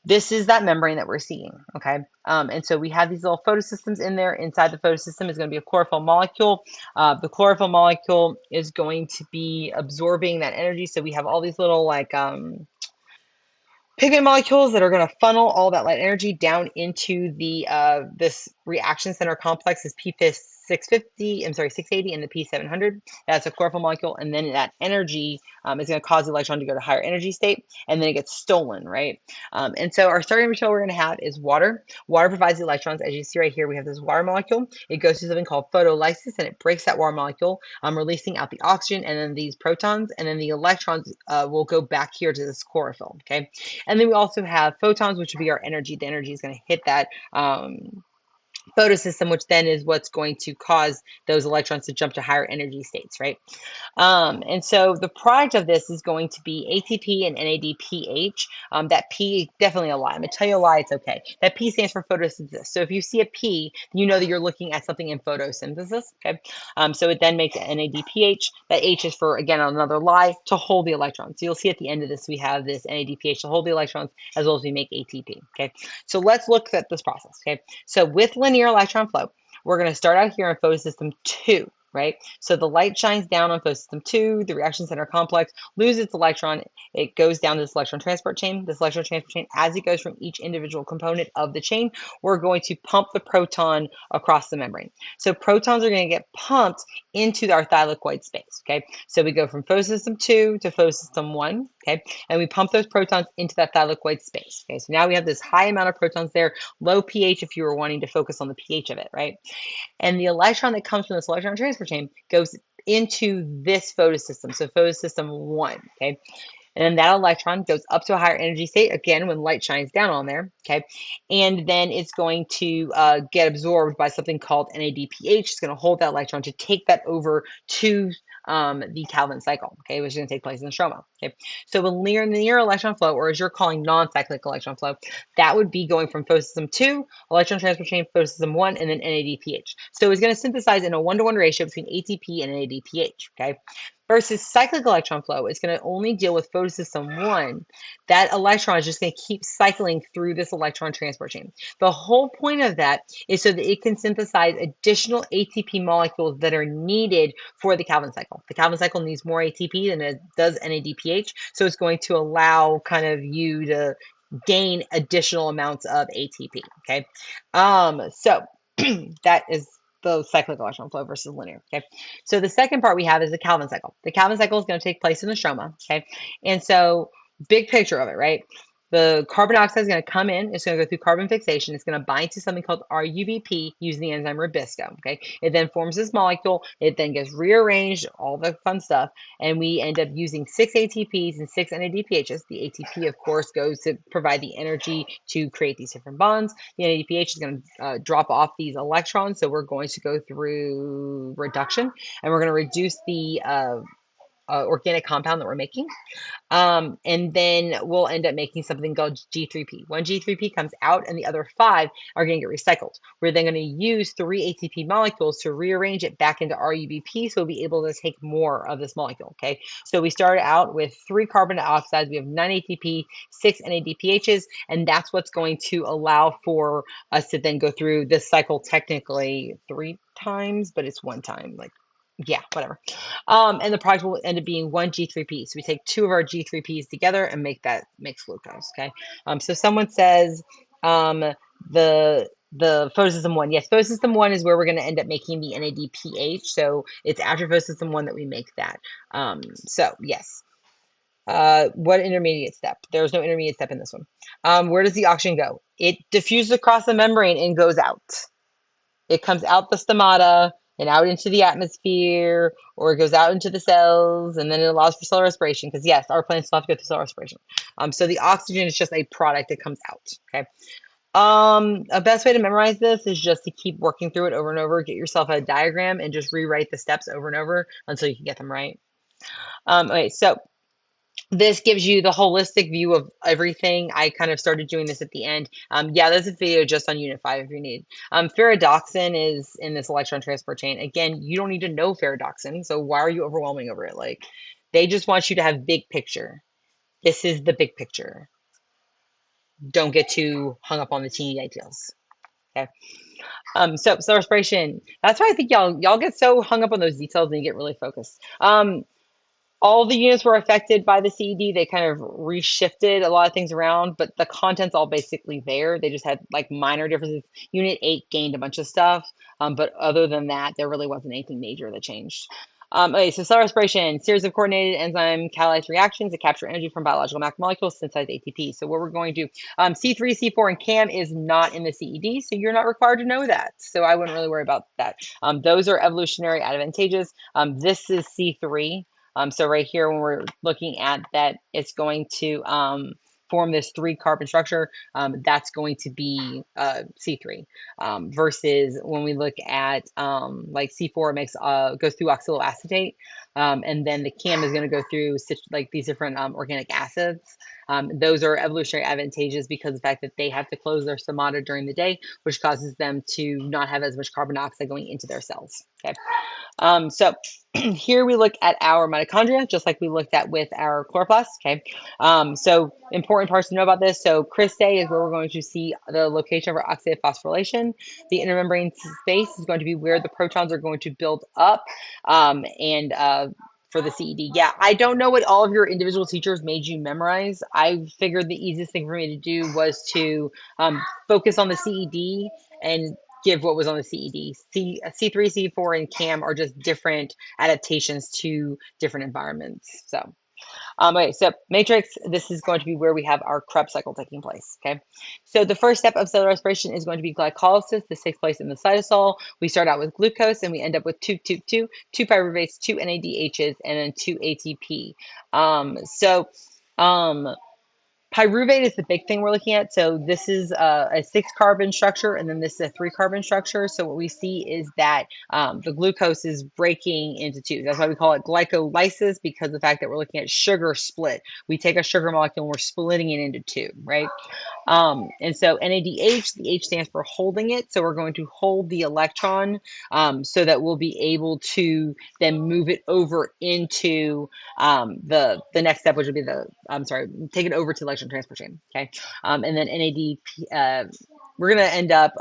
this is that membrane that we're seeing. Okay, and so we have these little photosystems in there. Inside the photosystem is going to be a chlorophyll molecule. The chlorophyll molecule is going to be absorbing that energy. So we have all these little like pigment molecules that are going to funnel all that light energy down into the this reaction center complex is P650, 680, and the P700. That's a chlorophyll molecule, and then that energy is going to cause the electron to go to higher energy state, and then it gets stolen, right? And so our starting material we're going to have is water. Water provides the electrons. As you see right here, we have this water molecule. It goes through something called photolysis, and it breaks that water molecule, releasing out the oxygen and then these protons, and then the electrons will go back here to this chlorophyll, okay? And then we also have photons, which would be our energy. The energy is going to hit that photosystem, which then is what's going to cause those electrons to jump to higher energy states, right? And so the product of this is going to be ATP and NADPH. That P, definitely a lie. I'm going to tell you a lie, it's okay. That P stands for photosynthesis. So if you see a P, you know that you're looking at something in photosynthesis, okay? So it then makes NADPH. That H is for, again, another lie, to hold the electrons. So you'll see at the end of this, we have this NADPH to hold the electrons, as well as we make ATP, okay? So let's look at this process, okay? So with linear electron flow, we're going to start out here in photosystem 2, right? So the light shines down on photosystem 2, the reaction center complex loses its electron, it goes down this electron transport chain. This electron transport chain, as it goes from each individual component of the chain, we're going to pump the proton across the membrane. So protons are going to get pumped into our thylakoid space, okay? So we go from photosystem 2 to photosystem 1, okay? And we pump those protons into that thylakoid space, okay? So now we have this high amount of protons there, low pH if you were wanting to focus on the pH of it, right? And the electron that comes from this electron transport chain goes into this photosystem, so photosystem 1, okay? And then that electron goes up to a higher energy state, again, when light shines down on there, okay? And then it's going to get absorbed by something called NADPH. It's going to hold that electron to take that over to the Calvin cycle, okay, which is going to take place in the stroma, okay? So with linear electron flow, or as you're calling non-cyclic electron flow, that would be going from photosystem 2, electron transport chain, photosystem 1, and then NADPH. So it's going to synthesize in a 1-to-1 ratio between ATP and NADPH, okay? Versus cyclic electron flow, it's going to only deal with photosystem 1. That electron is just going to keep cycling through this electron transport chain. The whole point of that is so that it can synthesize additional ATP molecules that are needed for the Calvin cycle. The Calvin cycle needs more ATP than it does NADPH, so it's going to allow kind of you to gain additional amounts of ATP, okay? So that is the cyclic electron flow versus linear, okay? So the second part we have is the Calvin cycle. The Calvin cycle is going to take place in the stroma, okay? And so big picture of it, right? The carbon dioxide is going to come in. It's going to go through carbon fixation. It's going to bind to something called RUBP using the enzyme Ribisco, okay? It then forms this molecule. It then gets rearranged, all the fun stuff, and we end up using 6 ATPs and 6 NADPHs. The ATP, of course, goes to provide the energy to create these different bonds. The NADPH is going to drop off these electrons, so we're going to go through reduction, and we're going to reduce the organic compound that we're making. And then we'll end up making something called G3P. One G3P comes out and the other 5 are going to get recycled. We're then going to use 3 ATP molecules to rearrange it back into RUBP, so we'll be able to take more of this molecule, okay? So we started out with 3 carbon dioxides, we have 9 ATP, 6 NADPHs, and that's what's going to allow for us to then go through this cycle technically 3 times, but it's 1 time, like, yeah, whatever. And the product will end up being 1 G3P. So we take 2 of our G3Ps together and make that mixed glucose, okay? So someone says the photosystem 1. Yes, photosystem 1 is where we're going to end up making the NADPH. So it's after photosystem 1 that we make that. So yes. What intermediate step? There's no intermediate step in this one. Where does the oxygen go? It diffuses across the membrane and goes out. It comes out the stomata and out into the atmosphere, or it goes out into the cells, and then it allows for cell respiration. Because yes, our plants still have to go through cell respiration. So the oxygen is just a product that comes out. Okay. A best way to memorize this is just to keep working through it over and over. Get yourself a diagram and just rewrite the steps over and over until you can get them right. Okay, so this gives you the holistic view of everything. I kind of started doing this at the end. Yeah, there's a video just on Unit 5 if you need. Ferredoxin is in this electron transport chain. Again, you don't need to know ferredoxin, so why are you overwhelming over it? Like, they just want you to have big picture. This is the big picture. Don't get too hung up on the teeny details. Okay. So cell respiration. That's why I think y'all get so hung up on those details and you get really focused. All the units were affected by the CED. They kind of reshifted a lot of things around, but the content's all basically there. They just had like minor differences. Unit 8 gained a bunch of stuff, but other than that, there really wasn't anything major that changed. Okay, so cell respiration, series of coordinated enzyme catalyzed reactions that capture energy from biological macromolecules, synthesize ATP. So what we're going to do, C3, C4, and CAM is not in the CED, so you're not required to know that. So I wouldn't really worry about that. Those are evolutionary advantageous. This is C3. So right here, when we're looking at that, it's going to form this 3-carbon structure, that's going to be C3. Versus when we look at like C4 makes goes through oxaloacetate, and then the CAM is going to go through like these different organic acids. Those are evolutionary advantageous because of the fact that they have to close their stomata during the day, which causes them to not have as much carbon dioxide going into their cells. Okay. So here we look at our mitochondria, just like we looked at with our chloroplasts. Okay. So important parts to know about this. So cristae is where we're going to see the location of our oxidative phosphorylation. The intermembrane space is going to be where the protons are going to build up. And for the CED, yeah, I don't know what all of your individual teachers made you memorize. I figured the easiest thing for me to do was to focus on the CED and give what was on the CED. C3, C4, and CAM are just different adaptations to different environments. So, okay, so matrix, this is going to be where we have our Krebs cycle taking place, okay? So the first step of cellular respiration is going to be glycolysis. This takes place in the cytosol. We start out with glucose, and we end up with two pyruvates, 2 NADHs, and then 2 ATP. Pyruvate is the big thing we're looking at. So this is a 6-carbon structure, and then this is a 3-carbon structure. So what we see is that the glucose is breaking into 2. That's why we call it glycolysis, because the fact that we're looking at sugar split. We take a sugar molecule and we're splitting it into 2, right? And so NADH, the H stands for holding it. So we're going to hold the electron so that we'll be able to then move it over into the next step, which would be take it over to electron transport chain. Okay. And then NAD, we're going to end up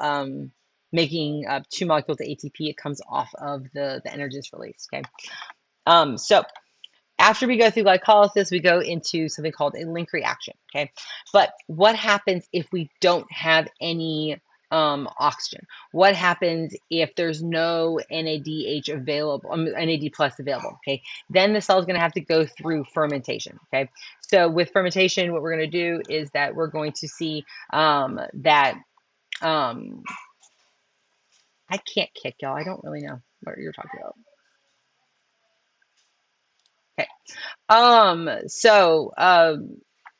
making 2 molecules of ATP. It comes off of the energy that's released. Okay. So after we go through glycolysis, we go into something called a link reaction. Okay. But what happens if we don't have any oxygen? What happens if there's no NADH available, NAD plus available? Okay, then the cell is going to have to go through fermentation. Okay, so with fermentation, what we're going to do is that we're going to see that I can't kick y'all. I don't really know what you're talking about. Okay.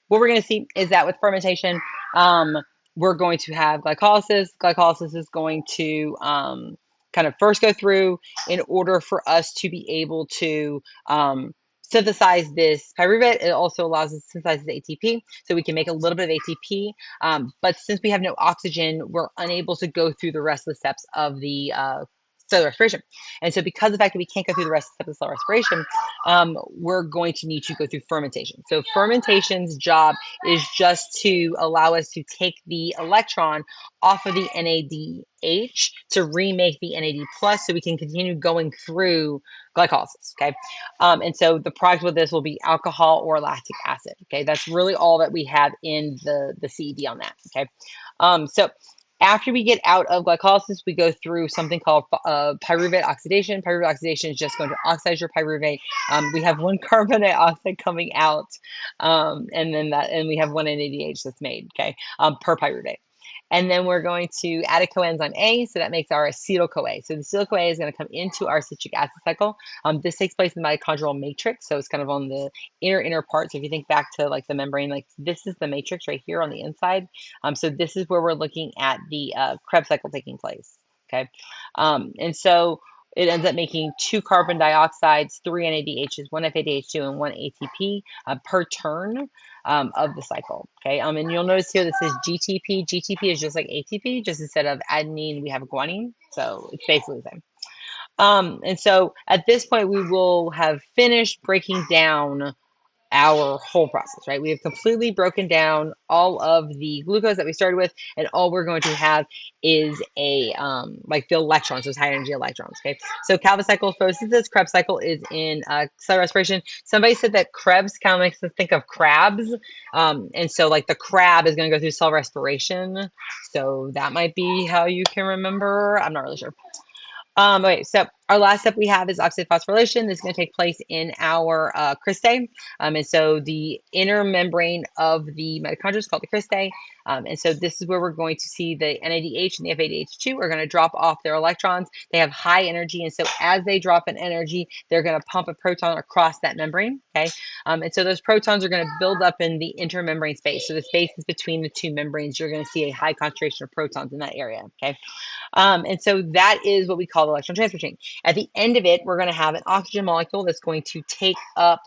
What we're going to see is that with fermentation, we're going to have glycolysis. Glycolysis is going to kind of first go through in order for us to be able to synthesize this pyruvate. It also allows us to synthesize the ATP, so we can make a little bit of ATP. But since we have no oxygen, we're unable to go through the rest of the steps of the cellular respiration. And so because of the fact that we can't go through the rest of the steps of cellular respiration, we're going to need to go through fermentation. So fermentation's job is just to allow us to take the electron off of the NADH to remake the NAD plus so we can continue going through glycolysis. Okay. And so the product with this will be alcohol or lactic acid. Okay. That's really all that we have in the CED on that. Okay. So after we get out of glycolysis, we go through something called pyruvate oxidation. Pyruvate oxidation is just going to oxidize your pyruvate. We have 1 carbon dioxide coming out, and we have 1 NADH that's made, okay, per pyruvate. And then we're going to add a coenzyme A, so that makes our acetyl-CoA. So the acetyl-CoA is going to come into our citric acid cycle. This takes place in the mitochondrial matrix, so it's kind of on the inner part. So if you think back to like the membrane, like this is the matrix right here on the inside. So this is where we're looking at the Krebs cycle taking place. Okay, and so it ends up making 2 carbon dioxides, 3 NADHs, 1 FADH2, and 1 ATP per turn of the cycle. Okay, and you'll notice here this is GTP. GTP is just like ATP, just instead of adenine, we have guanine. So it's basically the same. And so at this point, we will have finished breaking down our whole process, right? We have completely broken down all of the glucose that we started with, and all we're going to have is a like the electrons, those high energy electrons. Okay, so Calvin cycle, photosynthesis, Krebs cycle is in cellular respiration. Somebody said that Krebs kind of makes us think of crabs, and so like the crab is going to go through cell respiration, so that might be how you can remember. I'm not really sure. Okay, so Our last step we have is oxyphosphorylation. This is going to take place in our cristae. And so the inner membrane of the mitochondria is called the cristae. And so this is where we're going to see the NADH and the FADH2 are going to drop off their electrons. They have high energy. And so as they drop in energy, they're going to pump a proton across that membrane. Okay. And so those protons are going to build up in the intermembrane space. So the spaces between the two membranes, you're going to see a high concentration of protons in that area. Okay. And so that is what we call the electron transfer chain. At the end of it, we're going to have an oxygen molecule that's going to take up,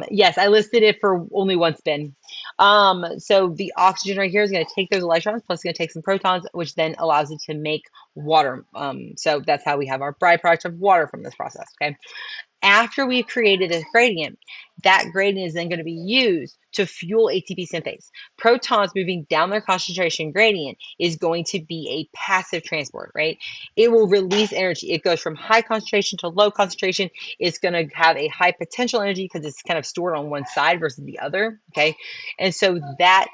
yes, I listed it for only one spin. So the oxygen right here is going to take those electrons, plus it's going to take some protons, which then allows it to make water. So that's how we have our byproduct of water from this process, okay? After we've created a gradient, that gradient is then going to be used to fuel ATP synthase. Protons moving down their concentration gradient is going to be a passive transport, right? It will release energy. It goes from high concentration to low concentration. It's going to have a high potential energy because it's kind of stored on one side versus the other, okay? And so that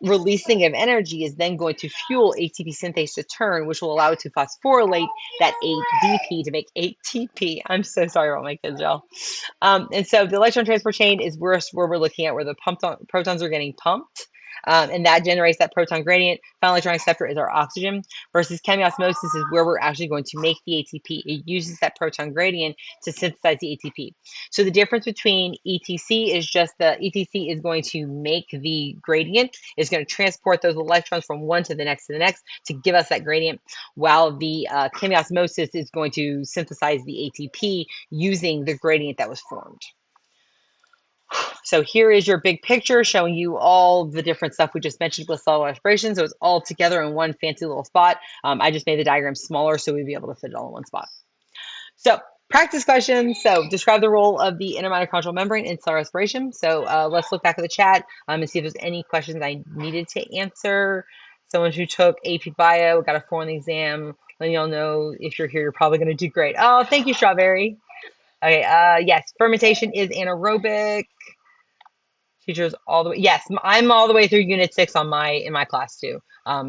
releasing of energy is then going to fuel ATP synthase to turn, which will allow it to phosphorylate that ADP to make ATP. I'm so sorry about my kids, y'all. And so the electron transport chain is where we're looking at where the protons are getting pumped. And that generates that proton gradient. Final electron acceptor is our oxygen, versus chemiosmosis is where we're actually going to make the ATP. It uses that proton gradient to synthesize the ATP. So the difference between ETC is just the ETC is going to make the gradient, is going to transport those electrons from one to the next to give us that gradient, while the chemiosmosis is going to synthesize the ATP using the gradient that was formed. So here is your big picture showing you all the different stuff we just mentioned with cellular respiration. So it's all together in one fancy little spot. I just made the diagram smaller so we'd be able to fit it all in one spot. So practice questions. So describe the role of the inner mitochondrial membrane in cellular respiration. So let's look back at the chat and see if there's any questions I needed to answer. Someone who took AP Bio, got a 4 on the exam. Letting y'all know if you're here, you're probably going to do great. Oh, thank you, Strawberry. Okay, yes, fermentation is anaerobic. Teachers all the way. Yes, I'm all the way through Unit 6 in my class too.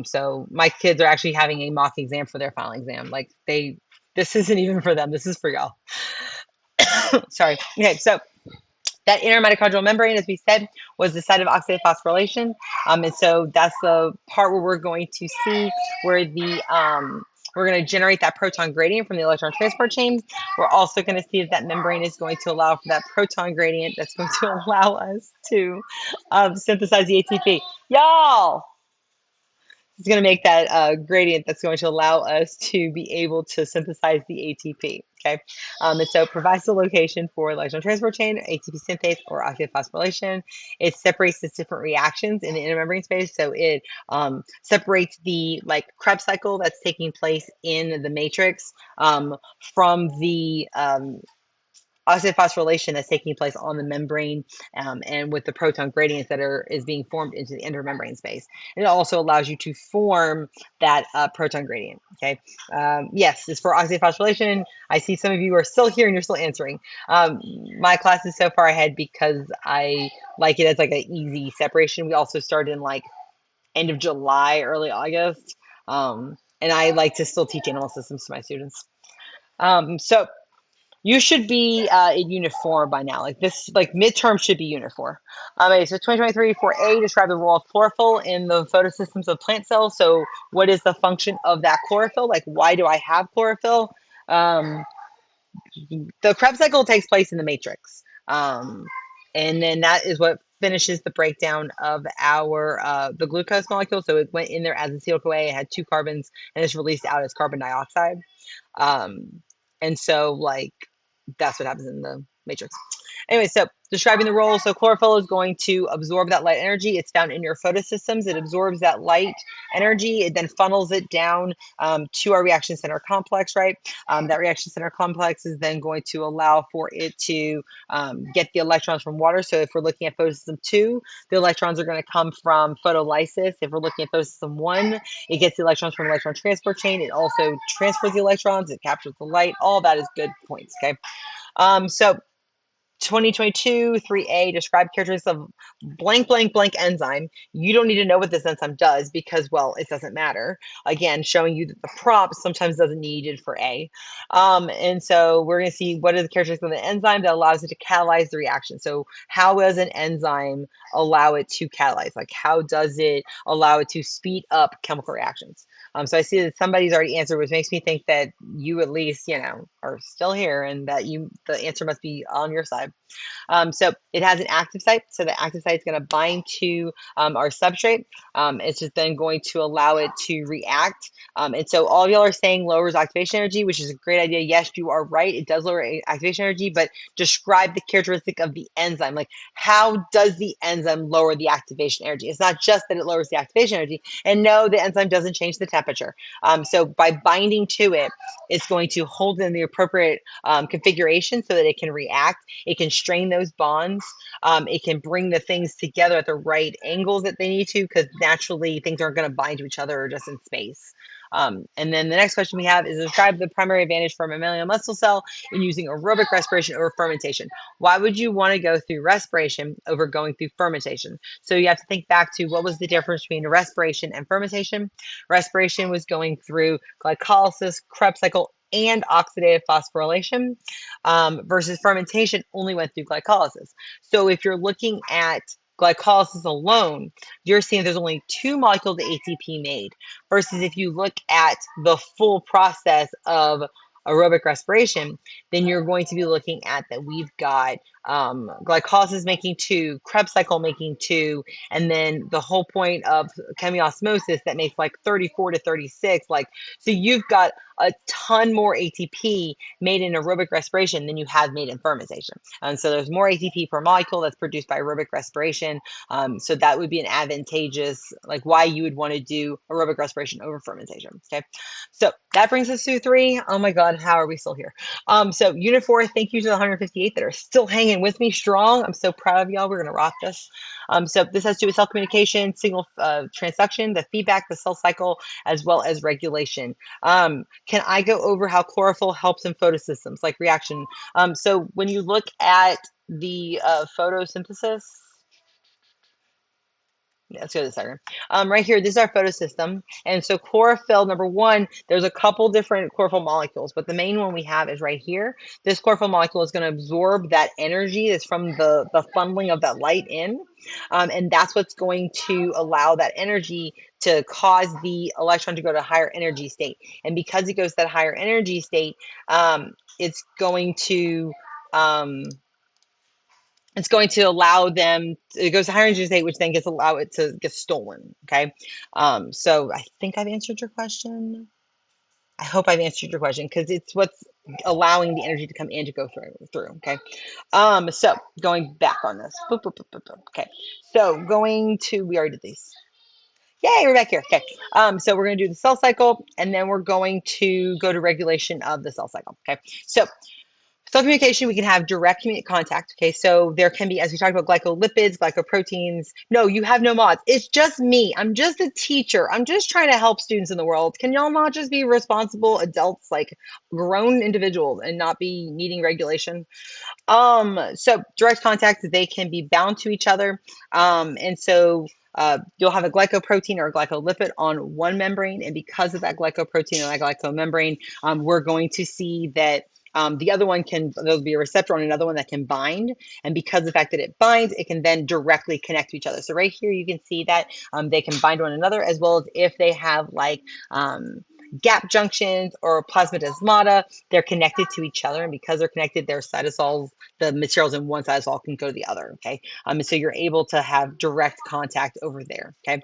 So my kids are actually having a mock exam for their final exam. Like this isn't even for them. This is for y'all. Sorry. Okay, so that inner mitochondrial membrane, as we said, was the site of oxidative phosphorylation. And so that's the part where we're going to see where we're going to generate that proton gradient from the electron transport chain. We're also going to see that membrane is going to allow for that proton gradient that's going to allow us to synthesize the ATP. Y'all! It's going to make that gradient that's going to allow us to be able to synthesize the ATP. Okay, and so it provides the location for electron transport chain, ATP synthase, or oxidative phosphorylation. It separates the different reactions in the inner membrane space. So it separates the Krebs cycle that's taking place in the matrix from the oxidative phosphorylation that's taking place on the membrane and with the proton gradients that is being formed into the intermembrane space. And it also allows you to form that proton gradient. Okay. Yes, it's for oxidative phosphorylation. I see some of you are still here and you're still answering. My class is so far ahead because I like it as like an easy separation. We also started in end of July, early August. And I like to still teach animal systems to my students. So you should be in Unit 4 by now. Midterm should be Unit 4. Okay, so 2023 4A, describe the role of chlorophyll in the photosystems of plant cells. So what is the function of that chlorophyll? Why do I have chlorophyll? The Krebs cycle takes place in the matrix. And then that is what finishes the breakdown of the glucose molecule. So it went in there as acetyl-CoA, it had 2 carbons, and it's released out as carbon dioxide. And so that's what happens in the matrix. Anyway, so describing the role. So chlorophyll is going to absorb that light energy. It's found in your photosystems. It absorbs that light energy. It then funnels it down to our reaction center complex, right? That reaction center complex is then going to allow for it to get the electrons from water. So if we're looking at photosystem 2, the electrons are going to come from photolysis. If we're looking at photosystem 1, it gets the electrons from electron transport chain. It also transfers the electrons. It captures the light. All that is good points, okay? So 2022 3A, describe characteristics of blank, blank, blank enzyme. You don't need to know what this enzyme does because, well, it doesn't matter. Again, showing you that the prop sometimes doesn't need it for A. And so we're going to see what are the characteristics of the enzyme that allows it to catalyze the reaction. So how does an enzyme allow it to catalyze? Like how does it allow it to speed up chemical reactions? So I see that somebody's already answered, which makes me think that you at least, are still here and that the answer must be on your side. So it has an active site. So the active site is going to bind to our substrate. It's just then going to allow it to react. And so all of y'all are saying lowers activation energy, which is a great idea. Yes, you are right. It does lower activation energy, but describe the characteristic of the enzyme. Like how does the enzyme lower the activation energy? It's not just that it lowers the activation energy. And no, the enzyme doesn't change the temperature. So by binding to it, it's going to hold in the appropriate configuration so that it can react. It can strain those bonds. It can bring the things together at the right angles that they need to, because naturally things aren't going to bind to each other or just in space. And then the next question we have is describe the primary advantage for a mammalian muscle cell in using aerobic respiration over fermentation. Why would you want to go through respiration over going through fermentation? So you have to think back to what was the difference between respiration and fermentation. Respiration was going through glycolysis, Krebs cycle, and oxidative phosphorylation, versus fermentation only went through glycolysis. So if you're looking at glycolysis alone, you're seeing there's only 2 molecules of ATP made, versus if you look at the full process of aerobic respiration, then you're going to be looking at that we've got glycolysis making 2, Krebs cycle making 2, and then the whole point of chemiosmosis that makes like 34 to 36. So you've got a ton more ATP made in aerobic respiration than you have made in fermentation. And so there's more ATP per molecule that's produced by aerobic respiration. So that would be an advantageous, like why you would want to do aerobic respiration over fermentation. Okay. So that brings us to 3. Oh my God, how are we still here? So unit 4, thank you to the 158 that are still hanging with me strong. I'm so proud of y'all. We're going to rock this. So this has to do with cell communication, signal transduction, the feedback, the cell cycle, as well as regulation. Can I go over how chlorophyll helps in photosystems, like reaction? So when you look at the photosynthesis, let's go to the second. Right here, this is our photosystem. And so chlorophyll, number 1, there's a couple different chlorophyll molecules, but the main one we have is right here. This chlorophyll molecule is going to absorb that energy that's from the funneling of that light in. And that's what's going to allow that energy to cause the electron to go to a higher energy state. And because it goes to that higher energy state, it's going to allow them, it goes to higher energy state, which then allow it to get stolen. Okay. So I think I've answered your question. I hope I've answered your question, because it's what's allowing the energy to come in to go through. Okay. So going back on this. Boop, boop, boop, boop, boop. Okay. So we already did these. Yay, we're back here. Okay. So we're going to do the cell cycle, and then we're going to go to regulation of the cell cycle. Okay. So cell communication, we can have direct contact. Okay, so there can be, as we talked about, glycolipids, glycoproteins. No, you have no mods. It's just me. I'm just a teacher. I'm just trying to help students in the world. Can y'all not just be responsible adults, like grown individuals, and not be needing regulation? So direct contact, they can be bound to each other. And so you'll have a glycoprotein or a glycolipid on one membrane. And because of that glycoprotein and that glycomembrane, we're going to see that the other one there'll be a receptor on another one that can bind. And because of the fact that it binds, it can then directly connect to each other. So right here, you can see that they can bind one another, as well as if they have gap junctions or plasmidesmata, they're connected to each other. And because they're connected, their cytosols, the materials in one cytosol can go to the other. Okay. And so you're able to have direct contact over there. Okay.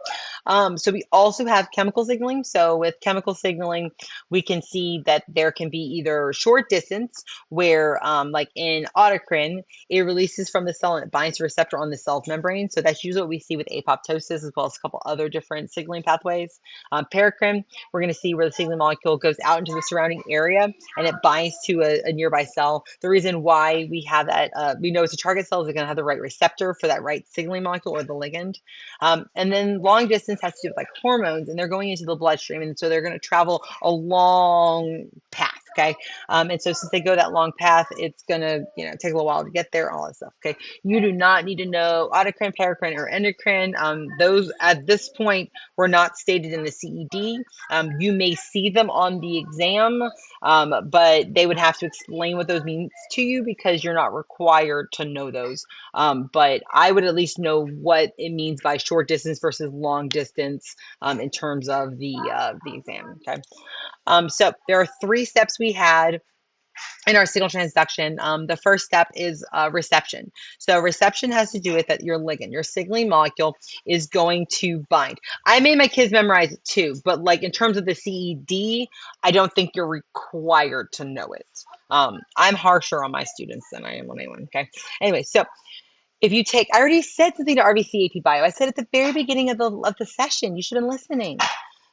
So we also have chemical signaling. So with chemical signaling, we can see that there can be either short distance where, like in autocrine, it releases from the cell and it binds to a receptor on the cell's membrane. So that's usually what we see with apoptosis, as well as a couple other different signaling pathways. Paracrine, we're going to see where the signaling molecule goes out into the surrounding area and it binds to a nearby cell. The reason why we have that, we know it's a target cell, is going to have the right receptor for that right signaling molecule or the ligand. And then long distance has to do with like hormones, and they're going into the bloodstream. And so they're going to travel a long path. okay? And so since they go that long path, it's gonna, take a little while to get there, all that stuff, okay? You do not need to know autocrine, paracrine, or endocrine. Those at this point were not stated in the CED. You may see them on the exam, but they would have to explain what those mean to you because you're not required to know those. But I would at least know what it means by short distance versus long distance in terms of the exam. Okay. So there are 3 steps we had in our signal transduction. The first step is reception. So reception has to do with that your ligand, your signaling molecule, is going to bind. I made my kids memorize it too, but like in terms of the CED, I don't think you're required to know it. I'm harsher on my students than I am on anyone. Okay. Anyway, so if you take, I already said something to RBC AP Bio. I said at the very beginning of the session, you should have been listening.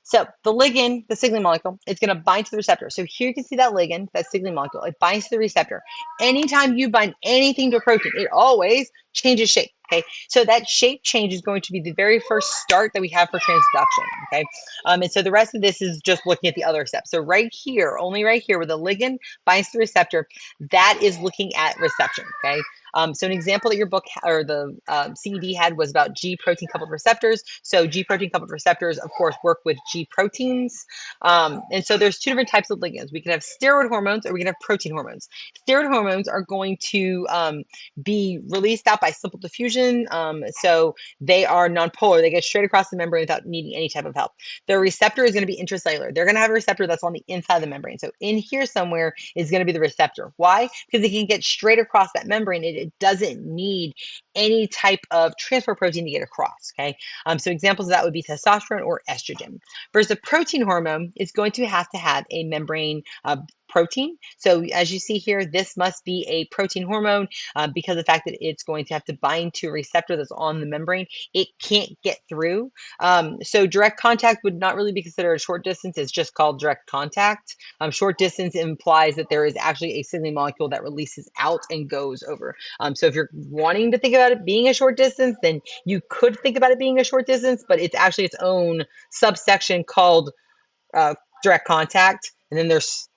So the ligand, the signaling molecule, it's going to bind to the receptor. So here you can see that ligand, that signaling molecule, it binds to the receptor. Anytime you bind anything to a protein, it always changes shape. Okay, so that shape change is going to be the very first start that we have for transduction. Okay, and so the rest of this is just looking at the other steps. So right here, only right here, where the ligand binds to the receptor, that is looking at reception. Okay, so an example that your book or the CED had was about G protein coupled receptors. So G protein coupled receptors, of course, work with G proteins. And so there's 2 different types of ligands. We can have steroid hormones or we can have protein hormones. Steroid hormones are going to be released out by simple diffusion. So they are nonpolar. They get straight across the membrane without needing any type of help. Their receptor is going to be intracellular. They're going to have a receptor that's on the inside of the membrane. So in here somewhere is going to be the receptor. Why? Because it can get straight across that membrane. It doesn't need any type of transport protein to get across. Okay. So examples of that would be testosterone or estrogen. Versus a protein hormone is going to have a membrane protein. So as you see here, this must be a protein hormone because of the fact that it's going to have to bind to a receptor that's on the membrane. It can't get through. So direct contact would not really be considered a short distance. It's just called direct contact. Short distance implies that there is actually a signaling molecule that releases out and goes over. So if you're wanting to think about it being a short distance, then you could think about it being a short distance, but it's actually its own subsection called direct contact. And then there's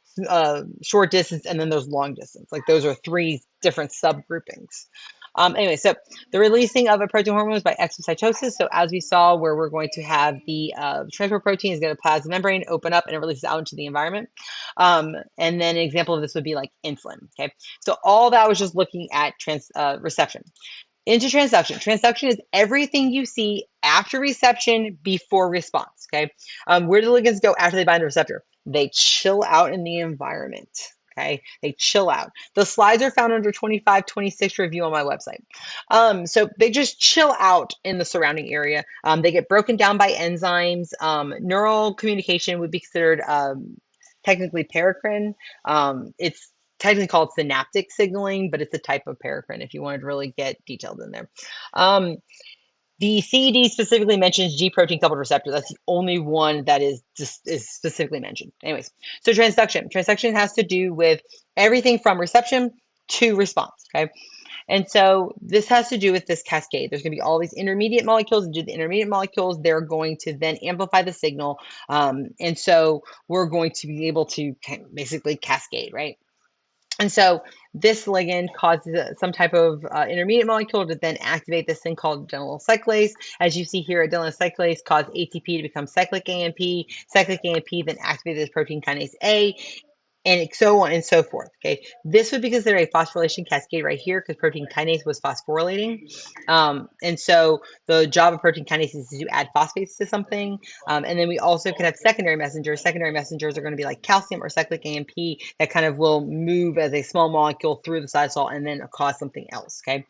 short distance, and then there's long distance. Like those are 3 different subgroupings. Anyway, so the releasing of a protein hormone is by exocytosis. So as we saw, where we're going to have the transport protein is going to plasma membrane, open up, and it releases out into the environment. And then an example of this would be like insulin. Okay, so all that was just looking at reception. Into transduction. Transduction is everything you see after reception, before response. Okay, where do ligands go after they bind the receptor? They chill out in the environment. Okay, they chill out. The slides are found under 25, 26 review on my website. So they just chill out in the surrounding area. They get broken down by enzymes. Neural communication would be considered technically paracrine. It's technically called synaptic signaling, but it's a type of paracrine if you wanted to really get detailed in there. The CED specifically mentions G protein coupled receptor. That's the only one that is specifically mentioned. Anyways, so transduction. Transduction has to do with everything from reception to response. Okay. And so this has to do with this cascade. There's going to be all these intermediate molecules, and do the intermediate molecules, they're going to then amplify the signal. And so we're going to be able to basically cascade, right? And so this ligand causes some type of intermediate molecule to then activate this thing called adenylyl cyclase. As you see here, adenylyl cyclase causes ATP to become cyclic AMP. Cyclic AMP then activates this protein kinase A, and so on and so forth. Okay, this would be considered a phosphorylation cascade right here because protein kinase was phosphorylating. And so the job of protein kinase is to add phosphates to something. And then we also could have secondary messengers. Secondary messengers are going to be like calcium or cyclic AMP that kind of will move as a small molecule through the cytosol and then cause something else. Okay.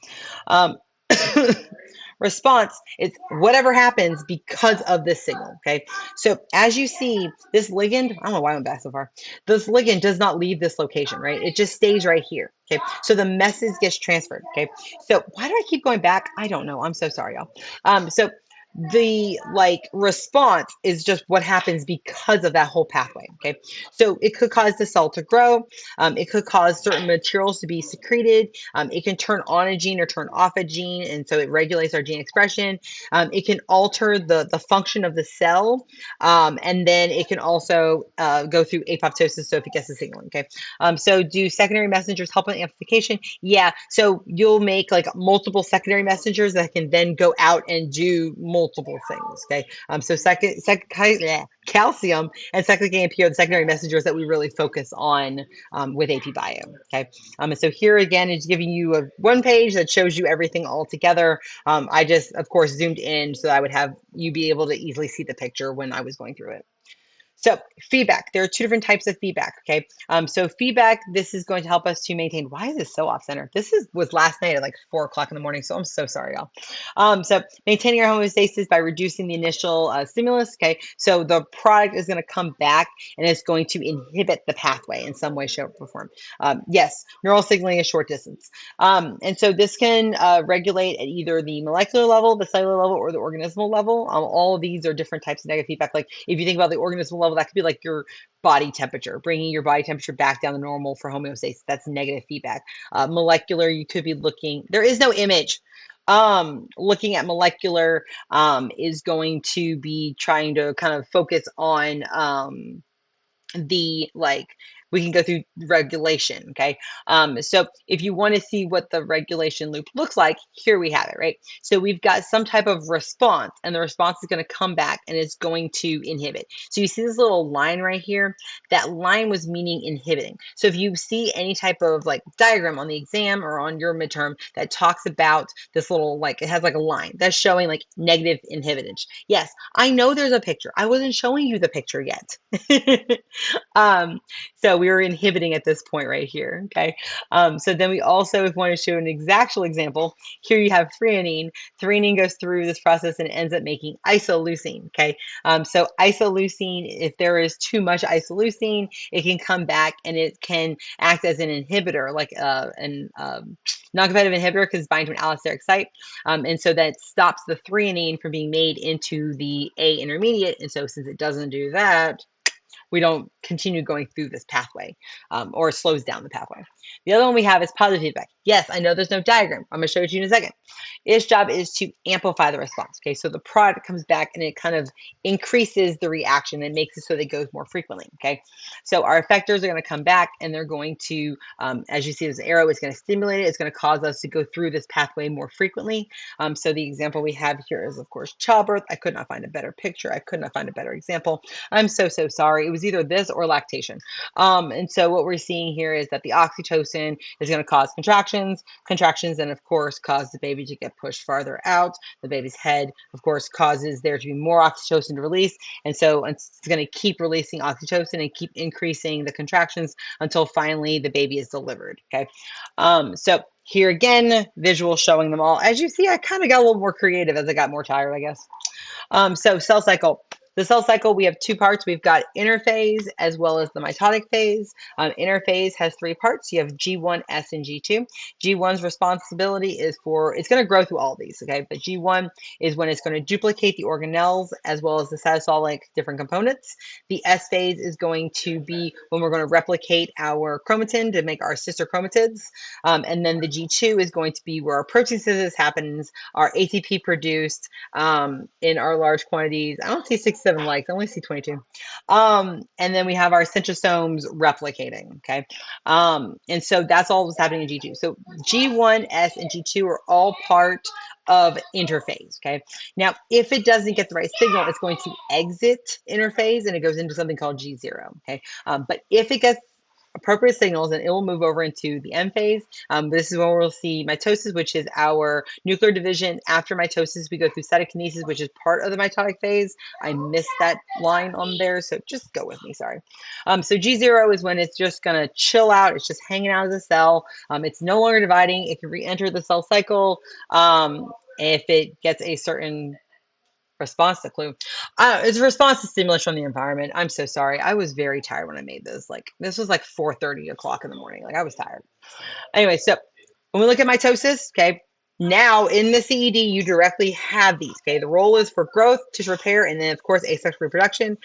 Response, it's whatever happens because of this signal. Okay, so as you see, this ligand, I don't know why I went back so far. This ligand does not leave this location, right? It just stays right here. Okay, so the message gets transferred. Okay, so why do I keep going back? I don't know. I'm so sorry, y'all. So The like response is just what happens because of that whole pathway. Okay, so it could cause the cell to grow. It could cause certain materials to be secreted. It can turn on a gene or turn off a gene, and so it regulates our gene expression. It can alter the function of the cell, and then it can also go through apoptosis. So if it gets the signaling, okay. So do secondary messengers help with amplification? Yeah. So you'll make like multiple secondary messengers that can then go out and do multiple things. Okay. So calcium and cyclic AMP are the secondary messengers that we really focus on with AP Bio. Okay. And so here again is giving you a one page that shows you everything all together. I just, of course, zoomed in so I would have you be able to easily see the picture when I was going through it. So feedback, there are two different types of feedback. Okay. So feedback, this is going to help us to maintain. Why is this so off center? Was last night at like 4 o'clock in the morning. So I'm so sorry, y'all. So maintaining our homeostasis by reducing the initial stimulus. Okay. So the product is going to come back and it's going to inhibit the pathway in some way, shape, or form. Yes, neural signaling is short distance. And so this can regulate at either the molecular level, the cellular level, or the organismal level. All of these are different types of negative feedback. Like if you think about the organismal level, that could be like your body temperature, bringing your body temperature back down to normal for homeostasis. That's negative feedback. Molecular, you could be looking, there is no image. Looking at molecular is going to be trying to kind of focus on the like we can go through regulation. Okay. So if you want to see what the regulation loop looks like, here we have it, right? So we've got some type of response, and the response is going to come back and it's going to inhibit. So you see this little line right here? That line was meaning inhibiting. So if you see any type of like diagram on the exam or on your midterm that talks about this little, like it has like a line that's showing like negative inhibitance. Yes, I know there's a picture. I wasn't showing you the picture yet. So we were inhibiting at this point right here, okay? So then we also, if we want to show an exactual example, here you have threonine. Threonine goes through this process and ends up making isoleucine, okay? So isoleucine, if there is too much isoleucine, it can come back and it can act as an inhibitor, like an non-competitive inhibitor because it's bind to an allosteric site. And so that stops the threonine from being made into the A intermediate. And so since it doesn't do that, we don't continue going through this pathway or slows down the pathway. The other one we have is positive feedback. Yes, I know there's no diagram. I'm going to show it to you in a second. Its job is to amplify the response. Okay, so the product comes back and it kind of increases the reaction and makes it so that it goes more frequently. Okay, so our effectors are going to come back and they're going to, as you see this arrow, it's going to stimulate it. It's going to cause us to go through this pathway more frequently. So the example we have here is, of course, childbirth. I could not find a better picture. I could not find a better example. I'm so sorry. It was either this or lactation. And so what we're seeing here is that the oxytocin is going to cause contractions, and of course cause the baby to get pushed farther out. The baby's head, of course, causes there to be more oxytocin to release. And so it's going to keep releasing oxytocin and keep increasing the contractions until finally the baby is delivered. Okay. So here again, visual showing them all. As you see, I kind of got a little more creative as I got more tired, I guess. So cell cycle. The cell cycle, we have two parts. We've got interphase as well as the mitotic phase. Interphase has three parts. You have G1, S, and G2. G1's responsibility is for, it's going to grow through all these, okay? But G1 is when it's going to duplicate the organelles as well as the cytosolic different components. The S phase is going to be when we're going to replicate our chromatin to make our sister chromatids. And then the G2 is going to be where our protein synthesis happens, our ATP produced in our large quantities. I don't see 67 likes. I only see 22. And then we have our centrosomes replicating. Okay. And so that's all that's happening in G2. So G1, S, and G2 are all part of interphase. Okay. Now, if it doesn't get the right signal, it's going to exit interphase and it goes into something called G0. Okay. But if it gets appropriate signals, and it will move over into the M phase. This is when we'll see mitosis, which is our nuclear division. After mitosis, we go through cytokinesis, which is part of the mitotic phase. I missed that line on there, so just go with me, sorry. So G0 is when it's just going to chill out. It's just hanging out of the cell. It's no longer dividing. It can re-enter the cell cycle if it gets a certain response to clue. It's a response to stimulus from the environment. I'm so sorry. I was very tired when I made this. Like this was like 4:30 o'clock in the morning. Like I was tired. Anyway, so when we look at mitosis, okay, Now in the CED, you directly have these. Okay, the role is for growth, tissue repair, and then of course asexual reproduction.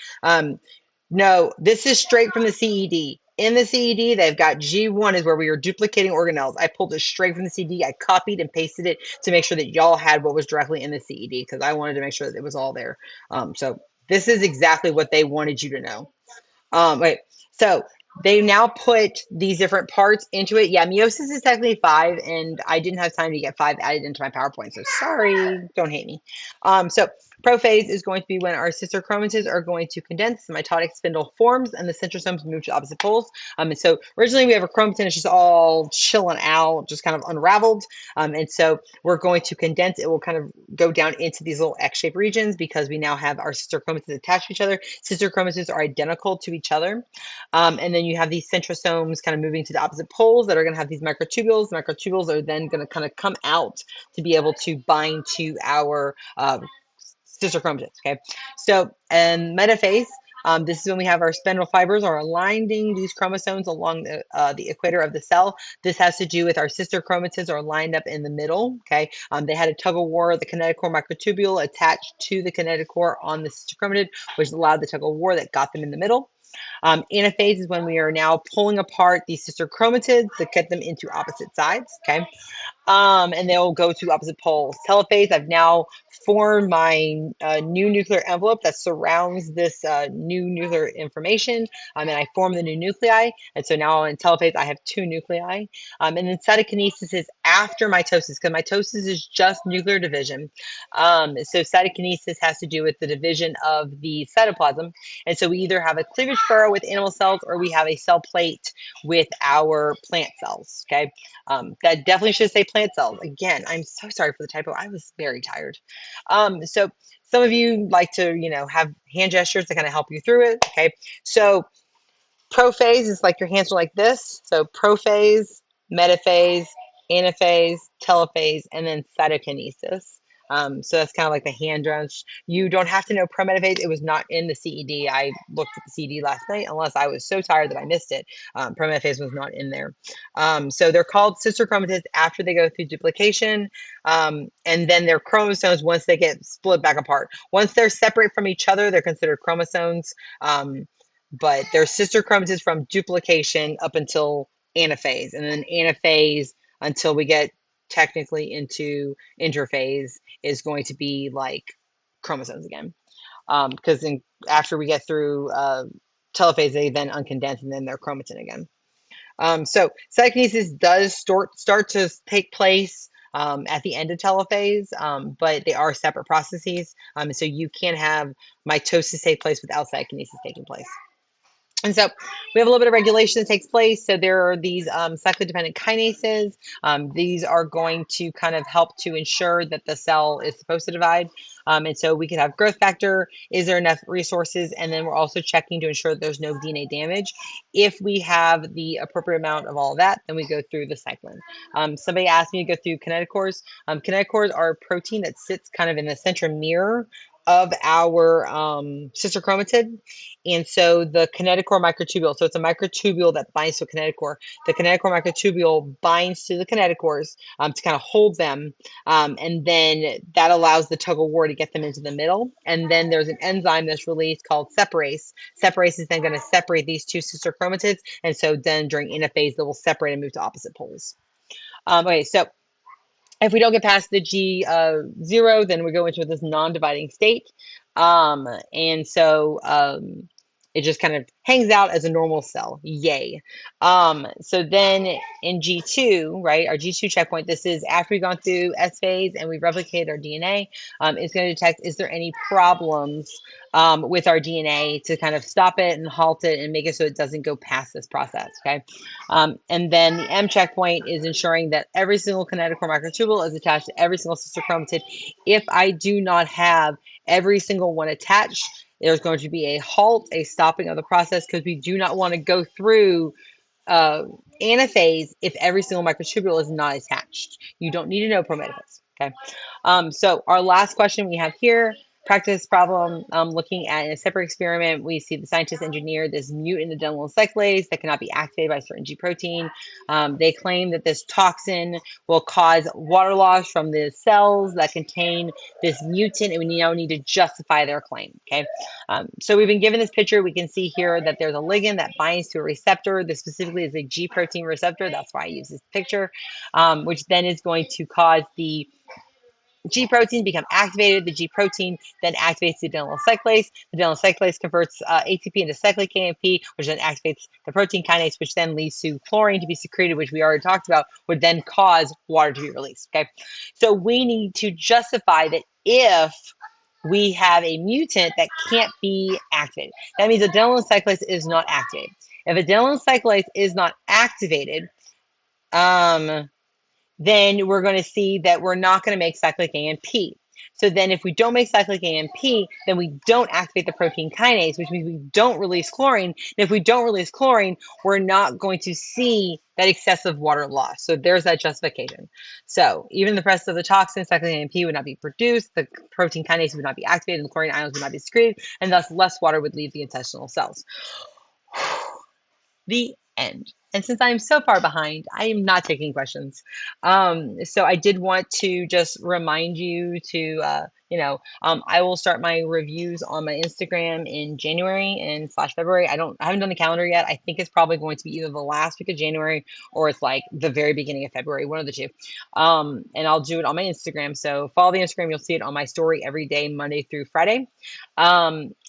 No, this is straight from the CED. In the CED, they've got G1 is where we are duplicating organelles. I pulled it straight from the CED. I copied and pasted it to make sure that y'all had what was directly in the CED because I wanted to make sure that it was all there. So this is exactly what they wanted you to know. Wait, so they now put these different parts into it. Yeah, meiosis is technically 5, and I didn't have time to get 5 added into my PowerPoint, so sorry, don't hate me. So prophase is going to be when our sister chromatids are going to condense, the mitotic spindle forms, and the centrosomes move to opposite poles. And so originally we have a chromatin, it's just all chilling out, just kind of unraveled. And so we're going to condense, it will kind of go down into these little X-shaped regions because we now have our sister chromatids attached to each other. Sister chromatids are identical to each other. And then you have these centrosomes kind of moving to the opposite poles that are going to have these microtubules. The microtubules are then going to kind of come out to be able to bind to our sister chromatids. Okay, so and metaphase. This is when we have our spindle fibers are aligning these chromosomes along the equator of the cell. This has to do with our sister chromatids are lined up in the middle. Okay, they had a tug of war. The kinetochore microtubule attached to the kinetochore on the sister chromatid, which allowed the tug of war that got them in the middle. Anaphase is when we are now pulling apart these sister chromatids to get them into opposite sides. Okay, and they'll go to opposite poles. Telophase, I've now formed my new nuclear envelope that surrounds this new nuclear information, and I form the new nuclei. And so now in telophase, I have 2 nuclei. And then cytokinesis is after mitosis, because mitosis is just nuclear division. So cytokinesis has to do with the division of the cytoplasm. And so we either have a cleavage furrow with animal cells or we have a cell plate with our plant cells. Okay, that definitely should say plant cells. Again, I'm so sorry for the typo. I was very tired. So some of you like to, have hand gestures to kind of help you through it. Okay, so prophase is like your hands are like this. So prophase, metaphase, anaphase, telophase, and then cytokinesis. So that's kind of like the hand drums. You don't have to know prometaphase. It was not in the CED. I looked at the CED last night, unless I was so tired that I missed it. Prometaphase was not in there. So they're called sister chromatids after they go through duplication. And then their chromosomes once they get split back apart. Once they're separate from each other, they're considered chromosomes. But they're sister chromatids from duplication up until anaphase, and then anaphase until we get technically into interphase is going to be like chromosomes again. Because after we get through telophase, they then uncondense and then they're chromatin again. So cytokinesis does start to take place at the end of telophase, but they are separate processes. So you can have mitosis take place without cytokinesis taking place. And so we have a little bit of regulation that takes place. So there are these cyclin-dependent kinases. These are going to kind of help to ensure that the cell is supposed to divide. And so we can have growth factor. Is there enough resources? And then we're also checking to ensure that there's no DNA damage. If we have the appropriate amount of all of that, then we go through the cyclin. Somebody asked me to go through kinetochores. Kinetochores are a protein that sits kind of in the centromere of our sister chromatid. And so the kinetochore microtubule, so it's a microtubule that binds to a kinetochore. The kinetochore microtubule binds to the kinetochores to kind of hold them. And then that allows the tug of war to get them into the middle. And then there's an enzyme that's released called separase. Separase is then going to separate these 2 sister chromatids. And so then during anaphase, they will separate and move to opposite poles. Okay, so if we don't get past the G0, then we go into this non-dividing state. And so it just kind of hangs out as a normal cell. Yay. So then in G2, right, our G2 checkpoint, this is after we've gone through S phase and we've replicated our DNA, it's going to detect, is there any problems with our DNA to kind of stop it and halt it and make it so it doesn't go past this process, okay? And then the M checkpoint is ensuring that every single kinetochore microtubule is attached to every single sister chromatid. If I do not have every single one attached, there's going to be a halt, a stopping of the process, because we do not want to go through anaphase if every single microtubule is not attached. You don't need to know prometaphase, okay? So our last question we have here, practice problem, looking at in a separate experiment, we see the scientists engineered this mutant adenylyl cyclase that cannot be activated by a certain G protein. They claim that this toxin will cause water loss from the cells that contain this mutant, and we now need to justify their claim. Okay, so we've been given this picture. We can see here that there's a ligand that binds to a receptor. This specifically is a G protein receptor. That's why I use this picture, which then is going to cause the G protein become activated. The G protein then activates the adenylyl cyclase. The adenylyl cyclase converts ATP into cyclic AMP, which then activates the protein kinase, which then leads to chlorine to be secreted, which we already talked about, would then cause water to be released. Okay, so we need to justify that if we have a mutant that can't be activated. That means adenylyl cyclase is not activated. If adenylyl cyclase is not activated, then we're going to see that we're not going to make cyclic AMP. So then if we don't make cyclic AMP, then we don't activate the protein kinase, which means we don't release chlorine. And if we don't release chlorine, we're not going to see that excessive water loss. So there's that justification. So even in the presence of the toxin, cyclic AMP would not be produced, the protein kinase would not be activated, and the chlorine ions would not be secreted, and thus less water would leave the intestinal cells. The end. And since I'm so far behind, I am not taking questions. So I did want to just remind you to, I will start my reviews on my Instagram in January and / February. I haven't done the calendar yet. I think it's probably going to be either the last week of January or it's like the very beginning of February, one of the two. And I'll do it on my Instagram. So follow the Instagram. You'll see it on my story every day, Monday through Friday.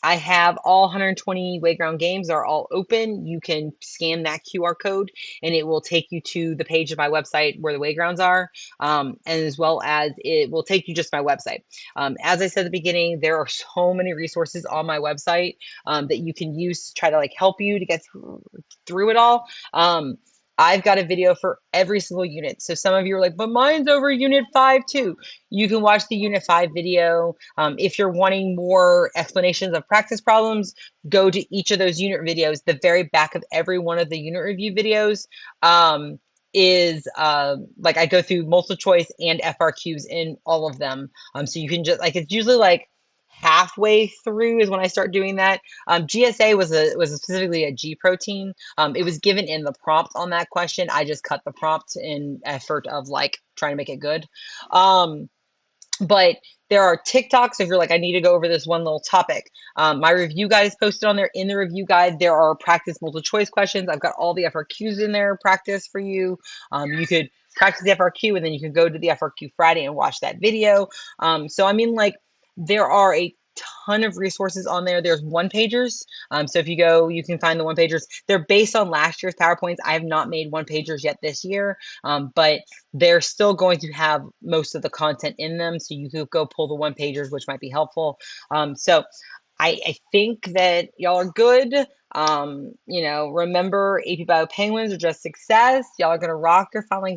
I have all 120 Wayground games are all open. You can scan that QR code and it will take you to the page of my website where the Waygrounds are, and as well as it will take you just to my website. As I said at the beginning, there are so many resources on my website that you can use to try to like help you to get through it all. I've got a video for every single unit. So some of you are like, but mine's over unit 5 too. You can watch the unit 5 video. If you're wanting more explanations of practice problems, go to each of those unit videos. The very back of every one of the unit review videos is like I go through multiple choice and FRQs in all of them. So you can just like, it's usually like halfway through is when I start doing that. GSA was specifically a G protein. It was given in the prompt on that question. I just cut the prompt in effort of like trying to make it good. But there are TikToks if you're like, I need to go over this one little topic. My review guide is posted on there. In the review guide, there are practice multiple choice questions. I've got all the FRQs in there, practice for you. You could practice the FRQ and then you can go to the FRQ Friday and watch that video. So I mean, like, there are a ton of resources on there. There's one-pagers. So if you go, you can find the one-pagers. They're based on last year's PowerPoints. I have not made one-pagers yet this year, but they're still going to have most of the content in them. So you could go pull the one-pagers, which might be helpful. So I think that y'all are good. Remember, AP Bio Penguins are just success. Y'all are going to rock your filing.